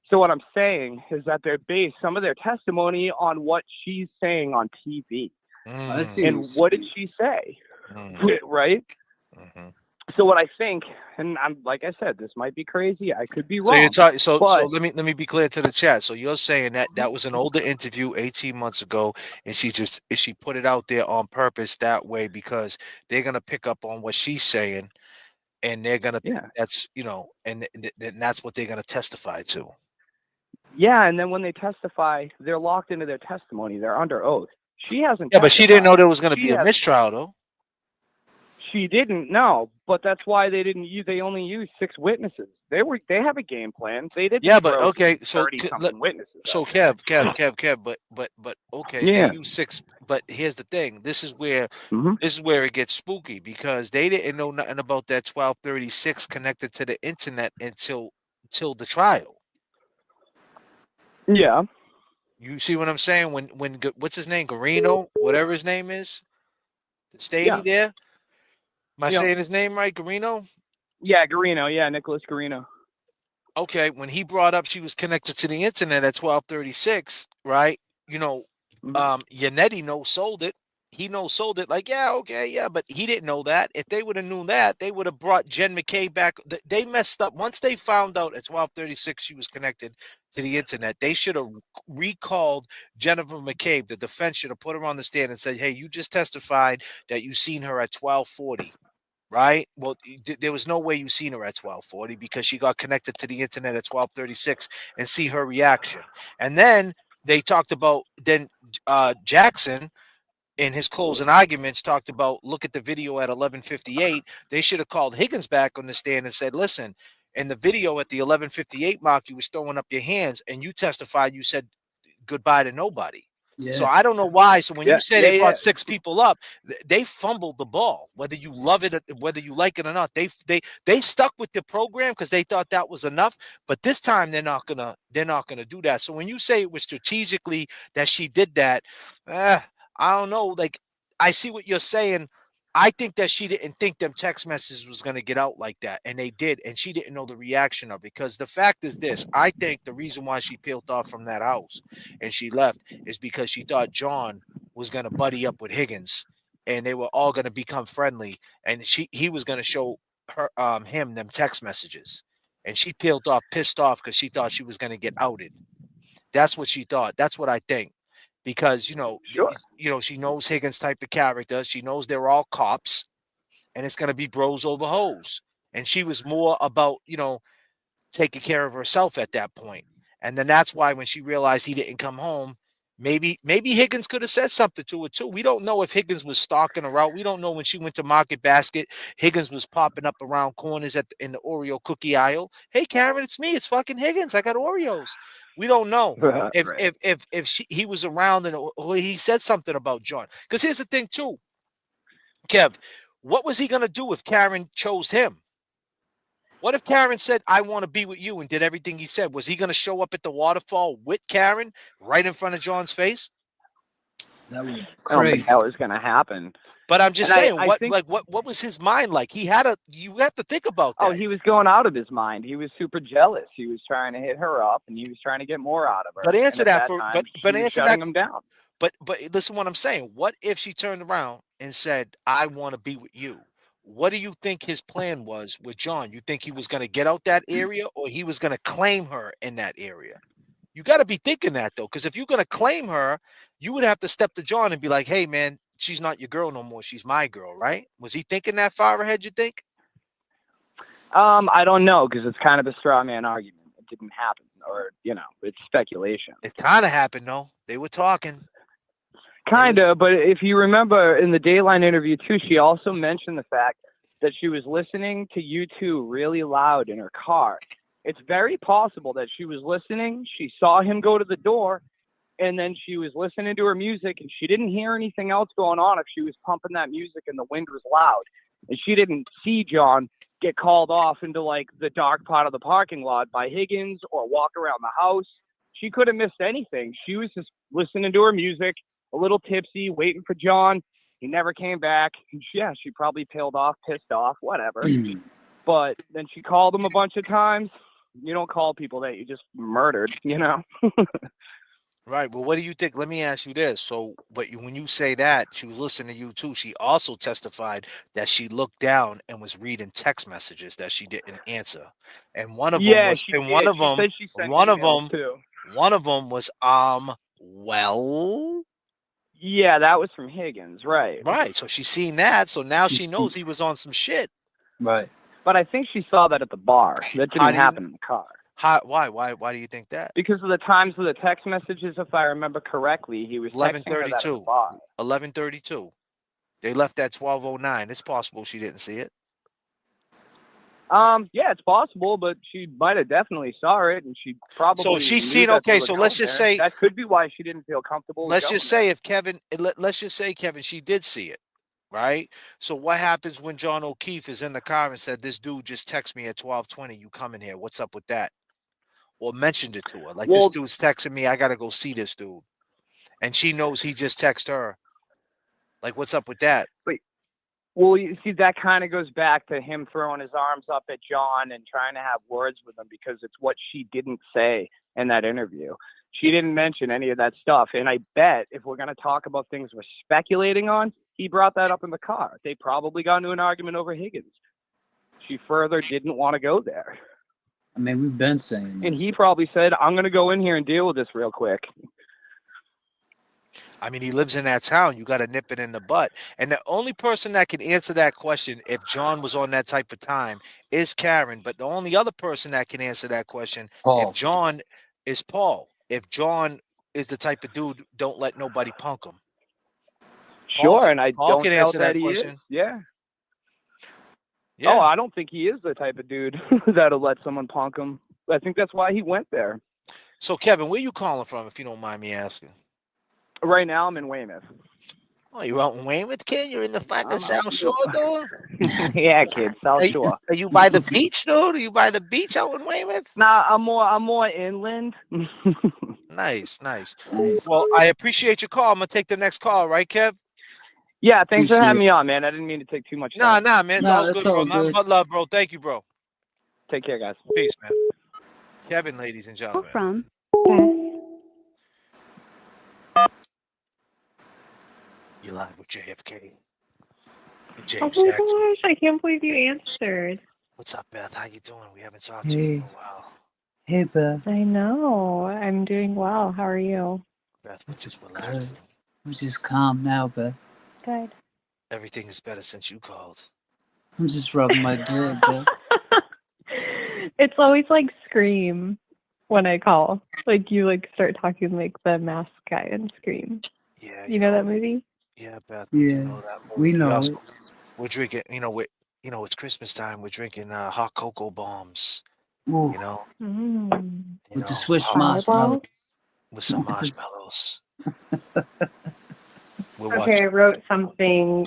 So what I'm saying is that they're based some of their testimony on what she's saying on TV. And what did she say? Right? So what I think, and I'm like I said, this might be crazy. I could be wrong. So you're talking. So let me be clear to the chat. So you're saying that was an older interview 18 months ago, and she put it out there on purpose that way because they're gonna pick up on what she's saying, and they're gonna that's and that's what they're gonna testify to. Yeah, and then when they testify, they're locked into their testimony. They're under oath. She hasn't. Yeah, but she didn't know there was gonna be a mistrial though. She didn't know, but that's why they didn't use. They only used 6 witnesses. They have a game plan. They didn't. Yeah, but okay, so witnesses. So Kev, but okay, they used 6. But here's the thing: this is where it gets spooky because they didn't know nothing about that 1236 connected to the internet until the trial. Yeah. You see what I'm saying? When what's his name? Garino, whatever his name is, stayed there. Am I saying his name right? Garino? Yeah, Garino. Yeah, Nicholas Garino. Okay, when he brought up she was connected to the internet at 1236, right? Yannetti sold it. He sold it like, yeah, okay, yeah, but he didn't know that. If they would have known that, they would have brought Jen McCabe back. They messed up. Once they found out at 1236 she was connected to the internet, they should have recalled Jennifer McCabe. The defense should have put her on the stand and said, hey, you just testified that you seen her at 1240. Right. Well, there was no way you seen her at 1240 because she got connected to the internet at 1236 and see her reaction. And then they talked about Jackson in his closing arguments talked about look at the video at 11:58. They should have called Higgins back on the stand and said, listen, in the video at the 11:58 mark, you was throwing up your hands and you testified you said goodbye to nobody. Yeah. So I don't know why. So when you say they brought 6 people up, they fumbled the ball. Whether you love it, whether you like it or not, they stuck with the program because they thought that was enough. But this time they're not gonna do that. So when you say it was strategically that she did that, I don't know. Like I see what you're saying. I think that she didn't think them text messages was going to get out like that, and they did, and she didn't know the reaction of it. Because the fact is this, I think the reason why she peeled off from that house and she left is because she thought John was going to buddy up with Higgins, and they were all going to become friendly, and he was going to show her him them text messages. and she peeled off, pissed off because she thought she was going to get outed. That's what she thought. That's what I think, because you know, she knows Higgins' type of character. She knows they're all cops, and it's going to be bros over hoes. And she was more about taking care of herself at that point. And then that's why when she realized he didn't come home, maybe Higgins could have said something to her too. We don't know if Higgins was stalking her out. We don't know when she went to Market Basket, Higgins was popping up around corners in the Oreo cookie aisle. Hey Karen, it's me. It's fucking Higgins. I got Oreos. We don't know if he was around or he said something about John. Because here's the thing too, Kev, what was he gonna do if Karen chose him? What if Karen said, I want to be with you, and did everything he said? Was he going to show up at the Waterfall with Karen right in front of John's face? That would be I don't think crazy. that was going to happen. But I'm just saying, I think, what was his mind like? You have to think about that. Oh, he was going out of his mind. He was super jealous. He was trying to hit her up, and he was trying to get more out of her. But answer that shutting him down. But listen, what I'm saying. What if she turned around and said, I want to be with you? What do you think his plan was with John? You think he was going to get out that area, or he was going to claim her in that area? You got to be thinking that, though, because if you're going to claim her, you would have to step to John and be like, hey, man, she's not your girl no more. She's my girl, right? Was he thinking that far ahead, you think? I don't know, because it's kind of a straw man argument. It didn't happen, or, it's speculation. It kind of happened, though. They were talking. Kind of, but if you remember in the Dateline interview too, she also mentioned the fact that she was listening to U2 really loud in her car. It's very possible that she was listening, she saw him go to the door, and then she was listening to her music, and she didn't hear anything else going on if she was pumping that music and the wind was loud. And she didn't see John get called off into like the dark part of the parking lot by Higgins or walk around the house. She could have missed anything. She was just listening to her music, a little tipsy, waiting for John. He never came back. Yeah, she probably peeled off, pissed off, whatever. But then she called him a bunch of times. You don't call people that you just murdered, Right. Well, what do you think? Let me ask you this. So, when you say that she was listening to you too, she also testified that she looked down and was reading text messages that she didn't answer. And one of them was, and one of them, one of them was, well. Yeah, that was from Higgins, right? Right. So she's seen that. So now she knows he was on some shit. Right. But I think she saw that at the bar. That didn't happen in the car. Why? Why do you think that? Because of the times of the text messages, if I remember correctly, he was texting her that at the bar. 11:32. They left at 12:09. It's possible she didn't see it. Yeah, it's possible, but she might have definitely saw it, and she probably. So she's seen. Okay, so let's just say that could be why she didn't feel comfortable. Let's just say Kevin, she did see it, right? So what happens when John O'Keefe is in the car and said, "This dude just texted me at 12:20. You coming here? What's up with that?" Or mentioned it to her, like, this dude's texting me. I gotta go see this dude, and she knows he just texted her. Like, what's up with that? Well, you see, that kind of goes back to him throwing his arms up at John and trying to have words with him, because it's what she didn't say in that interview. She didn't mention any of that stuff. And I bet if we're going to talk about things we're speculating on, he brought that up in the car. They probably got into an argument over Higgins. She further didn't want to go there. I mean, we've been saying this. And he probably said, I'm going to go in here and deal with this real quick. I mean, he lives in that town. You got to nip it in the butt. And the only person that can answer that question, if John was on that type of time, is Karen. But the only other person that can answer that question, if John, is Paul. If John is the type of dude, don't let nobody punk him. Sure, and I Paul don't can doubt answer that that he question. is. Yeah. Yeah. Oh, I don't think he is the type of dude that'll let someone punk him. I think that's why he went there. So, Kevin, where you calling from, if you don't mind me asking? Right now, I'm in Weymouth. Oh, you out in Weymouth, kid? You're in the fucking South Shore, dude? Yeah, kid, South Shore. Are you by the beach, dude? Are you by the beach out in Weymouth? Nah, I'm more inland. Nice. Well, I appreciate your call. I'm gonna take the next call, right, Kev? Yeah, thanks for having me on, man. I didn't mean to take too much time. Nah, man. It's all good, bro. Nothing but love, bro. Thank you, bro. Take care, guys. Peace, man. Kevin, ladies and gentlemen. From You're live with JFK. And Oh James my Jackson. gosh, I can't believe you answered. What's up, Beth? How you doing? We haven't talked to you in a while. Hey, Beth. I know. I'm doing well. How are you? Beth, we're just relaxing. We're just calm now, Beth. Good. Everything is better since you called. I'm just rubbing my beard, Beth. It's always like Scream when I call. Like you like start talking like the masked guy in Scream. Yeah. You know that movie? Yeah, Beth. We do know that movie. We know it. We're drinking. It's Christmas time. We're drinking hot cocoa bombs. Ooh. You know. With the Swiss marshmallow. With some marshmallows. Okay, I wrote something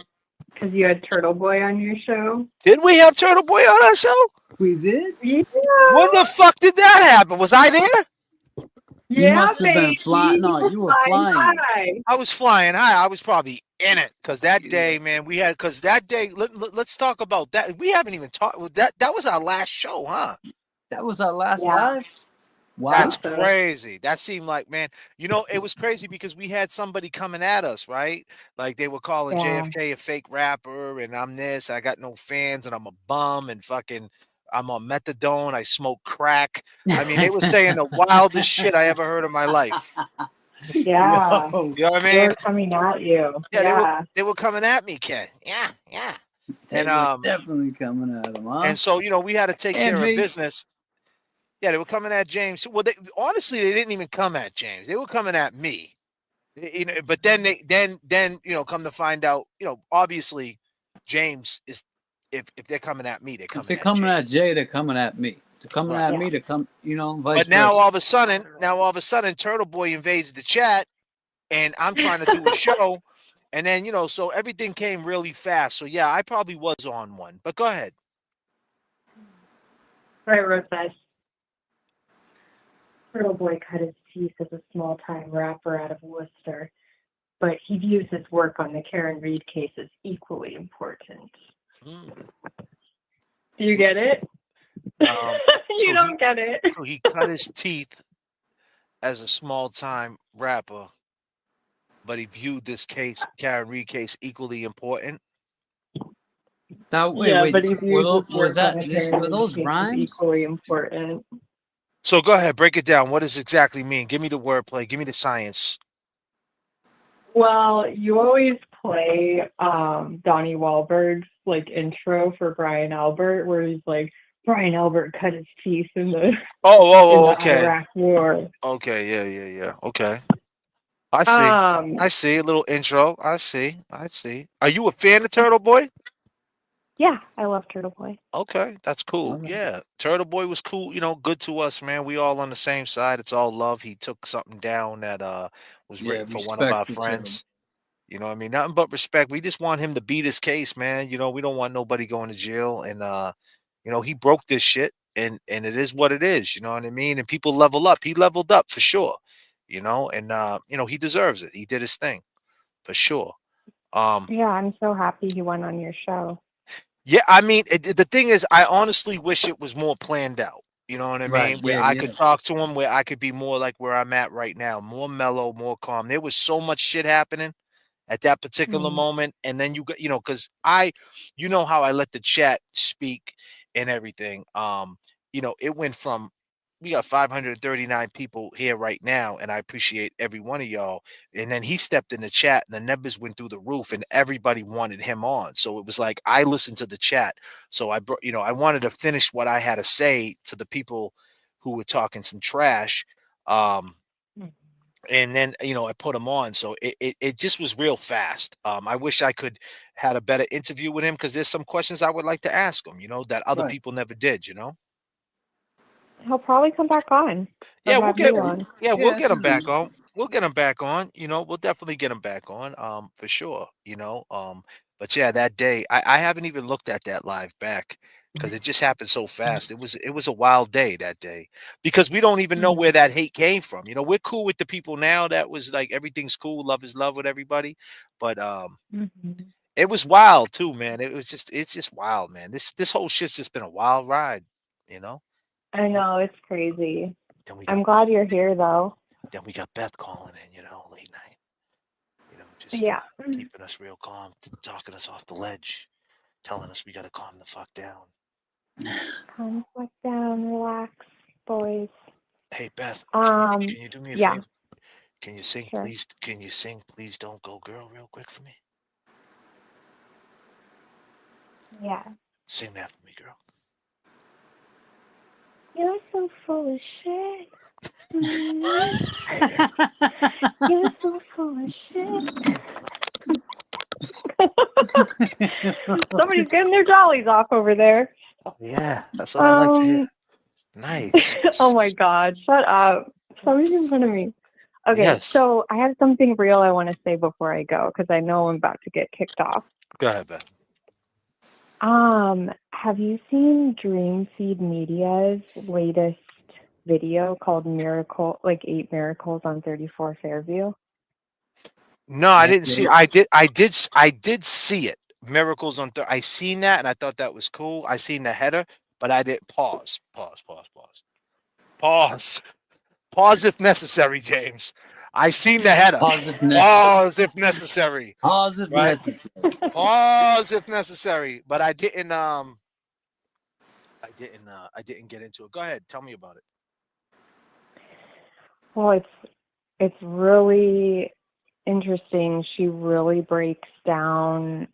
because you had Turtle Boy on your show. Did we have Turtle Boy on our show? We did? Yeah. When the fuck did that happen? Was I there? You must have been flying. No, you were flying. I was flying high. I was probably in it because that day, man, we had. Because that day, let's talk about that. We haven't even talked. That was our last show, huh? That was our last live. Wow. That's crazy. That seemed like, man, it was crazy because we had somebody coming at us, right? Like they were calling JFK a fake rapper, and I'm this. I got no fans, and I'm a bum, and fucking, I'm on methadone. I smoke crack. I mean, they were saying the wildest shit I ever heard in my life. Yeah. You know what I mean? They were coming at you. Yeah, they were coming at me, Ken. Yeah. They were definitely coming at him, huh? And so, we had to take care of business. Yeah, they were coming at James. Well, honestly, they didn't even come at James. They were coming at me. But then come to find out, obviously, James is. If they're coming at me, they're coming. If they're coming at Jay, they're coming at me. They're coming at me to come, vice But now versa. all of a sudden, Turtle Boy invades the chat, and I'm trying to do a show, and then so everything came really fast. So yeah, I probably was on one. But go ahead. I wrote that. Turtle Boy cut his teeth as a small-time rapper out of Worcester, but he views his work on the Karen Reed case as equally important. Do you get it? You don't get it. So he cut his teeth as a small-time rapper, but he viewed this case, Karen Reed case, equally important. Now, wait, but he views were those rhymes? Equally important. So go ahead, break it down. What does it exactly mean? Give me the wordplay. Give me the science. Well, you always play Donnie Wahlberg's intro for Brian Albert, where he's like, Brian Albert cut his teeth in the okay. Iraq War. Okay, yeah. Okay. I see. I see a little intro. I see. Are you a fan of Turtle Boy? Yeah, I love Turtle Boy. Okay, that's cool. Yeah, Turtle Boy was cool. Good to us, man. We all on the same side. It's all love. He took something down that was written for one of our friends. You know what I mean? Nothing but respect. We just want him to beat his case, man. We don't want nobody going to jail. And he broke this shit, and it is what it is. You know what I mean? And people level up. He leveled up for sure. And he deserves it. He did his thing for sure. Yeah, I'm so happy he went on your show. Yeah, I mean, the thing is, I honestly wish it was more planned out. You know what I mean? Where I could talk to him, where I could be more like where I'm at right now, more mellow, more calm. There was so much shit happening at that particular moment, and then because how I let the chat speak and everything. It went from. We got 539 people here right now, and I appreciate every one of y'all. And then he stepped in the chat, and the numbers went through the roof, and everybody wanted him on. So it was like I listened to the chat. So I wanted to finish what I had to say to the people who were talking some trash. And then I put him on. So it just was real fast. I wish I could had a better interview with him because there's some questions I would like to ask him. That other people never did. He'll probably come back on. Yeah, we'll get him back on. We'll get him back on. We'll definitely get him back on. For sure. But yeah, that day I haven't even looked at that live back because it just happened so fast. It was a wild day that day because we don't even know where that hate came from. We're cool with the people now. That was like everything's cool. Love is love with everybody. But it was wild too, man. It's just wild, man. This whole shit's just been a wild ride. I know, it's crazy. I'm glad you're here, though. Then we got Beth calling in, late night. Just keeping us real calm, talking us off the ledge, telling us we got to calm the fuck down. Conflict down, relax, boys. Hey Beth, can you do me a Yeah. favor? Can you sing, Sure. please? Can you sing, please don't go, girl, real quick for me? Yeah. Sing that for me, girl. You're so full of shit. You're so full of shit. Somebody's getting their jollies off over there. Yeah, that's what I like to hear. Nice. Oh my God, shut up. Somebody's in front of me. Okay, Yes. so I have something real I want to say before I go because I know I'm about to get kicked off. Go ahead, Beth. Have you seen Dreamfeed Media's latest video called Miracle, like 8 Miracles on 34 Fairview? No, I didn't see. I did see it. Miracles on. I seen that, and I thought that was cool. I seen the header, but I didn't pause. Pause if necessary, James. I seen the header. Pause if necessary. Pause if necessary. Pause if necessary. But I didn't. I didn't get into it. Go ahead. Tell me about it. Well, it's really interesting. She really breaks down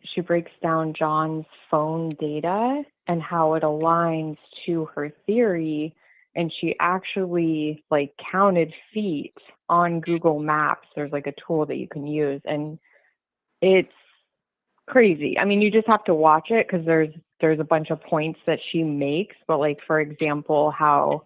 John's phone data and how it aligns to her theory, and she actually like counted feet on Google Maps. There's like a tool that you can use, and it's crazy. I mean, you just have to watch it because there's a bunch of points that she makes, but like for example, how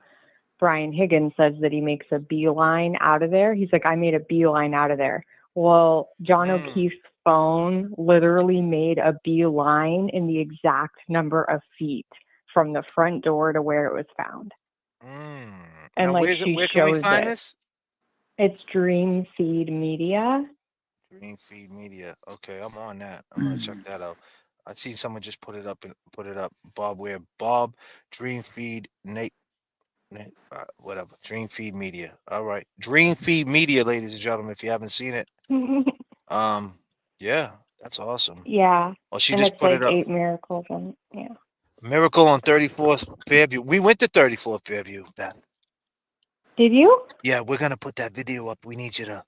Brian Higgins says that he makes a beeline out of there. He's like, I made a beeline out of there. Well, John O'Keefe's phone literally made a beeline in the exact number of feet from the front door to where it was found. And now, like where can we find this? It's Dreamfeed Media. Dreamfeed Media. Okay, I'm on that. I'm gonna check that out. I seen someone just put it up. Bob Dreamfeed Nate. Whatever. Dreamfeed Media. All right. Dreamfeed Media, ladies and gentlemen, if you haven't seen it. Yeah, that's awesome. Yeah. Well, she and just it's put like it up. 8 Miracles and yeah. Miracle on 34th Fairview. We went to 34th Fairview, Beth. Did you? Yeah, we're gonna put that video up. We need you to,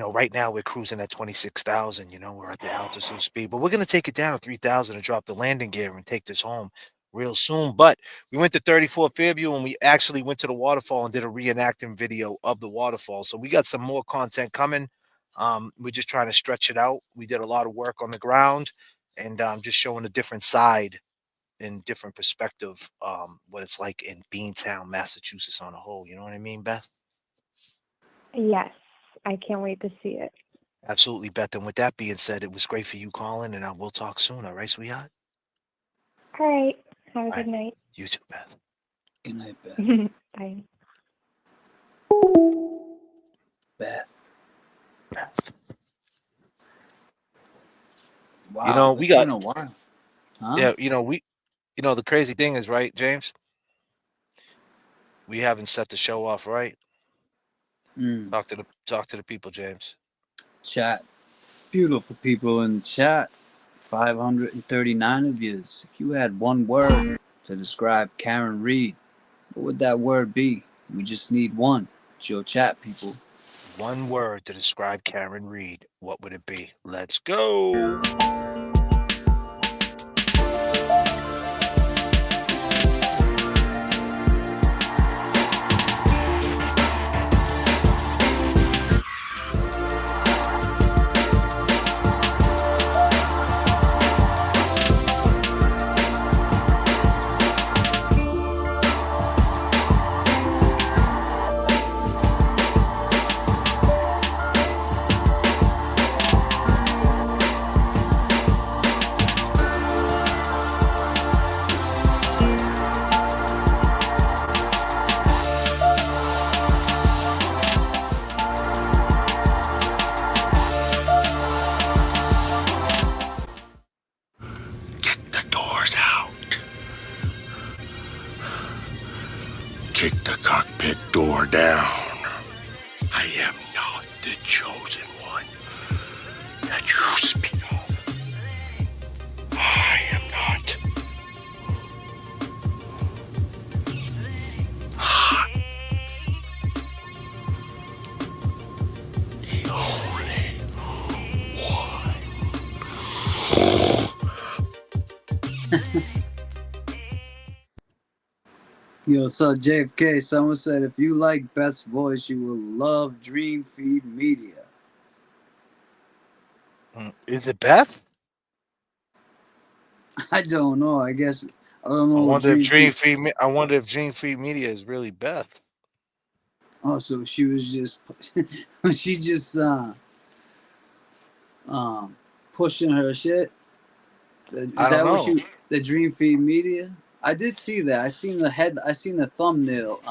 right now we're cruising at 26,000. We're at the altitude speed, but we're gonna take it down to 3,000 and drop the landing gear and take this home real soon. But we went to 34th Fairview and we actually went to the waterfall and did a reenactment video of the waterfall. So we got some more content coming. We're just trying to stretch it out. We did a lot of work on the ground and just showing a different side and different perspective, what it's like in Beantown, Massachusetts on a whole. You know what I mean, Beth? Yes. I can't wait to see it. Absolutely, Beth. And with that being said, it was great for you calling, and we'll talk soon. All right, sweetheart? All right. Have a good night. You too, Beth. Good night, Beth. Bye. Beth. Wow, we got been a while. Huh? Yeah, the crazy thing is, right, James? We haven't set the show off right. Talk to the people, James. Chat. Beautiful people in the chat. 539 of you. If you had one word to describe Karen Reed, what would that word be? We just need one. It's your chat, people. One word to describe Karen Reed. What would it be? Let's go. Kick the cockpit door down. I am not the chosen one that you speak of. I am not. Yo, so JFK, someone said if you like Beth's voice, you will love Dream Feed Media. Is it Beth? I don't know. I guess I don't know. I What wonder if Dream Feed. I wonder if Dream Feed Media is really Beth. Oh, so she was just she just pushing her shit. I Is don't that what know. the Dream Feed Media? I did see that. I seen the thumbnail.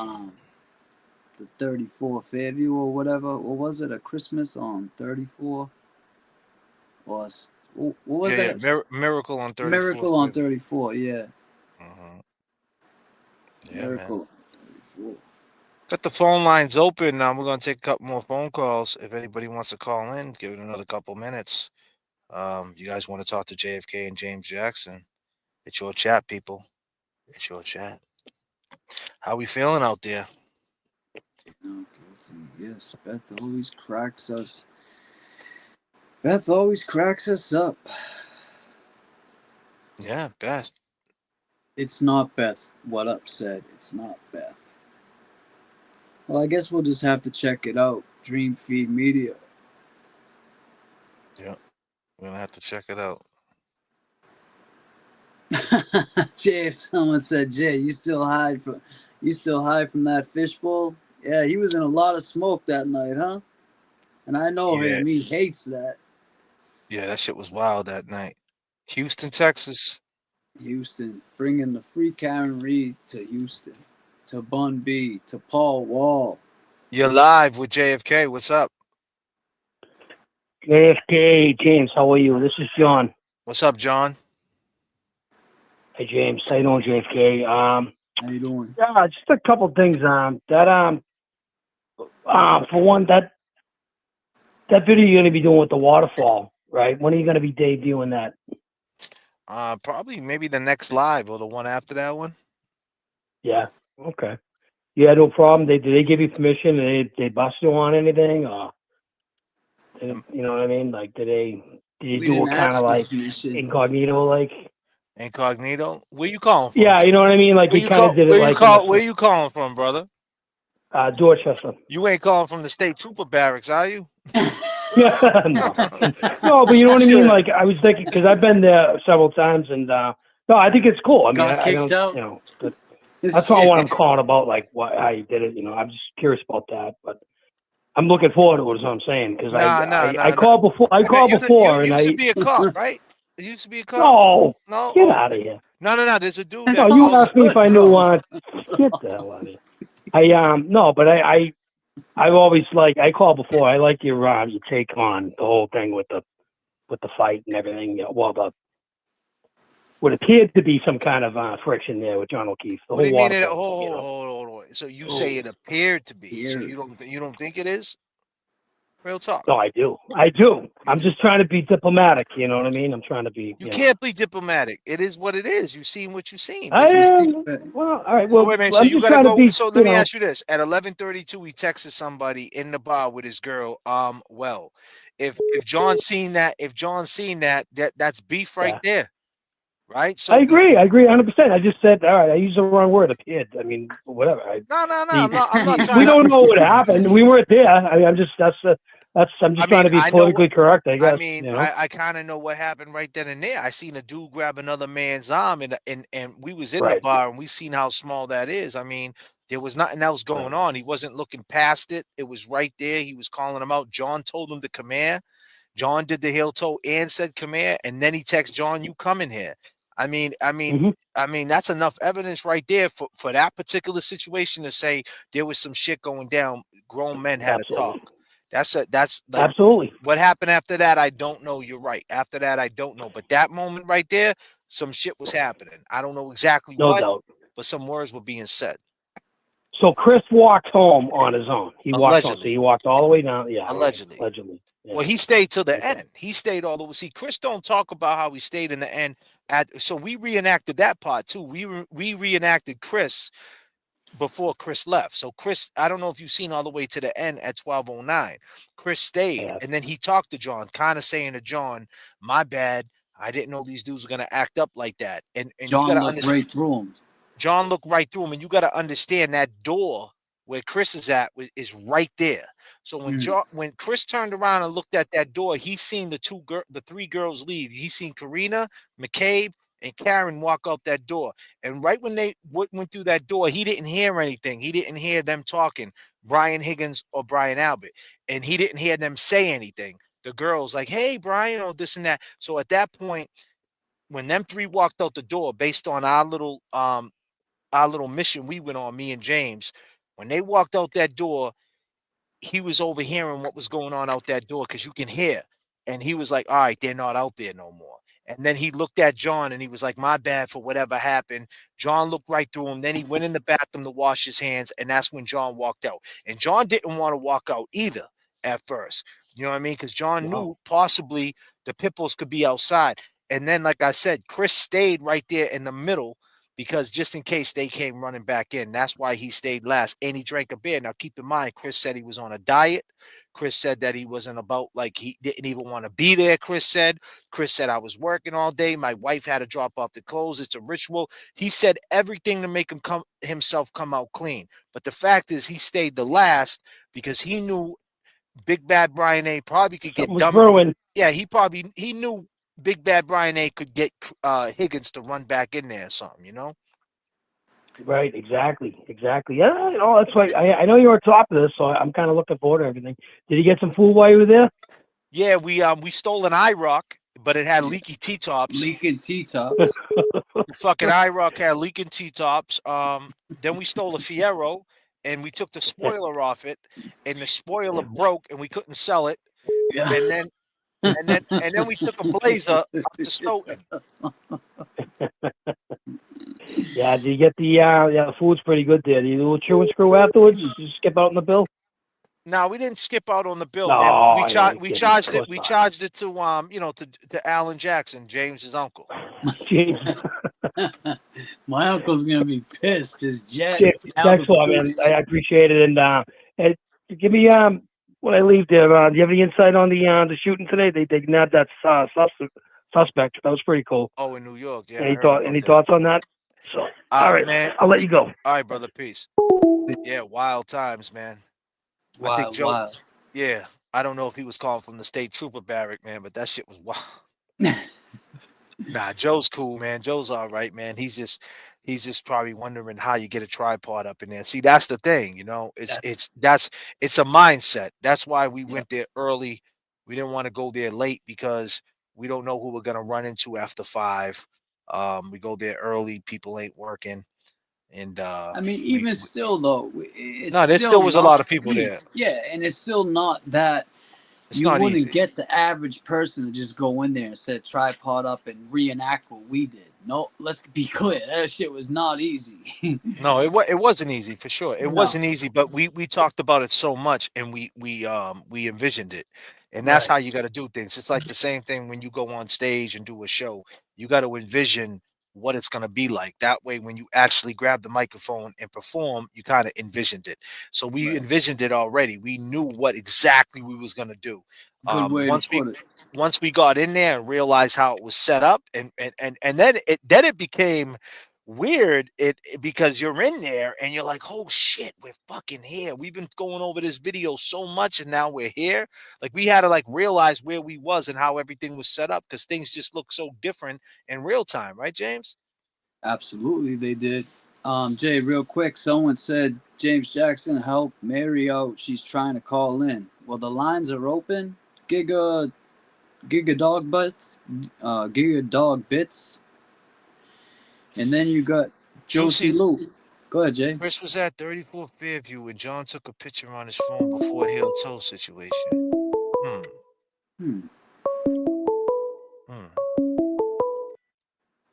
The 34 Fairview or whatever. Or was it a Christmas on 34? Or what was Yeah, that? Miracle on 34th. Miracle on 34. Yeah. Yeah, Miracle man. on 34. Got the phone lines open now. We're gonna take a couple more phone calls. If anybody wants to call in, give it another couple minutes. You guys want to talk to JFK and James Jackson? It's your chat, people. It's your chat. How we feeling out there? No, guilty. Yes, Beth always cracks us. Beth always cracks us up. Yeah, Beth. It's not Beth. What up said. It's not Beth. Well, I guess we'll just have to check it out. Dream Feed Media. Yeah, we're gonna have to check it out. Jay, if someone said, Jay, you still high from that fishbowl? Yeah, he was in a lot of smoke that night, huh? And I know him. He hates that. Yeah, that shit was wild that night. Houston, Texas. Houston, bringing the free Karen Reed to Houston, to Bun B, to Paul Wall. You're live with JFK. What's up? JFK, James, how are you? This is John. What's up, John? Hey, James. How you doing, JFK? How you doing? Yeah, just a couple things. For one, that video you're gonna be doing with the waterfall, right? When are you gonna be debuting that? Probably maybe the next live or the one after that one. Yeah. Okay. Yeah, no problem. Did they give you permission? They bust you on anything? Or you know what I mean? Like, did you do it kind of like incognito, like? Incognito? Where you calling from? Yeah, you know what I mean. Like we kind of did it like. Where you calling from, brother? Dorchester. You ain't calling from the state trooper barracks, are you? No, but you know what I mean. Like I was thinking because I've been there several times, and no, I think it's cool. I mean, I don't, you know, that's not what I'm calling about. Like how you did it. You know, I'm just curious about that, but I'm looking forward to it. Is what I'm saying because I called before. I called before, you and used to be a cop, right? You used to be a cop. No, get out of here. No. There's a dude. No, you asked me if I knew. Get the hell out of here. No, but I've always I called before. I like your take on the whole thing with the fight and everything. Well, what appeared to be some kind of friction there with John O'Keefe. What do you mean? Hold on. So you say it appeared to be? So you don't think it is? Real talk. No, I do. I'm just trying to be diplomatic. You know what I mean? I'm trying to be. You can't be diplomatic. It is what it is. You've seen what you've seen. I am. Well, all right. Well, wait a minute. I'm So you just gotta trying go. to be, So let me ask you this: at 11:32, he texted somebody in the bar with his girl. Well, if John's seen that, that's beef right there, right? So I agree 100%. I just said, all right. I used the wrong word. Appeared. I mean, whatever. No. I'm not trying. We don't know what happened. We weren't there. I mean, I'm just trying to be politically correct, I guess. I mean, you know? I kind of know what happened right then and there. I seen a dude grab another man's arm, and we was in the bar, and we seen how small that is. I mean, there was nothing else going on. He wasn't looking past it. It was right there. He was calling him out. John told him to come here. John did the heel toe and said come here, and then he texted John, "You coming here?" I mean, that's enough evidence right there for that particular situation to say there was some shit going down. Grown men had a talk. That's like, absolutely what happened after that. I don't know. You're right. After that, I don't know. But that moment right there, some shit was happening. I don't know exactly no what, doubt. but some words were being said. So Chris walked home on his own. He walked home. So he walked all the way down. Yeah, allegedly. Right. Allegedly. Yeah. Well, he stayed till the end. He stayed all the way. See, Chris don't talk about how he stayed in the end. So we reenacted that part too. We reenacted Chris before Chris left. So Chris, I don't know if you've seen all the way to the end at 12:09. Chris stayed, and then he talked to John, kind of saying to John, "My bad. I didn't know these dudes were gonna act up like that." And John you gotta looked right through him. John looked right through him, and you got to understand that door where Chris is at is right there. So when Chris turned around and looked at that door, he seen the three girls leave. He seen Karina, McCabe, and Karen walk out that door. And right when they went through that door, he didn't hear anything. He didn't hear them talking, Brian Higgins or Brian Albert, and he didn't hear them say anything. The girls like, "Hey, Brian," or this and that. So at that point, when them three walked out the door, based on our little mission we went on, me and James, when they walked out that door, he was overhearing what was going on out that door because you can hear. And he was like, all right, they're not out there no more. And then he looked at John and he was like, my bad for whatever happened. John looked right through him. Then he went in the bathroom to wash his hands. And that's when John walked out. And John didn't want to walk out either at first. You know what I mean? Because John knew possibly the Pipples could be outside. And then, like I said, Chris stayed right there in the middle because just in case they came running back in. That's why he stayed last. And he drank a beer. Now, keep in mind, Chris said he was on a diet. Chris said that he wasn't about, like, he didn't even want to be there, Chris said, I was working all day. My wife had to drop off the clothes. It's a ritual. He said everything to make himself come out clean. But the fact is he stayed the last because he knew Big Bad Brian A probably could get dumb. Yeah, he knew Big Bad Brian A could get Higgins to run back in there or something, you know? Right, exactly. Yeah, that's why I know you're on top of this, so I'm kind of looking forward to everything. Did you get some food while you were there? Yeah, we stole an IROC, but it had leaky T-tops. Leaking T-tops. The fucking IROC had leaking T-tops. Then we stole a Fiero, and we took the spoiler off it, and the spoiler broke, and we couldn't sell it. Yeah. And then we took a Blazer up to Stoughton. Yeah, did you get the food's pretty good there. Did you do a little chew and screw afterwards? Did you skip out on the bill? No, we didn't skip out on the bill. No, man. We charged it to Alan Jackson, James's uncle. James. My uncle's gonna be pissed. His jet. Thanks a lot, man. I appreciate it. And give me when I leave there. Do you have any insight on the shooting today? They nabbed that suspect. That was pretty cool. Oh, in New York. Yeah. Any thoughts on that? So, all right, man. I'll let you go. All right, brother. Peace. Yeah, wild times, man. I think Joe. Wild. Yeah, I don't know if he was calling from the state trooper barrack, man, but that shit was wild. Nah, Joe's cool, man. Joe's all right, man. He's just probably wondering how you get a tripod up in there. See, that's the thing, you know. It's a mindset. That's why we went there early. We didn't want to go there late because we don't know who we're gonna run into after 5. We go there early. People ain't working. And I mean, even still though, there still was a lot of people there. Yeah, and it's still not that you wouldn't get the average person to just go in there and set a tripod up and reenact what we did. No, let's be clear, that shit was not easy. No, it wasn't easy for sure. It wasn't easy, but we talked about it so much, and we envisioned it, and that's how you got to do things. It's like the same thing when you go on stage and do a show. You got to envision what it's going to be like. That way, when you actually grab the microphone and perform, you kind of envisioned it. So we envisioned it already. We knew what exactly we was going to do. Once we got in there and realized how it was set up, and then it became weird because you're in there and you're like, oh shit, we're fucking here. We've been going over this video so much and now we're here. Like, we had to like realize where we was and how everything was set up, because things just look so different in real time, right, James? Absolutely, they did. Jay, real quick, someone said James Jackson, help Mary out, she's trying to call in. Well, the lines are open. Giga dog bits. And then you got Josie Lou. Go ahead, Jay. Chris was at 34 Fairview and John took a picture on his phone before the heel toe situation.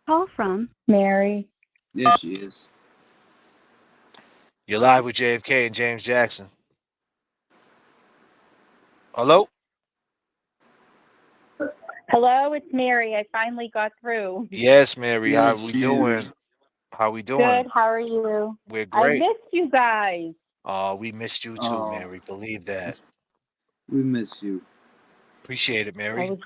Call from Mary. There she is. You're live with J.F.K. and James Jackson. Hello? Hello, it's Mary. I finally got through. Yes, Mary. How we doing? How we doing? Good. How are you? We're great. I missed you guys. Oh, we missed you too, Mary. Believe that. We miss you. Appreciate it, Mary.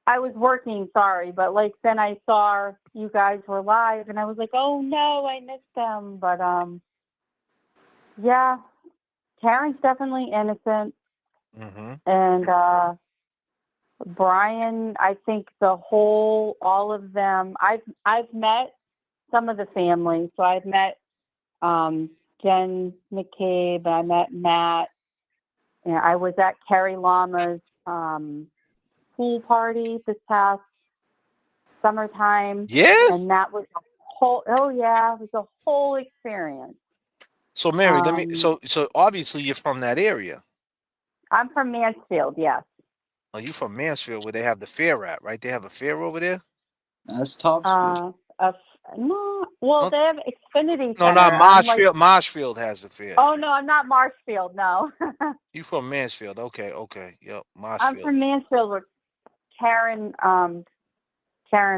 I was working, sorry, but like then I saw you guys were live and I was like, oh no, I missed them. But yeah, Karen's definitely innocent. Mm-hmm. And Brian, I think all of them, I've met some of the family. So I've met Jen McCabe, I met Matt, and I was at Carrie Lama's pool party this past summertime. Yeah. And that was a whole, it was a whole experience. So Mary, so obviously you're from that area. I'm from Mansfield, yes. Oh, you from Mansfield where they have the fair at, right? They have a fair over there? That's Topsfield. No, well, they have Xfinity No, Center. not Marshfield. Marshfield has the fair. Oh, no, I'm not Marshfield, no. You from Mansfield. Okay. Yep, Marshfield. I'm from Mansfield with Karen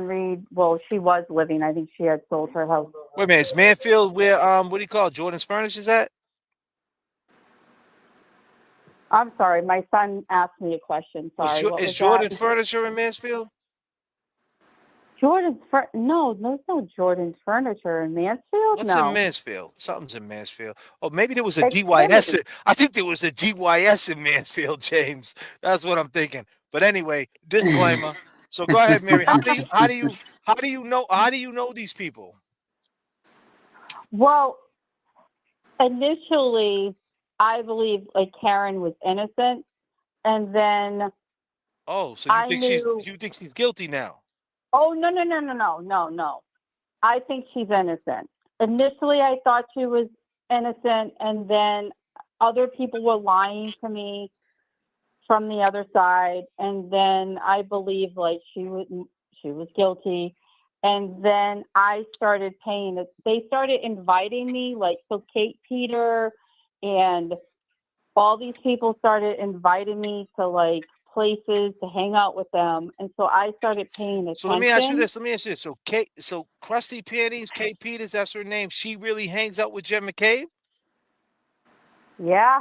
Reed. Well, she was living. I think she had sold her house. Wait a minute, is Mansfield where what do you call it, Jordan's Furniture is at? I'm sorry, my son asked me a question. Sorry. Is Jordan's Furniture in Mansfield? No, there's no Jordan's Furniture in Mansfield. What's no. in Mansfield? Something's in Mansfield. Oh, maybe there was a DYS. I think there was a DYS in Mansfield, James. That's what I'm thinking. But anyway, disclaimer. So go ahead, Mary. How do you know these people? Well, initially, I believe like Karen was innocent, and then so you think she's guilty now? Oh no! I think she's innocent. Initially, I thought she was innocent, and then other people were lying to me from the other side, and then I believe like she was guilty. And then I started paying it. They started inviting me, like, so Kate Peter and all these people started inviting me to like places to hang out with them. And so I started paying attention. So let me ask you this. So Krusty Panties, Kate Peters, that's her name. She really hangs out with Jen McCabe? Yeah.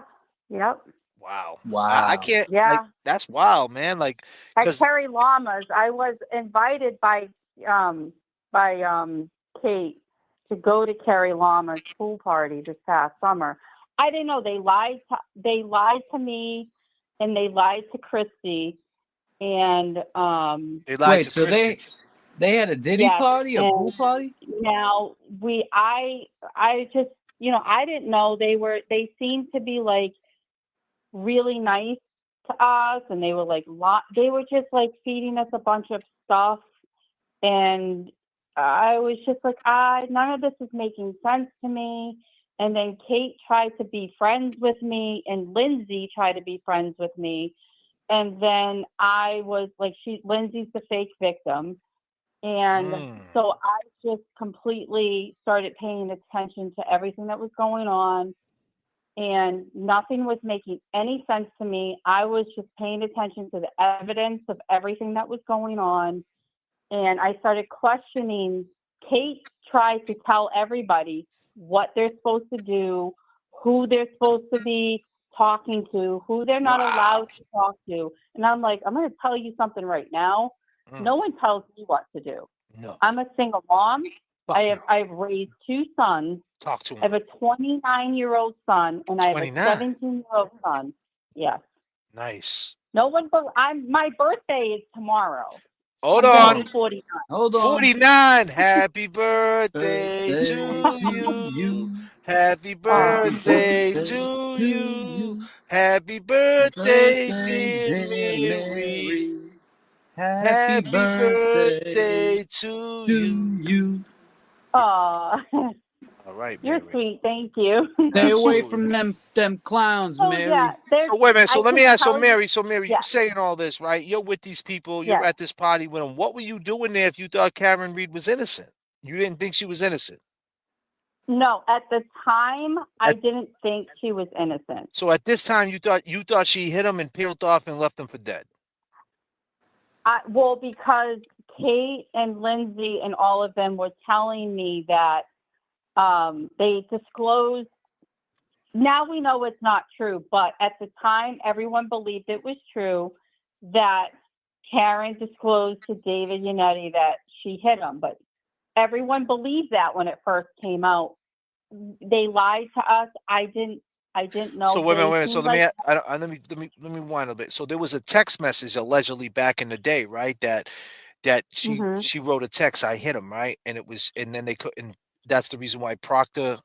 Yep. Wow. I can't. Yeah. That's wild, man. Like at Carrie Lama's, I was invited by Kate to go to Carrie Lama's pool party this past summer. I didn't know they lied to me, and they lied to Christy, and they lied wait, to so Christy. they had a Diddy party, a pool party? Now I just, I didn't know they seemed to be like really nice to us, and they were like they were just like feeding us a bunch of stuff, and I was just like, none of this is making sense to me. And then Kate tried to be friends with me, and Lindsay tried to be friends with me. And then I was like, Lindsay's the fake victim. And so I just completely started paying attention to everything that was going on. And nothing was making any sense to me. I was just paying attention to the evidence of everything that was going on. And I started questioning. Kate tried to tell everybody what they're supposed to do, who they're supposed to be talking to, who they're not allowed to talk to. And I'm like, I'm going to tell you something right now. No one tells me what to do. No. I'm a single mom. I've raised two sons. Talk to him. I have a 29-year-old son, and I have a 17-year-old son. Yes. Nice. No one, my birthday is tomorrow. Hold on. 49. Hold on. 49. Happy birthday to you. Happy birthday to you. Happy birthday, dear Mary. Happy birthday to you. Aw. All right, You're Mary. sweet. Thank you. Stay away from them clowns, Mary. Yeah, so wait a minute. So let me ask. So Mary, yeah. you saying all this, right? You're with these people. You're at this party with them. What were you doing there if you thought Karen Reed was innocent? You didn't think she was innocent? No, at the time, I didn't think she was innocent. So at this time, you thought she hit him and peeled off and left him for dead? Well, because Kate and Lindsay and all of them were telling me that they disclosed. Now we know it's not true, but at the time, everyone believed it was true that Karen disclosed to David Yannetti that she hit him, but everyone believed that when it first came out. They lied to us. I didn't know. So wait a minute. So They let me wind a bit. So there was a text message allegedly back in the day, right? That she wrote a text, I hit him, right? And it was, and then they couldn't. That's the reason why Proctor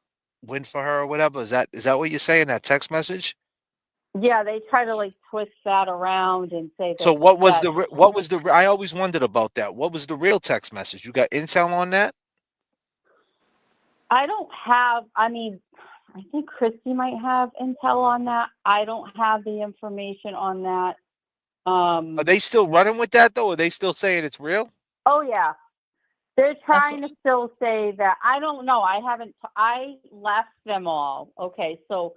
went for her or whatever. Is that what you're saying? That text message? Yeah, they try to like twist that around and say that. So what was the? I always wondered about that. What was the real text message? You got intel on that? I don't have. I mean, I think Christy might have intel on that. I don't have the information on that. Are they still running with that though? Are they still saying it's real? Oh yeah, they're trying to still say that. I don't know. I haven't. I left them all. Okay, so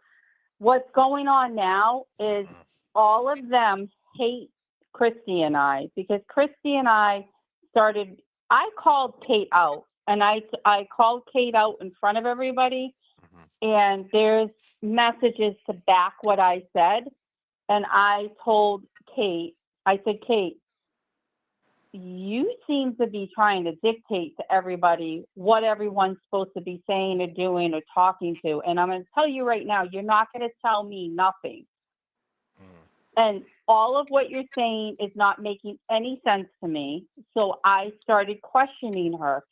what's going on now is all of them hate Christy and I, because Christy and I started. I called Kate out, and I called Kate out in front of everybody, and there's messages to back what I said. And I told Kate, I said, Kate, you seem to be trying to dictate to everybody what everyone's supposed to be saying or doing or talking to. And I'm going to tell you right now, you're not going to tell me nothing. And all of what you're saying is not making any sense to me. So I started questioning her.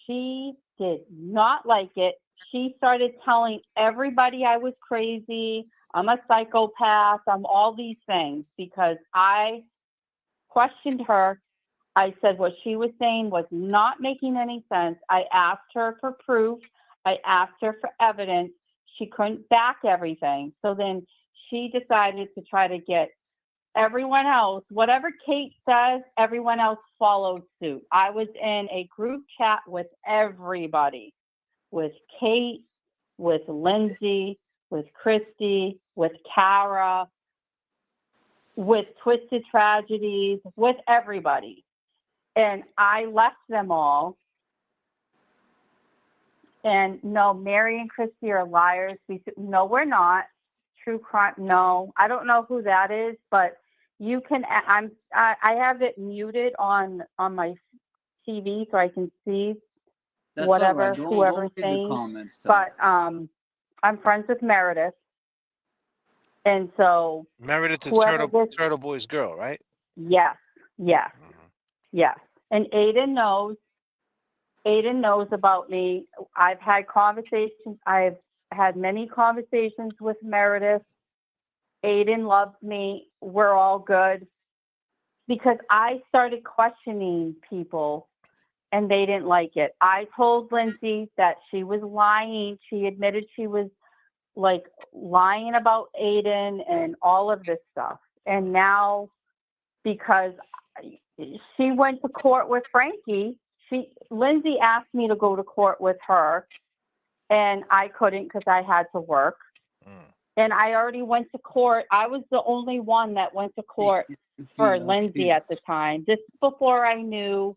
She did not like it. She started telling everybody I was crazy. I'm a psychopath. I'm all these things because I questioned her. I said what she was saying was not making any sense. I asked her for proof. I asked her for evidence. She couldn't back everything. So then she decided to try to get everyone else, whatever Kate says, everyone else followed suit. I was in a group chat with everybody, with Kate, with Lindsay, with Christy, with Kara, with Twisted Tragedies, with everybody. And I left them all. And no, Mary and Christy are liars. No, we're not. True crime. No, I don't know who that is, but you can. I have it muted on my TV so I can see whatever whoever's saying. But I'm friends with Meredith, and so Meredith is Turtle Boy's girl, right? Yes. And Aiden knows. Aiden knows about me. I've had conversations. I've had many conversations with Meredith. Aiden loves me. We're all good. Because I started questioning people and they didn't like it. I told Lindsay that she was lying. She admitted she was like lying about Aiden and all of this stuff. And now, because she went to court with Frankie, Lindsay asked me to go to court with her, and I couldn't because I had to work. And I already went to court. I was the only one that went to court for Lindsay at the time, just before I knew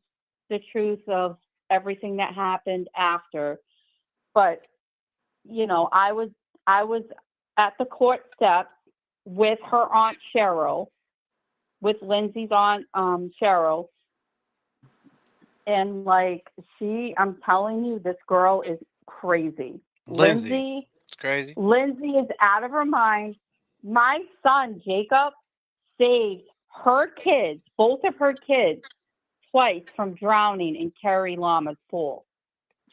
the truth of everything that happened after. But, you know, I was at the court steps with her Aunt Cheryl, with Lindsay's Aunt Cheryl. And like, I'm telling you, this girl is crazy. Lindsay, it's crazy. Lindsay is out of her mind. My son, Jacob, saved her kids, both of her kids, twice from drowning in Carrie Lama's pool.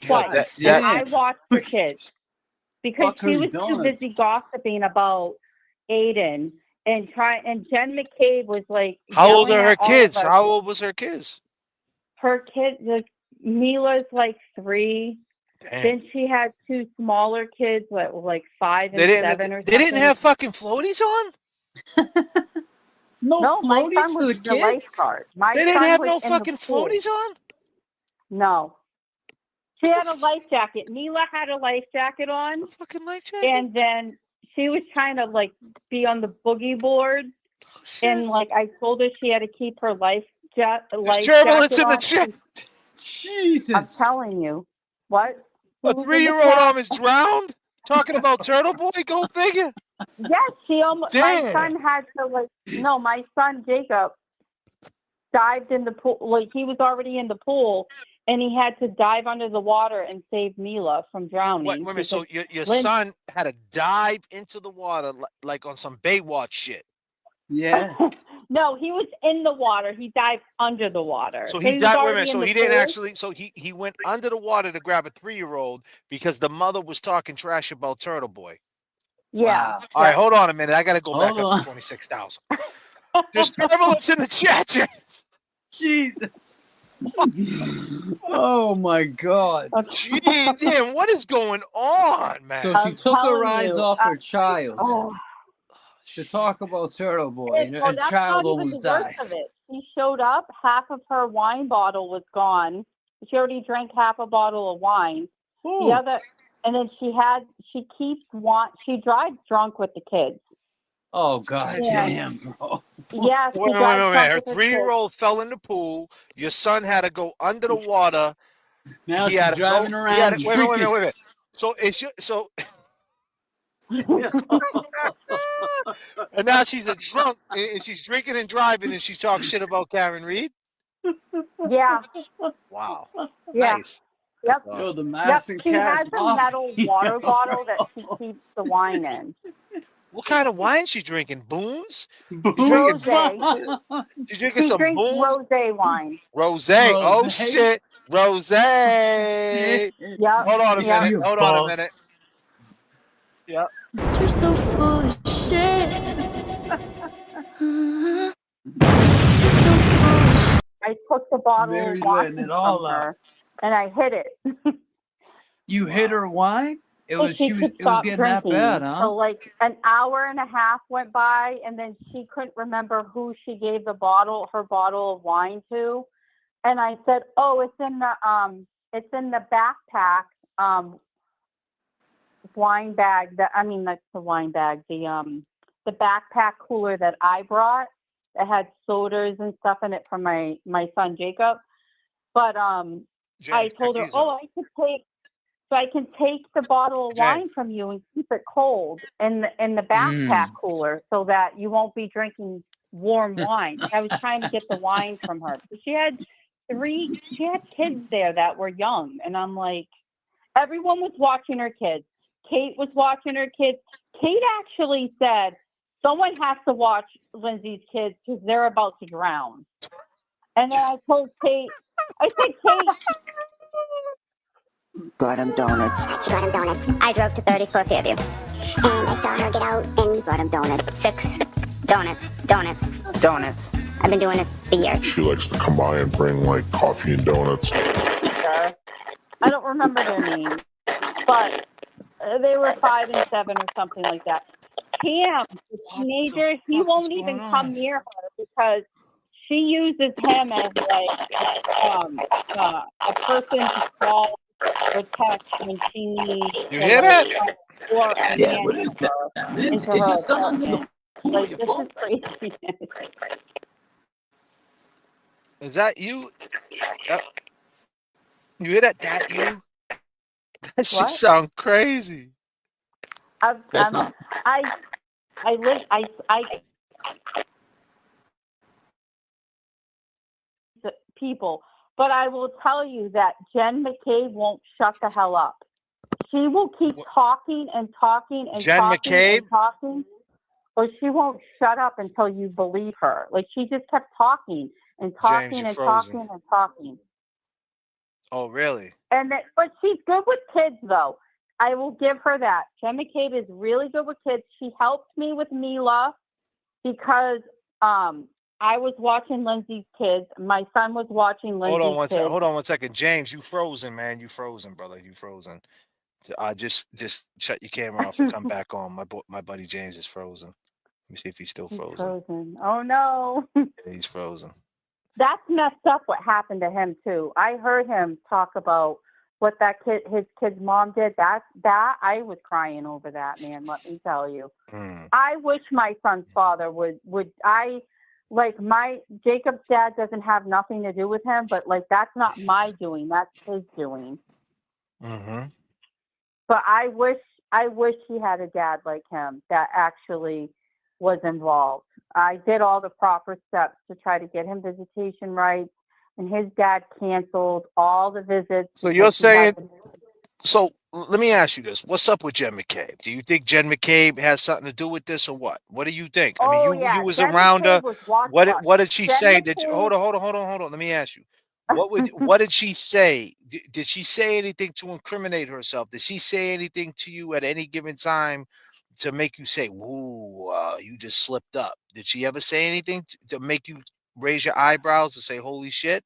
Twice. And I watched her kids because she was too busy gossiping about Aiden and Jen McCabe was like, how old are her kids? How old was her kids? Her kids, Mila's like 3. Damn. Then she had 2 smaller kids, like 5 and 7 or something. They didn't have fucking floaties on? No, my son was the lifeguard. They didn't have no fucking floaties on? No. She had a life jacket. Mila had a life jacket on. A fucking life jacket? And then she was trying to like be on the boogie board. And like I told her she had to keep her life jacket on. In the chat. Jesus. I'm telling you. What? A 3-year-old almost drowned? Talking about Turtle Boy? Go figure. Yes, she almost. Damn. My son had to my son Jacob dived in the pool. Like, he was already in the pool, and he had to dive under the water and save Mila from drowning. Wait a minute. So because your Lynn- son had to dive into the water like on some Baywatch shit. Yeah. No, he was in the water. He dived under the water. So he was dived. Wait a already minute. in So the he didn't pool. actually. So he went under the water to grab a 3-year-old because the mother was talking trash about Turtle Boy. Yeah. Wow. All right, hold on a minute. I got to go back Hold up on. to 26,000. There's turbulence in the chat. Jesus. Oh my God. Jeez, damn, what is going on, man? So she took her eyes off her child to talk about Turtle Boy, and Well, a that's child not even almost the worst died. of it. She showed up. Half of her wine bottle was gone. She already drank half a bottle of wine. Ooh. The other, and then she drives drunk with the kids. Oh God, Yeah. damn, bro. Yes, Wait. Her 3-year-old fell in the pool. Your son had to go under the water. Now He she's had to driving go, around wait a drinking. minute. So it's so. And now she's a drunk, and she's drinking and driving, and she talks shit about Karen Reed. Yeah. Wow. Yeah. Nice. Yep. That's Yo, awesome. the Yep. Madison She Cash has a off. metal water bottle that she keeps the wine in. What kind of wine she drinking? Boons? Rosé. She drinking She some drinks Boons? rosé wine. Rosé. Oh Rosé? shit. Rosé. Yep. Hold on a Yep. minute. Hold on a minute. Yep. You're so full of shit. I took the bottle Mary's of wine letting it from all out. her, and I hid it. You hit her wine? It So was she could stop getting drinking. that bad, huh? So like an hour and a half went by, and then she couldn't remember who she gave her bottle of wine to. And I said, "Oh, it's in the backpack wine bag. That's the wine bag. The backpack cooler that I brought that had sodas and stuff in it for my son Jacob." But I told her, "Oh, I can take the bottle of wine from you and keep it cold in the backpack cooler so that you won't be drinking warm wine." I was trying to get the wine from her. She had kids there that were young, and I'm like, everyone was watching her kids. Kate was watching her kids. Kate actually said, "Someone has to watch Lindsay's kids because they're about to drown." And then I told Kate, I said, "Kate, Brought him donuts. She brought him donuts. I drove to 34 Fairview. And I saw her get out and brought him donuts. 6 donuts. Donuts. I've been doing it for years. She likes to come by and bring like coffee and donuts. I don't remember their names, but they were 5 and 7 or something like that." Cam, the teenager, he won't even come near her because she uses him as a person to call or text when she needs. You hear that? Or a Yeah, man what is that? Is into her your son under the apartment. pool? Like, Your this phone? is crazy. Is that you? You hear that? That you? That shit sound crazy. People, but I will tell you that Jen McCabe won't shut the hell up. She will keep talking and talking and Jen talking McCabe? and talking, or she won't shut up until you believe her. Like, she just kept talking and talking James, you're and frozen. talking and talking. Oh, really? But she's good with kids, though. I will give her that. Jen McCabe is really good with kids. She helped me with Mila because I was watching Lindsay's kids. My son was watching Lindsay's kids. Hold on one second. James, you frozen, man. You frozen, brother. You frozen. Just shut your camera off and come back on. My buddy James is frozen. Let me see if he's still frozen. Oh, no. Yeah, he's frozen. That's messed up what happened to him, too. I heard him talk about what his kid's mom did. That I was crying over that, man. Let me tell you. I wish my son's father would Jacob's dad doesn't have nothing to do with him, but like, that's not my doing. That's his doing. Mm-hmm. But I wish he had a dad like him that actually was involved. I did all the proper steps to try to get him visitation rights, and his dad canceled all the visits. So you're saying, so let me ask you this. What's up with Jen McCabe? Do you think Jen McCabe has something to do with this or what? What do you think? I mean, you was Jen around her. McCabe What did she Jen say? McCabe, Hold on. Let me ask you. What did she say? Did she say anything to incriminate herself? Did she say anything to you at any given time to make you say, "Woo, you just slipped up"? Did she ever say anything to make you raise your eyebrows and say, "Holy shit"?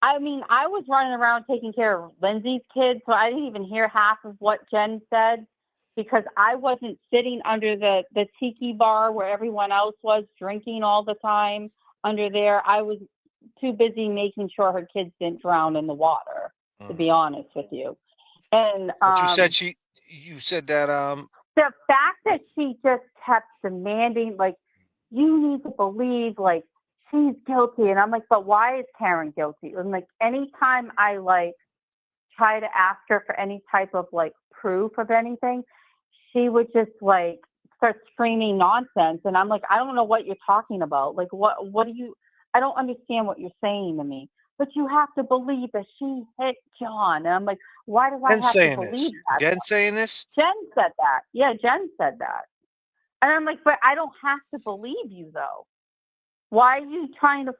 I mean, I was running around taking care of Lindsay's kids, so I didn't even hear half of what Jen said because I wasn't sitting under the tiki bar where everyone else was drinking all the time under there. I was too busy making sure her kids didn't drown in the water, to be honest with you. And but you said that the fact that she just kept demanding, like, you need to believe, like, she's guilty. And I'm like, but why is Karen guilty? And like, anytime I like try to ask her for any type of like proof of anything, she would just like start screaming nonsense. And I'm like, I don't know what you're talking about. Like, what do you, I don't understand what you're saying to me, but you have to believe that she hit John. And I'm like, why do I have to believe that? Jen saying this? Jen said that. Yeah, Jen said that. And I'm like, but I don't have to believe you though. Why are you trying to,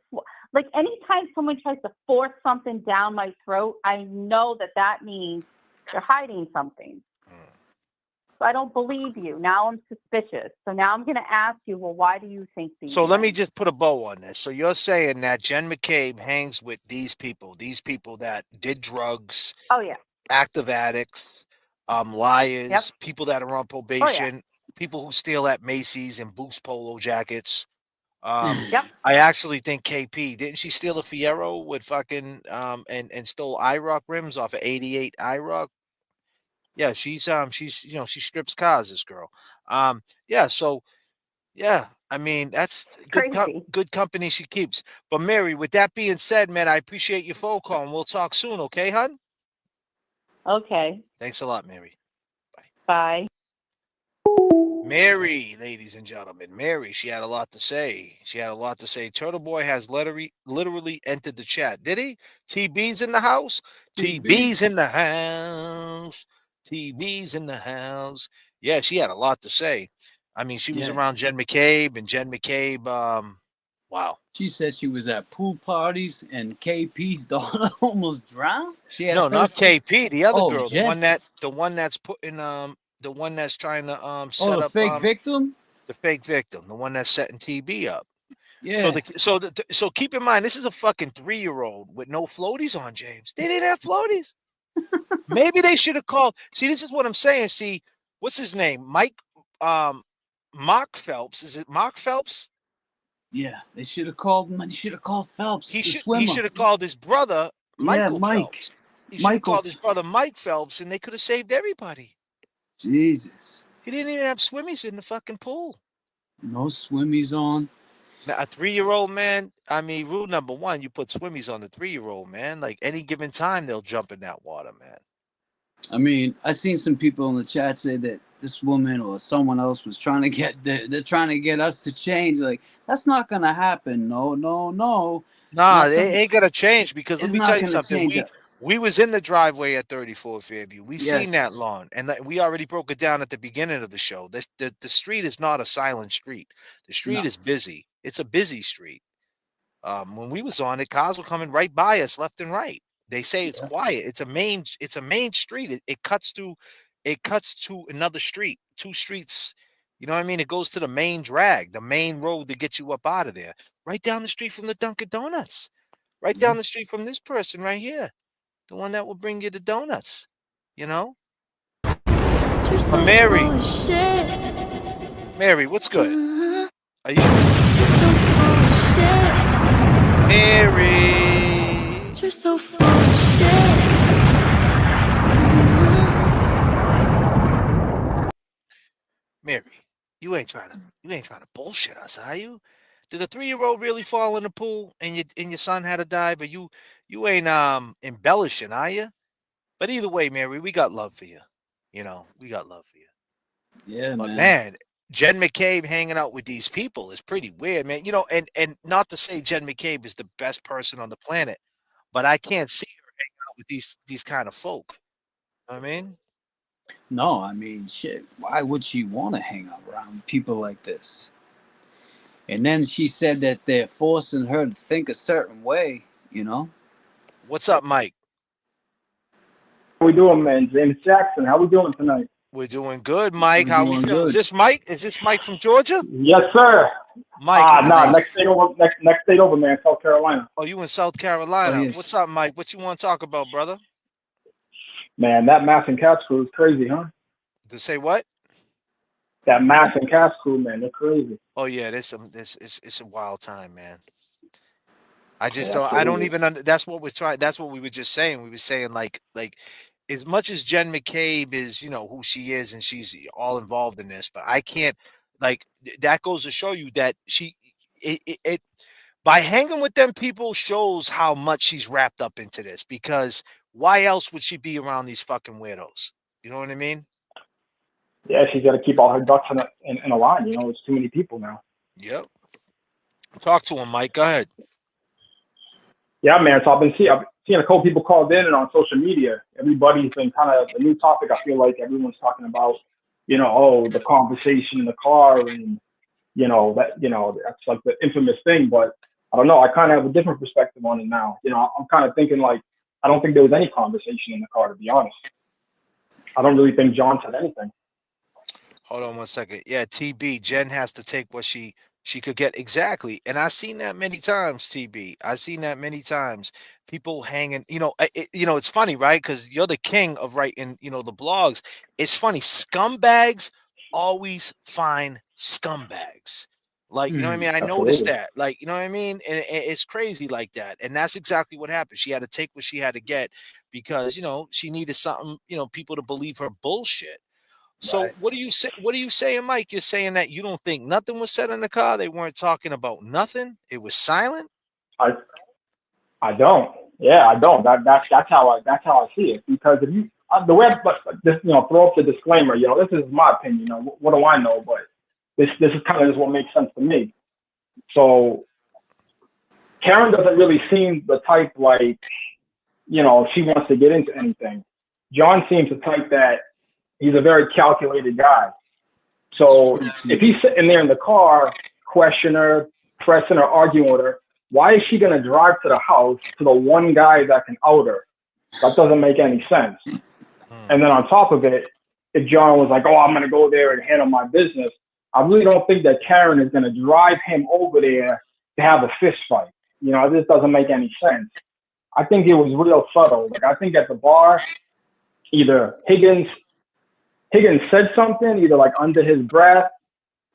like, anytime someone tries to force something down my throat, I know that means they're hiding something. So I don't believe you. Now I'm suspicious. So now I'm going to ask you, well, why do you think these So let me just put a bow on this. So you're saying that Jen McCabe hangs with these people that did drugs. Oh, yeah. Active addicts, liars, people that are on probation, people who steal at Macy's and Boost polo jackets. I actually think KP, didn't she steal a Fiero with fucking and stole IROC rims off of 88 IROC? Yeah, she's she strips cars, this girl. I mean, that's good company she keeps. But Mary, with that being said, man, I appreciate your phone call and we'll talk soon, okay, hun? Okay. Thanks a lot, Mary. Bye. Mary, ladies and gentlemen, Mary, she had a lot to say. Turtle Boy has literally entered the chat. Did he? TB's in the house. TB's in the house. TB's in the house. Yeah, she had a lot to say. I mean, she was around Jen McCabe, and Jen McCabe, wow. She said she was at pool parties and KP's daughter almost drowned. She had not KP, the other girl, Jen. the one that's putting the one that's trying to set the up fake victim. The fake victim, the one that's setting TB up. Yeah. So keep in mind, this is a fucking 3-year-old with no floaties on, James. They didn't have floaties. Maybe they should have called. See, this is what I'm saying. See, what's his name? Mark Phelps. Is it Mark Phelps? Yeah, they should have called. They should have called Phelps. He should have called his brother Michael Phelps. He should have called his brother Mike Phelps, and they could have saved everybody. Jesus. He didn't even have swimmies in the fucking pool. No swimmies on. Now, a 3-year-old, man, I mean, rule number 1, you put swimmies on the 3-year-old, man. Like, any given time, they'll jump in that water, man. I mean, I seen some people in the chat say that this woman or someone else was trying to get, they're trying to get us to change. Like, that's not going to happen. No. Nah, they ain't going to change because let me tell you something. We was in the driveway at 34 Fairview. We seen that lawn, and we already broke it down at the beginning of the show. The street is not a silent street. The street is busy. It's a busy street. When we was on it, cars were coming right by us, left and right. They say it's quiet. It's a main street. It cuts to another street, 2 streets. You know what I mean? It goes to the main drag, the main road to get you up out of there. Right down the street from the Dunkin' Donuts. Right down the street from this person right here. The one that will bring you the donuts, you know? So Mary, what's good? Are you? You're so full of shit. Mary. You're so full of shit. Mary, you ain't trying to bullshit us, are you? Did the 3-year-old really fall in the pool and your son had to die? But you ain't embellishing, are you? But either way, Mary, we got love for you. You know, we got love for you. Yeah, but man, Jen McCabe hanging out with these people is pretty weird, man. You know, and not to say Jen McCabe is the best person on the planet, but I can't see her hanging out with these kind of folk. You know what I mean? No, I mean, shit. Why would she want to hang out around people like this? And then she said that they're forcing her to think a certain way, you know? What's up, Mike? How we doing, man? James Jackson, how we doing tonight? We're doing good, Mike. How we feel? Is this Mike? Is this Mike from Georgia? Yes, sir. Mike. Nah, next state over, man. South Carolina. Oh, you in South Carolina? Oh, yes. What's up, Mike? What you want to talk about, brother? Man, that Mass and Cats crew is crazy, huh? To say what? That Mass and Cats crew, man, they're crazy. Oh yeah, it's a wild time, man. I just Yeah, don't. I don't even. That's what we're trying. That's what we were just saying. We were saying like as much as Jen McCabe is, you know, who she is, and she's all involved in this, but I can't. Like that goes to show you that it by hanging with them people shows how much she's wrapped up into this. Because why else would she be around these fucking weirdos? You know what I mean? Yeah, she's got to keep all her ducks in a line. You know, it's too many people now. Yep. Talk to him, Mike. Go ahead. Yeah, man. So I've been seeing a couple people called in and on social media. Everybody's been kind of the new topic. I feel like everyone's talking about, you know, oh, the conversation in the car, and you know that's like the infamous thing. But I don't know. I kind of have a different perspective on it now. You know, I'm kind of thinking like I don't think there was any conversation in the car, to be honest. I don't really think John said anything. Hold on one second. Yeah, TB, Jen has to take what she could get. Exactly. And I've seen that many times, TB. I've seen that many times. People hanging, you know, it's funny, right? Because you're the king of writing, you know, the blogs. It's funny. Scumbags always find scumbags. Like, you know what I mean? I noticed that. Like, you know what I mean? And it's crazy like that. And that's exactly what happened. She had to take what she had to get because, you know, she needed something, you know, people to believe her bullshit. So Right. what do you say? What are you saying, Mike? You're saying that you don't think nothing was said in the car. They weren't talking about nothing. It was silent. I don't. Yeah, I don't. That's how I see it. Because if you the way, but this, you know, throw up the disclaimer. You know, this is my opinion. You know, what do I know? But this is kind of just what makes sense to me. So Karen doesn't really seem the type like, you know, she wants to get into anything. John seems the type that he's a very calculated guy. So if he's sitting there in the car, questioning her, pressing her, arguing with her, why is she going to drive to the house to the one guy that can out her? That doesn't make any sense. And then on top of it, if John was like, oh, I'm going to go there and handle my business, I really don't think that Karen is going to drive him over there to have a fist fight. You know, this doesn't make any sense. I think it was real subtle. Like, I think at the bar, either Higgins said something, either like under his breath,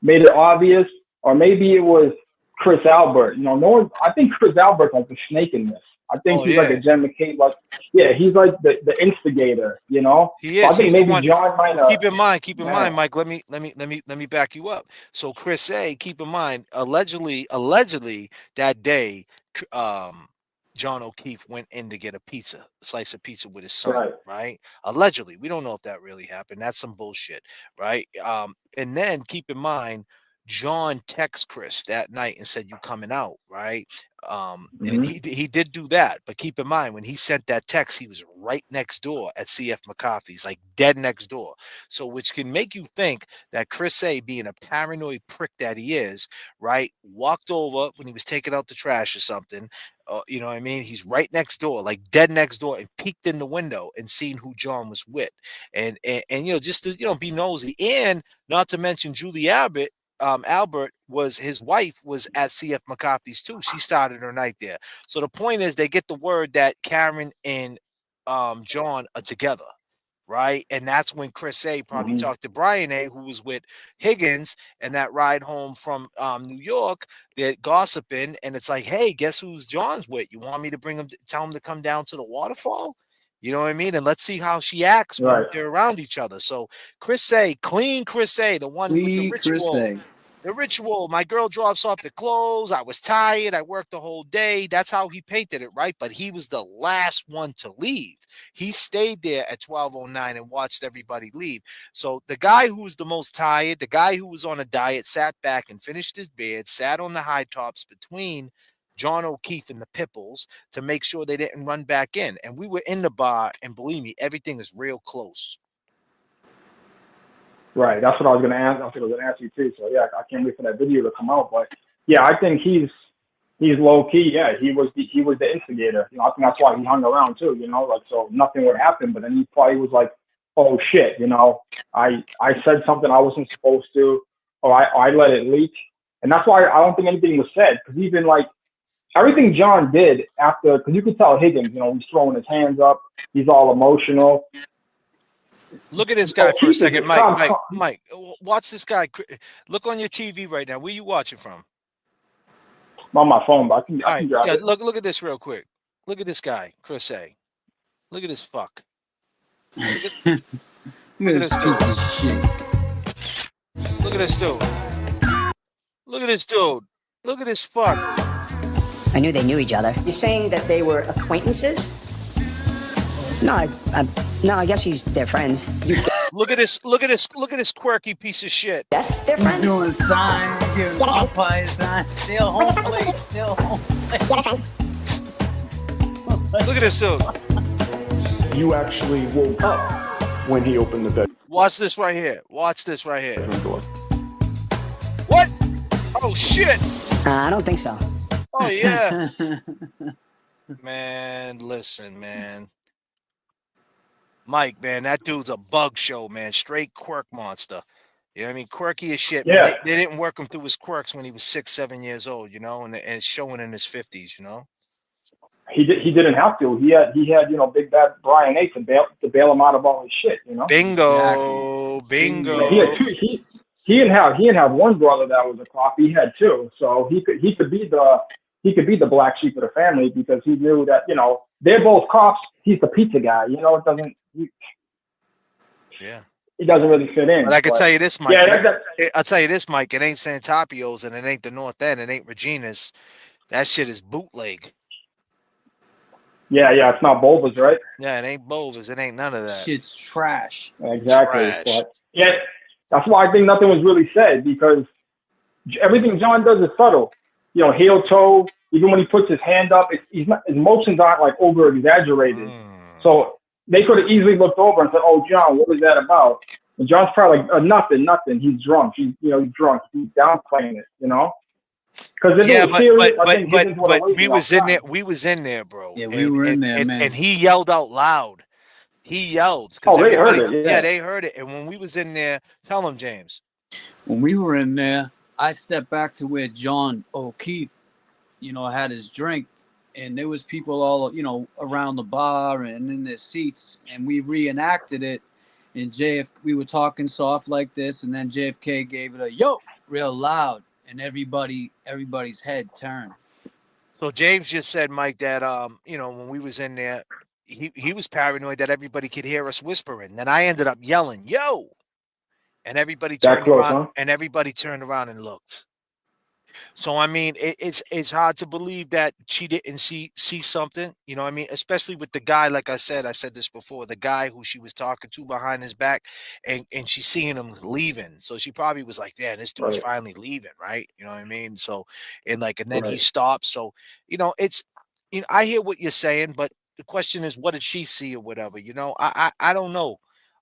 made it obvious, or maybe it was Chris Albert. You know, I think Chris Albert's like the snake in this. I think he's like a Jen McCabe, like, yeah, he's like the instigator, you know? He is. So I think maybe John might keep in mind, Mike, let me back you up. So Chris A, keep in mind, allegedly that day, John O'Keefe went in to get a slice of pizza with his son, right? Allegedly. We don't know if that really happened. That's some bullshit, right? And then keep in mind, John texted Chris that night and said, you coming out, right? And he did do that. But keep in mind, when he sent that text, he was right next door at CF McCarthy's, like dead next door. So which can make you think that Chris A, being a paranoid prick that he is, right, walked over when he was taking out the trash or something. You know what I mean? He's right next door, like dead next door, and peeked in the window and seen who John was with. And you know, just to, you know, be nosy. And not to mention Julie Albert his wife was at CF McCarthy's too. She started her night there. So the point is, they get the word that Karen and John are together, right? And that's when Chris A probably talked to Brian A, who was with Higgins, and that ride home from New York, they're gossiping, and it's like, hey, guess who's John's with? You want me to tell him to come down to the waterfall? You know what I mean? And let's see how she acts when they're around each other. So Chris A, clean Chris A, the one with the ritual. The ritual. My girl drops off the clothes. I was tired. I worked the whole day. That's how he painted it, right? But he was the last one to leave. He stayed there at 12:09 and watched everybody leave. So the guy who was the most tired, the guy who was on a diet, sat back and finished his beard, sat on the high tops between John O'Keefe and the Pipples to make sure they didn't run back in. And we were in the bar, and believe me, everything is real close. Right. That's what I was going to ask. I was going to ask you too. So yeah, I can't wait for that video to come out. But yeah, I think he's low key. Yeah, he was the instigator. You know, I think that's why he hung around too. You know, like so nothing would happen. But then he probably was like, oh shit, you know, I said something I wasn't supposed to, or I let it leak. And that's why I don't think anything was said, because even like everything John did after, because you could tell Higgins, you know, he's throwing his hands up, he's all emotional. Look at this guy for a second, Mike. Watch this guy. Look on your TV right now. Where you watching from? I'm on my phone, but I can grab it. Look at this real quick. Look at this guy, Chris A. Look at this fuck. Look at this dude. Look at this dude. Look at this dude. Look at this fuck. I knew they knew each other. You're saying that they were acquaintances? No, I guess they're friends. Look at this quirky piece of shit. Yes, they're friends. Doing signs, giving umpire signs, still home plate, still home plate. Look at this dude. You actually woke up when he opened the bed. Watch this right here. Watch this right here. What? Oh shit. I don't think so. Oh yeah. Man, listen, man. Mike, man, that dude's a bug show, man. Straight quirk monster. You know what I mean? Quirky as shit. Yeah. Man. They didn't work him through his quirks when he was 6, 7 years old, you know, and it's showing in his 50s, you know. He didn't have to. He had you know, big bad Brian A to bail him out of all his shit, you know. Bingo. He didn't have one brother that was a cop. He had two, so he could be the black sheep of the family, because he knew that, you know, they're both cops. He's the pizza guy, you know. It doesn't. He doesn't really fit in. But I can tell you this, Mike. Yeah, I'll tell you this, Mike. It ain't Santapio's and it ain't the North End. It ain't Regina's. That shit is bootleg. Yeah, it's not Bova's, right? Yeah, it ain't Bova's. It ain't none of that. Shit's trash. Exactly. Trash. But yeah, that's why I think nothing was really said, because everything John does is subtle. You know, heel toe. Even when he puts his hand up, his motions aren't like over exaggerated. So they could have easily looked over and said, "Oh, John, what was that about?" And John's probably like, "Nothing. He's drunk. He's drunk. He's downplaying it, you know." Because but we was in there. We was in there, bro. Yeah, we were in there, man. And he yelled out loud. He yelled. Oh, they heard it. Yeah, they heard it. And when we was in there, tell him, James. When we were in there, I stepped back to where John O'Keefe, you know, had his drink, and there was people all, you know, around the bar and in their seats, and we reenacted it. And we were talking soft like this, and then JFK gave it a yo real loud, and everybody's head turned. So James just said, Mike, that you know, when we was in there, he was paranoid that everybody could hear us whispering. Then I ended up yelling, "Yo!" And everybody turned around. Huh? And everybody turned around and looked. So I mean, it's hard to believe that she didn't see something, you know what I mean? Especially with the guy, like I said this before, the guy who she was talking to behind his back, and she's seeing him leaving. So she probably was like, "Yeah, this dude's finally leaving," right? You know what I mean? So and then he stops. So you know, I hear what you're saying, but the question is, what did she see or whatever? You know, I don't know.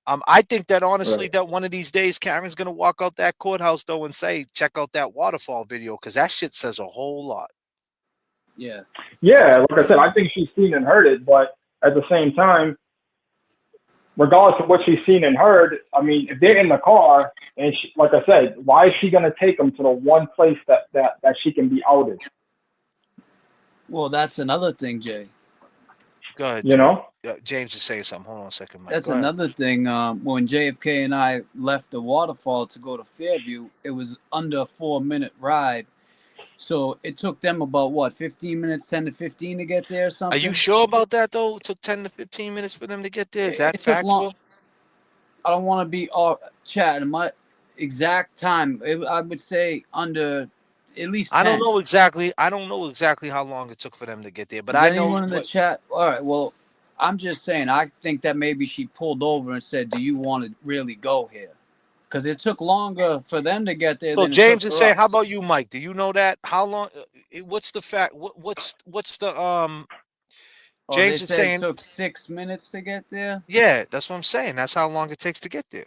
I think that honestly, that one of these days, Karen's gonna walk out that courthouse though and say, "Check out that Waterfall video," because that shit says a whole lot. Yeah. Yeah, like I said, I think she's seen and heard it, but at the same time, regardless of what she's seen and heard, I mean, if they're in the car and she, like I said, why is she gonna take them to the one place that she can be outed? Well, that's another thing, Jay. Go ahead. You know? James is saying something. Hold on a second, Mike. That's another thing. When JFK and I left the Waterfall to go to Fairview, it was under a 4-minute ride. So it took them about, what, 15 minutes, 10 to 15 to get there or something? Are you sure about that, though? It took 10 to 15 minutes for them to get there? Is that factual? I don't want to be all chatting. exact time, I would say under at least 10. I don't know exactly. I don't know exactly how long it took for them to get there, but Is I know anyone in the chat? All right. Well, I'm just saying. I think that maybe she pulled over and said, "Do you want to really go here?" Because it took longer for them to get there So than it took James is for saying, us. "How about you, Mike? Do you know that? How long? What's the fact? What's the Oh, they James is said it saying, took 6 minutes to get there. yeah, that's what I'm saying. That's how long it takes to get there.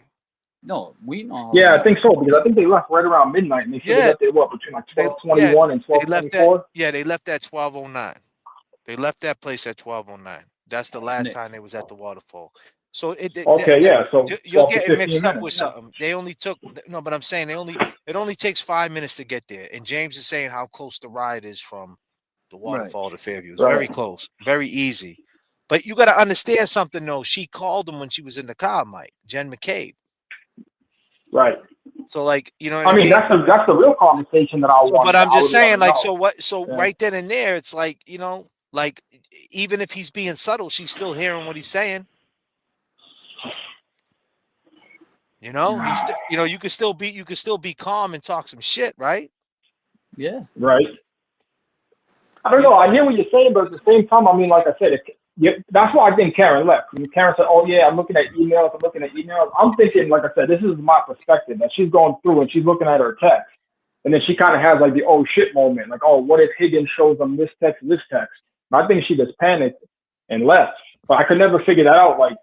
No, we know how Yeah, long I think it so took. because I think they left right around midnight, and they said they Yeah, got there between like 12:21 and they left at 12:24. they left at 12:09. They left that place at 12:09. That's the last time they was at the Waterfall. So Okay, yeah, so you're 12 to getting 15 mixed up minutes. with Yeah. something. They only took no, but I'm saying it only takes 5 minutes to get there. And James is saying how close the ride is from the Waterfall to Fairview. It's very close, very easy. But you got to understand something though. She called him when she was in the car, Mike, Jen McCabe. Right. So like, you know what I mean, mean? that's the real conversation that I So, but want. I'm I just would want saying, to like, know. so Yeah. right then and there, it's like, you know, like even if he's being subtle, she's still hearing what he's saying. You know, you know, you could still be calm and talk some shit, right? Yeah. Right. I don't know. I hear what you're saying, but at the same time, I mean, like I said, that's why I think Karen left. When Karen said, "Oh yeah, I'm looking at emails. I'm thinking, like I said, this is my perspective that she's going through and she's looking at her text, and then she kind of has like the oh shit moment, like, oh, what if Higgins shows them this text? And I think she just panicked and left. But I could never figure that out. Like,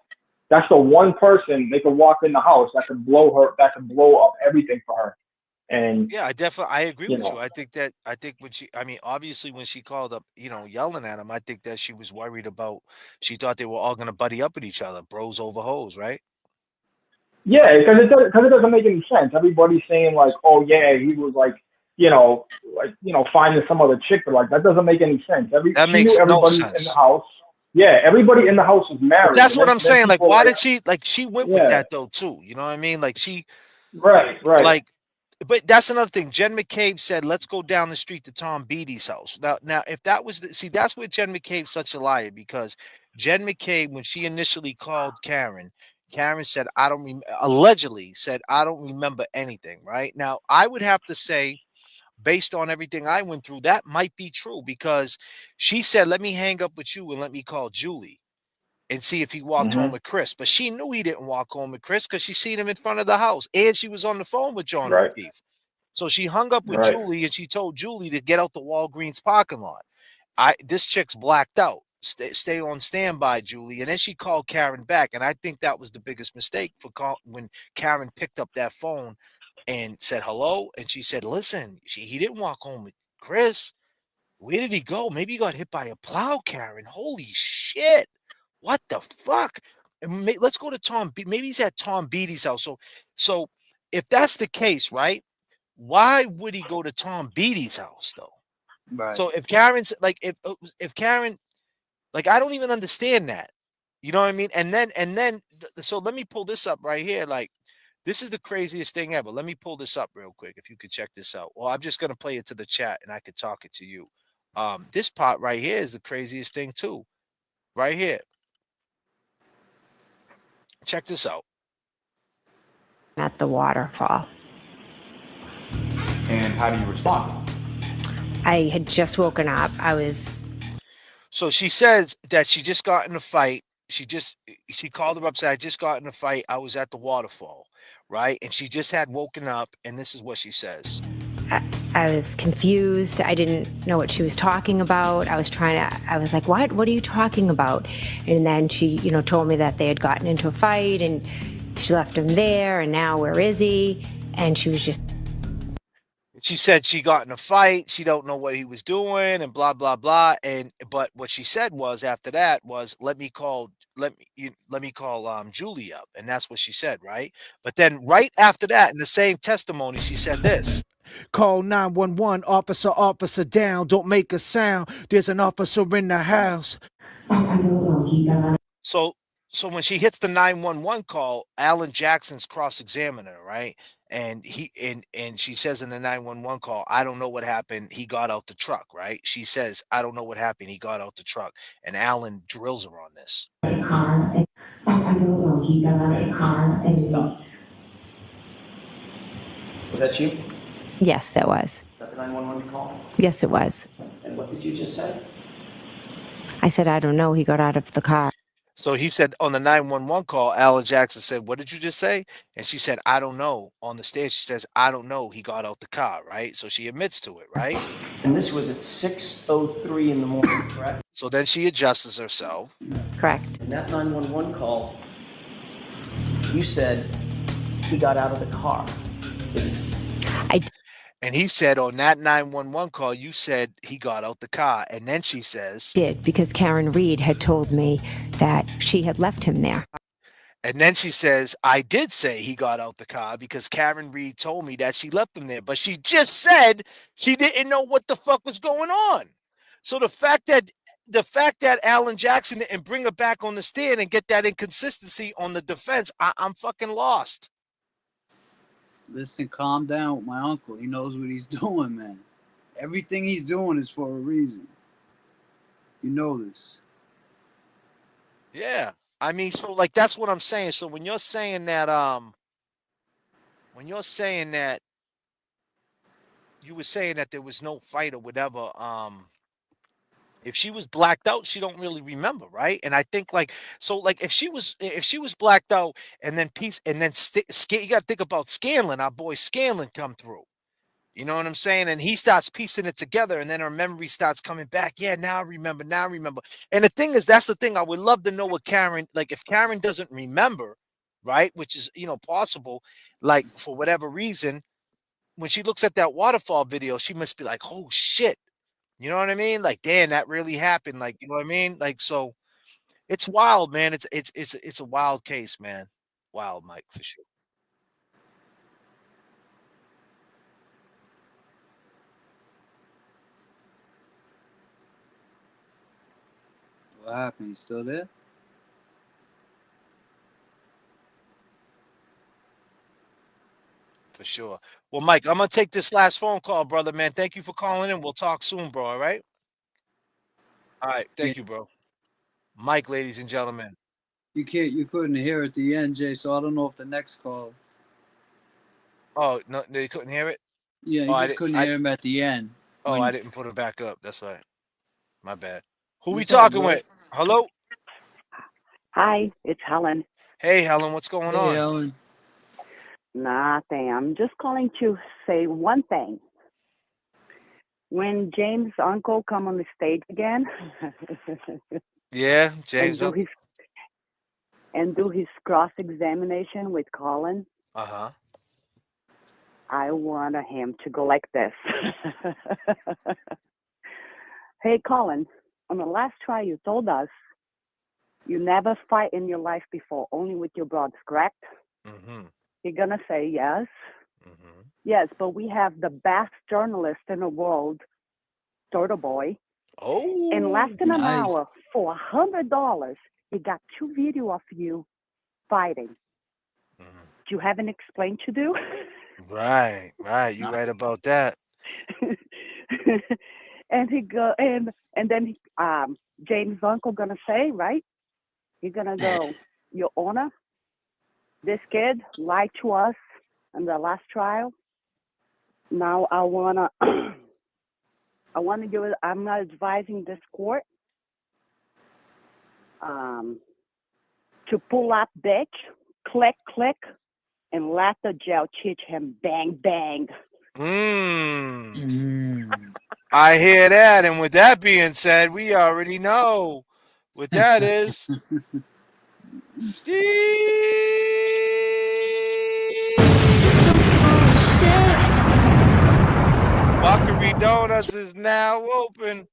that's the one person they could walk in the house that could blow up everything for her. And Yeah, I agree you with you. know, I think I mean, obviously when she called up, you know, yelling at him, I think that she was worried about, she thought they were all going to buddy up with each other, bros over hoes, right? yeah, because it doesn't make any sense. Everybody's saying like, oh yeah, he was like, finding some other chick, but like that doesn't make any sense. That She knew makes no everybody in the sense. house. Yeah, everybody in the house was But married. that's And what I'm then saying. Like, people why like, did she went with that though too? You know what I mean? Like right. Like, but that's another thing. Jen McCabe said, "Let's go down the street to Tom Beatty's house." Now, if that was that's where Jen McCabe's such a liar, because Jen McCabe, when she initially called Karen said, allegedly said, "I don't remember anything." Right now, I would have to say, based on everything I went through, that might be true, because she said, "Let me hang up with you and let me call Julie and see if he walked home with Chris." But she knew he didn't walk home with Chris because she seen him in front of the house, and she was on the phone with John O'Keefe. So she hung up with Julie, and she told Julie to get out the Walgreens parking lot. This chick's blacked out. Stay on standby, Julie. And then she called Karen back, and I think that was the biggest mistake when Karen picked up that phone and said hello, and she said, "Listen, he didn't walk home with Chris. Where did he go? Maybe he got hit by a plow, Karen. Holy shit. What the fuck?" And let's go to Tom. Maybe he's at Tom Beatty's house. So if that's the case, right? Why would he go to Tom Beatty's house though? Right. So if Karen's like, if Karen, like, I don't even understand that. You know what I mean? And then, so let me pull this up right here. Like, this is the craziest thing ever. Let me pull this up real quick. If you could check this out. Well, I'm just gonna play it to the chat, and I could talk it to you. This part right here is the craziest thing too. Right here. Check this out. At the waterfall. And how do you respond? I had just woken up. So she says that she just got in a fight. She called her up, said, "I just got in a fight. I was at the waterfall," right? And she just had woken up, and this is what she says. I was confused. I didn't know what she was talking about. I was like, what are you talking about? And then she, told me that they had gotten into a fight and she left him there, and now where is he? And she was just... She said she got in a fight. She don't know what he was doing and blah, blah, blah. But what she said was, after that, was, let me call Julie up. And that's what she said, right? But then right after that, in the same testimony, she said this. Call 911, officer down, don't make a sound. There's an officer in the house. So when she hits the 911 call, Alan Jackson's cross-examining her, right? And she says in the 911 call, "I don't know what happened. He got out the truck," right? She says, "I don't know what happened. He got out the truck." And Alan drills her on this. Was that you? Yes, that was. Was that the 911 call? Yes, it was. And what did you just say? I said, I don't know. He got out of the car. So he said on the 911 call, Alan Jackson said, "What did you just say?" And she said, "I don't know." On the stage, she says, "I don't know." He got out the car, right? So she admits to it, right? And this was at 6:03 in the morning, correct? So then she adjusts herself. Correct. In that 911 call, you said he got out of the car. And he said on that 911 call, you said he got out the car. And then she says, Did, because Karen Reed had told me that she had left him there. and then she says, I did say he got out the car because Karen Reed told me that she left him there. But she just said she didn't know what the fuck was going on. So the fact that Alan Jackson didn't bring her back on the stand and get that inconsistency on the defense, I'm fucking lost. Listen, calm down with my uncle. He knows what he's doing, man. Everything he's doing is for a reason. You know this. Yeah. I mean, so like that's what I'm saying. So when you're saying that you were saying that there was no fight or whatever, if she was blacked out, she don't really remember, right? And I think like if she was blacked out and then you got to think about Scanlon, our boy Scanlon come through. You know what I'm saying? And he starts piecing it together, and then her memory starts coming back. Yeah, now I remember. And the thing is, that's the thing. I would love to know what Karen, like if Karen doesn't remember, right? Which is, possible, like for whatever reason, when she looks at that Waterfall video, she must be like, oh shit. You know what I mean? Like, damn, that really happened. Like, you know what I mean? Like, so it's wild, man. It's a wild case, man. Wild, Mike, for sure. What happened? You still there? For sure. Well, Mike, I'm gonna take this last phone call, brother, man. Thank you for calling in. We'll talk soon, bro. All right. All right. Thank you, bro. Mike, ladies and gentlemen. You couldn't hear at the end, Jay, so I don't know if the next call. Oh, no, you couldn't hear it? Yeah, you just couldn't hear him at the end. Oh, I didn't put it back up. That's right. My bad. Who we What's up, talking bro? with? Hello? Hi, it's Helen. Hey, Helen, what's going on? Helen. Nothing. I'm just calling to say one thing. When James' uncle come on the stage again, Yeah, James. and do his cross-examination with Colin, Uh-huh. I want him to go like this. Hey, Colin, on the last trial you told us you never fight in your life before, only with your brothers, correct? Mm-hmm. You're going to say yes. Mm-hmm. Yes, but we have the best journalist in the world, Turtle Boy. Oh, in less than an nice. hour, for $100, he got 2 video of you fighting. Do you have an explain to do? Right. You right about that. And he go and then James' uncle gonna say, right? He's gonna go, Your Honor, this kid lied to us in the last trial. Now I'm not advising this court to pull up bitch, click, and let the jail teach him bang, bang. I hear that. And with that being said, we already know what that is. Buckery Donuts is now open.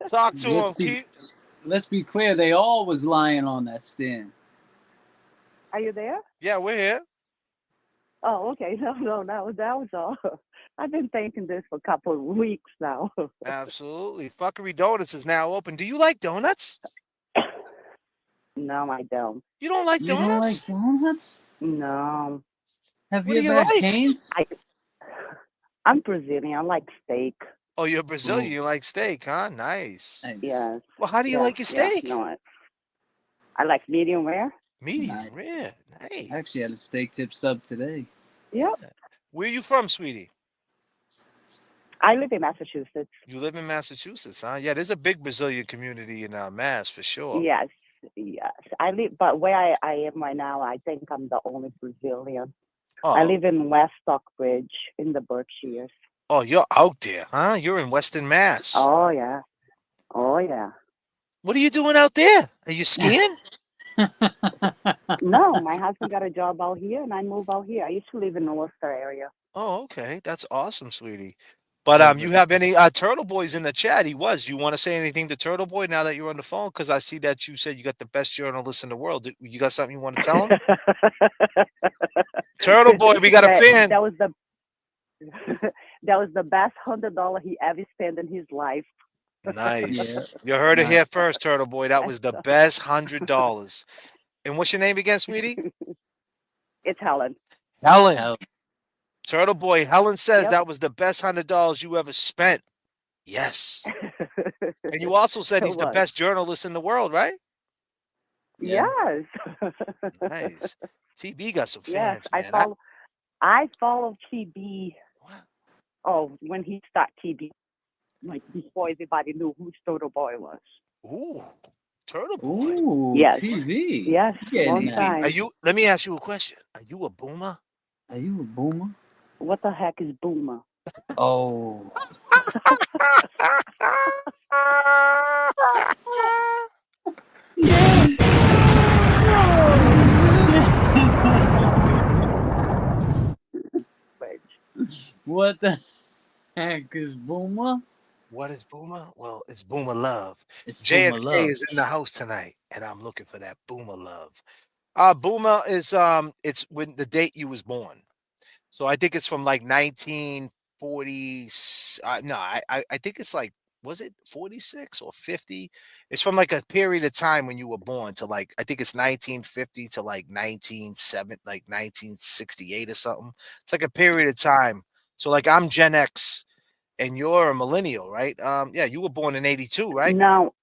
Talk to him. Let's be clear. They all was lying on that stand. Are you there? Yeah, we're here. Oh, okay. No, that was all. I've been thinking this for a couple of weeks now. Absolutely. Fuckery Donuts is now open. Do you like donuts? No, I don't. You don't like donuts? You don't like donuts? No. Have What do you you ever had like? Cane's? I'm Brazilian. I like steak. Oh, you're Brazilian. You like steak, huh? Nice. Yes. Well, how do you like your steak? No, I like medium rare. Medium rare. Nice. I actually had a steak tip sub today. Yep. Where you from, sweetie? I live in Massachusetts. You live in Massachusetts, huh? Yeah, there's a big Brazilian community in Mass for sure. Yes, yes. I live, but where I am right now, I think I'm the only Brazilian. I Oh. live in West Stockbridge in the Berkshires. Oh, you're out there, huh? You're in Western Mass. Oh yeah. Oh yeah. What are you doing out there? Are you skiing? No, my husband got a job out here, and I moved out here. I used to live in the Worcester area. Oh, okay. That's awesome, sweetie. But you have any Turtle Boy's in the chat? He was. You want to say anything to Turtle Boy now that you're on the phone? Because I see that you said you got the best journalist in the world. You got something you want to tell him? Turtle Boy, we got a fan. That was the that was the best $100 he ever spent in his life. Nice. You heard it here first, Turtle Boy. That was the best $100. And what's your name again, sweetie? It's Helen. Helen. Turtle Boy, Helen says that was the best $100 you ever spent. Yes. And you also said he's the best journalist in the world, right? Yes. Nice. TB got some Yes, fans, man. I follow TB. Oh, when he started TB, like before everybody knew who Turtle Boy was. Ooh, Turtle Boy. Ooh, Yes. TV. Yes, Yeah, long man. time. Let me ask you a question. Are you a boomer? Are you a boomer? What the heck is boomer? Oh. What the heck is boomer? What is boomer? Well, it's boomer love. It's JFK boomer love. is in the house tonight, and I'm looking for that boomer love. Boomer is it's when the date you was born. So I think it's from like 1940. No, I think it's like, was it 46 or 50? It's from like a period of time when you were born to like, I think it's 1950 to like 1970, like 1968 or something. It's like a period of time. So like I'm Gen X and you're a millennial, right? Yeah, you were born in 82, right? No.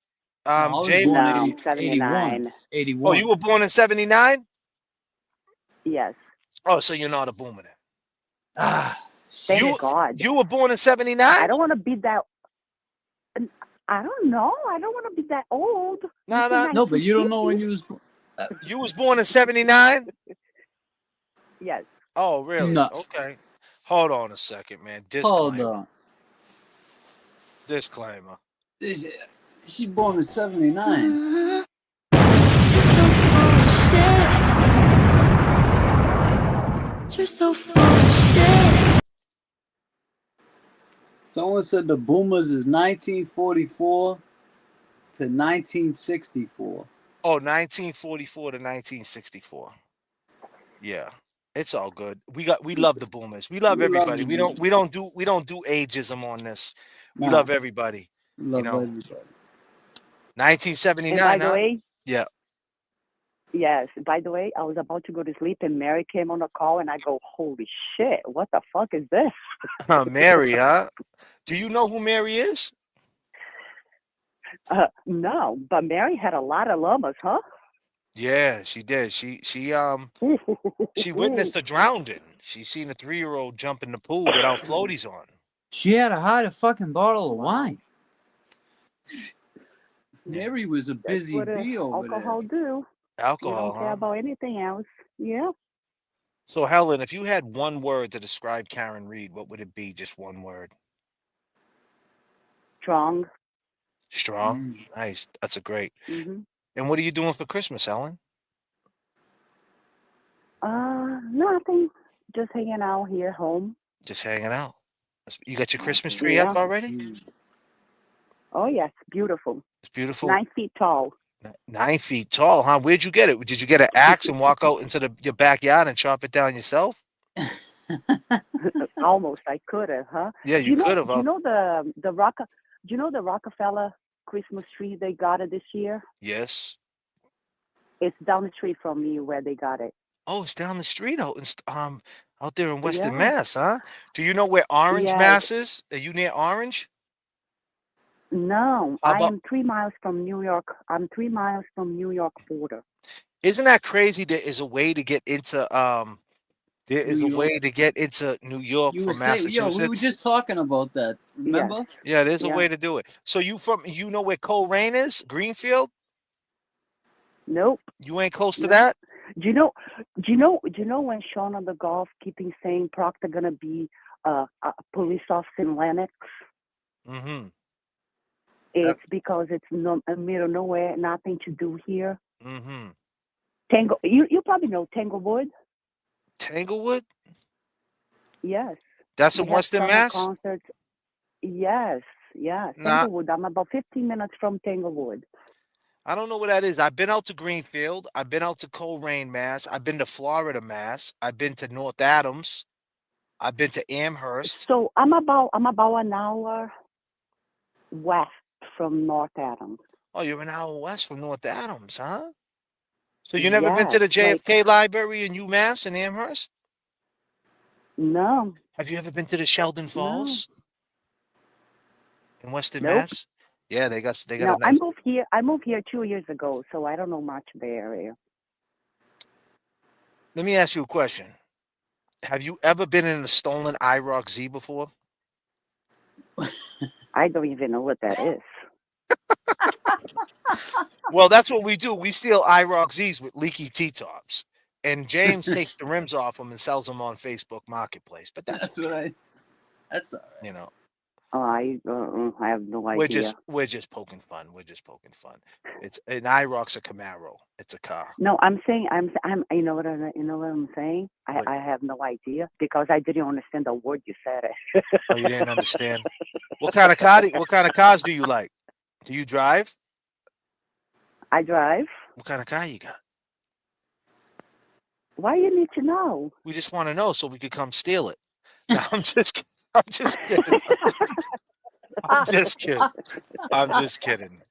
I was James, born in 79. 81. Oh, you were born in 79? Yes. Oh, so you're not a boomer then. Thank God. You were born in 79? I don't want to be that. I don't know. I don't want to be that old. No, but you don't know when you was. You was born in 79? Yes. Oh, really? No. Okay. Hold on a second, man. Disclaimer. Hold on. Disclaimer. She's born in 79. You're so full of shit. Someone said the boomers is 1944 to 1964. Oh, 1944 to 1964. Yeah. It's all good. We love the boomers. We love everybody. We don't do ageism on this. We love everybody. Love everybody. 1979. And by the way, yeah. Yes. By the way, I was about to go to sleep and Mary came on the call and I go, holy shit, what the fuck is this? Mary, huh? Do you know who Mary is? No, but Mary had a lot of llamas, huh? Yeah, she did. She witnessed a drowning. She seen a 3-year-old jump in the pool without floaties on. She had to hide a fucking bottle of wine. Mary was a busy bee over there. Alcohol do. Alcohol, You don't care about anything else. Yeah. So, Helen, if you had one word to describe Karen Reed, what would it be? Just one word. Strong. Strong? Nice. That's a great. Mm-hmm. And what are you doing for Christmas, Helen? Nothing. Just hanging out here home. Just hanging out. You got your Christmas tree up already? Oh, yes. Beautiful. It's beautiful. 9 feet tall. 9 feet tall, huh? Where'd you get it? Did you get an axe and walk out into your backyard and chop it down yourself? Almost. I could have, huh? Yeah, you could have. Do you know the Rockefeller Christmas tree they got it this year? Yes. It's down the street from me where they got it. Oh, it's down the street out there in Western Mass, huh? Do you know where Orange, Mass is? Are you near Orange? No, I am 3 miles from New York. I'm 3 miles from New York border. Isn't that crazy? There is a way to get into There is a way to get into New York You were from saying, Massachusetts. we were just talking about that. Remember? Yeah, there's a way to do it. So you know where Coleraine is? Greenfield? Nope. You ain't close to No. that? Do you know when Sean on the golf keeping saying Proctor gonna be a police officer in Lennox? Mm-hmm. It's because it's no middle of nowhere, nothing to do here. Mm-hmm. You probably know Tanglewood. Tanglewood? Yes. That's We in have Western summer Mass? Concerts. Yes. Nah. Tanglewood. I'm about 15 minutes from Tanglewood. I don't know what that is. I've been out to Greenfield. I've been out to Coleraine, Mass. I've been to Florida, Mass. I've been to North Adams. I've been to Amherst. So I'm about an hour west from North Adams. Oh, you're an hour west from North Adams, huh? So you never been to Yes, the JFK Library in UMass in Amherst? No. Have you ever been to the Sheldon Falls in Western Nope. Mass? Yeah, they got No, a nice. I moved here 2 years ago, so I don't know much of the area. Let me ask you a question. Have you ever been in a stolen IROC Z before? I don't even know what that is. Well, that's what we do. We steal IROC Zs with leaky T-tops. And James takes the rims off them and sells them on Facebook Marketplace. But that's okay. That's all right. You know. Oh, I have no idea. We're just poking fun. We're just poking fun. It's an IROC's a Camaro. It's a car. No, I'm saying you know what I'm saying? I have no idea because I didn't understand the word you said. Oh, you didn't understand. What kind of cars do you like? Do you drive? I drive. What kind of car you got? Why you need to know? We just want to know so we could come steal it. No, I'm just kidding. I'm just kidding. I'm just kidding.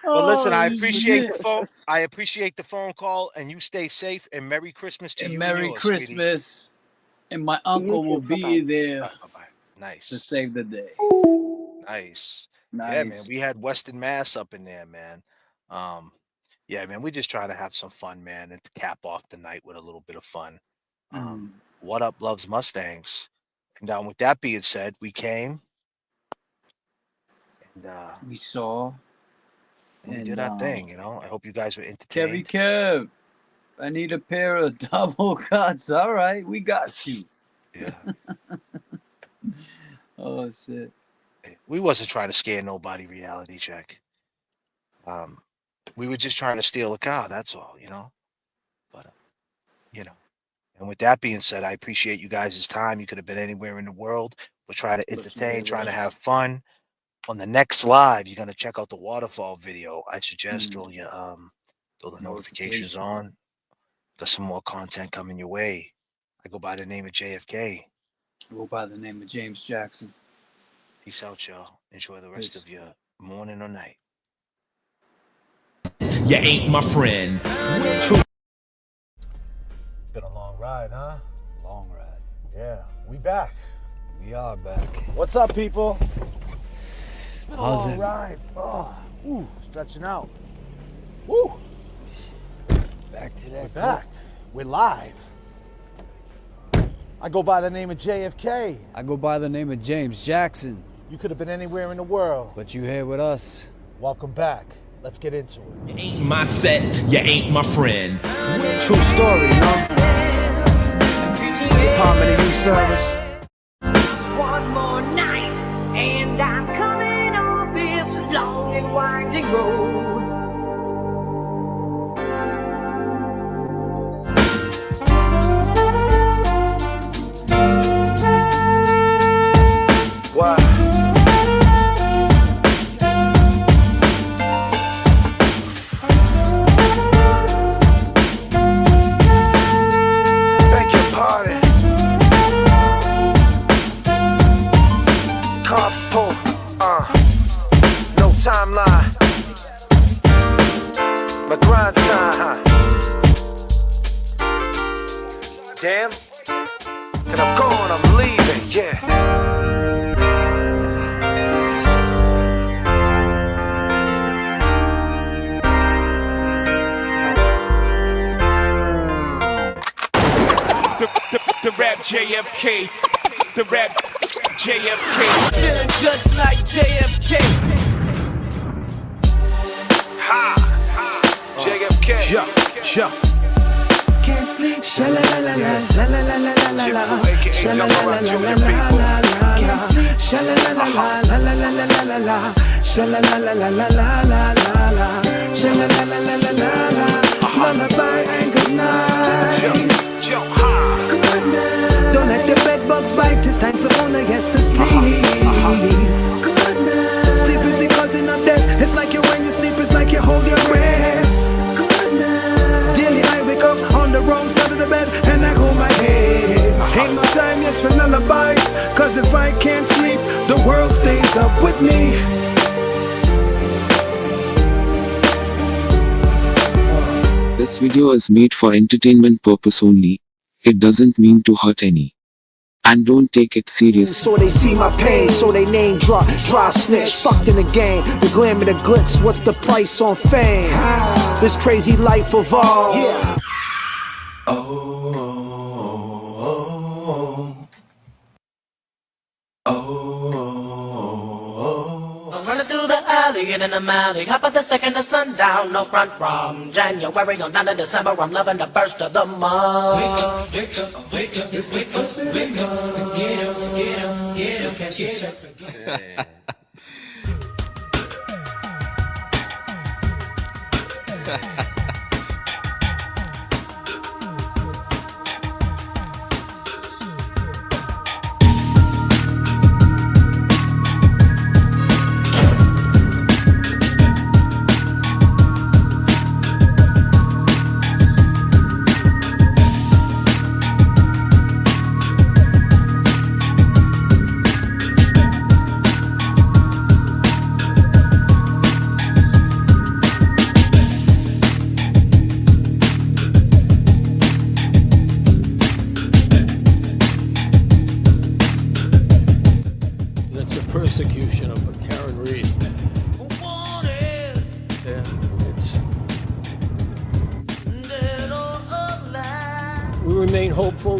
Well, listen, I appreciate the phone. I appreciate the phone call, and you stay safe. And Merry Christmas to you. Merry and yours, Christmas. Sweetie. And my uncle will be there. Nice. To save the day. Nice. Yeah, man. We had Western Mass up in there, man. Yeah, man. We're just trying to have some fun, man, and to cap off the night with a little bit of fun. What Up Loves Mustangs. And with that being said, we came and we saw and we did our thing, you know. I hope you guys were entertained. Kev, I need a pair of double cuts. All right, we got you. Yeah. Oh shit. We wasn't trying to scare nobody, reality check. We were just trying to steal a car, that's all, you know. But you know. And with that being said, I appreciate you guys' time. You could have been anywhere in the world. We're trying to entertain, trying to have fun. On the next live, you're gonna check out the Waterfall video. I suggest throw the notifications on. Got some more content coming your way. I go by the name of JFK. I go by the name of James Jackson. Peace out, y'all. Enjoy the rest of your morning or night. You ain't my friend. Been a long ride, huh? Long ride. Yeah, we back. We are back. What's up, people? It's been a long ride. Oh, stretching out. Woo! Back to that. We're back. We're live. I go by the name of JFK. I go by the name of James Jackson. You could have been anywhere in the world. But you here with us. Welcome back. Let's get into it. You ain't my set, you ain't my friend. True story, you know? Department of Youth Service. One more night, and I'm coming off this long and winding road. Why? Beg your pardon. Cops pull, no timeline. My grind sign, huh? Damn. And I'm going, I'm leaving, yeah. J.F.K. The rap J.F.K. Feeling just like J.F.K. J.F.K. Yeah. Can't sleep. Shala la la la la la la la la la. Shala la la la la la la. Can't sleep. Shala la la la la la la la la la. Shala la la la la la la la. Shala la la la la la la. Lullaby and good night. Good night. Don't let the bed bugs bite. It's time for Una gets to sleep. Good night. Sleep is the cousin of death. It's like you when you sleep. It's like you hold your breath. Good night. Daily I wake up on the wrong side of the bed and I hold my head. Ain't no time, yes, for lullabies. Cause if I can't sleep, the world stays up with me. This video is made for entertainment purpose only. It doesn't mean to hurt any. And don't take it serious. So they see my pain, so they name drop, dry snitch, fucked in the game. The glam and the glitz, what's the price on fame? This crazy life of ours. Yeah. I'm running through the alley and in the alley. Hop at the second of sundown, no front from January on down to December. I'm loving the burst of the month. Wake up, wake up, wake up, it's wake up, wake up. Get up, get up, get up, cash your checks again. Persecution of Karen Reed. Yeah, we remain hopeful.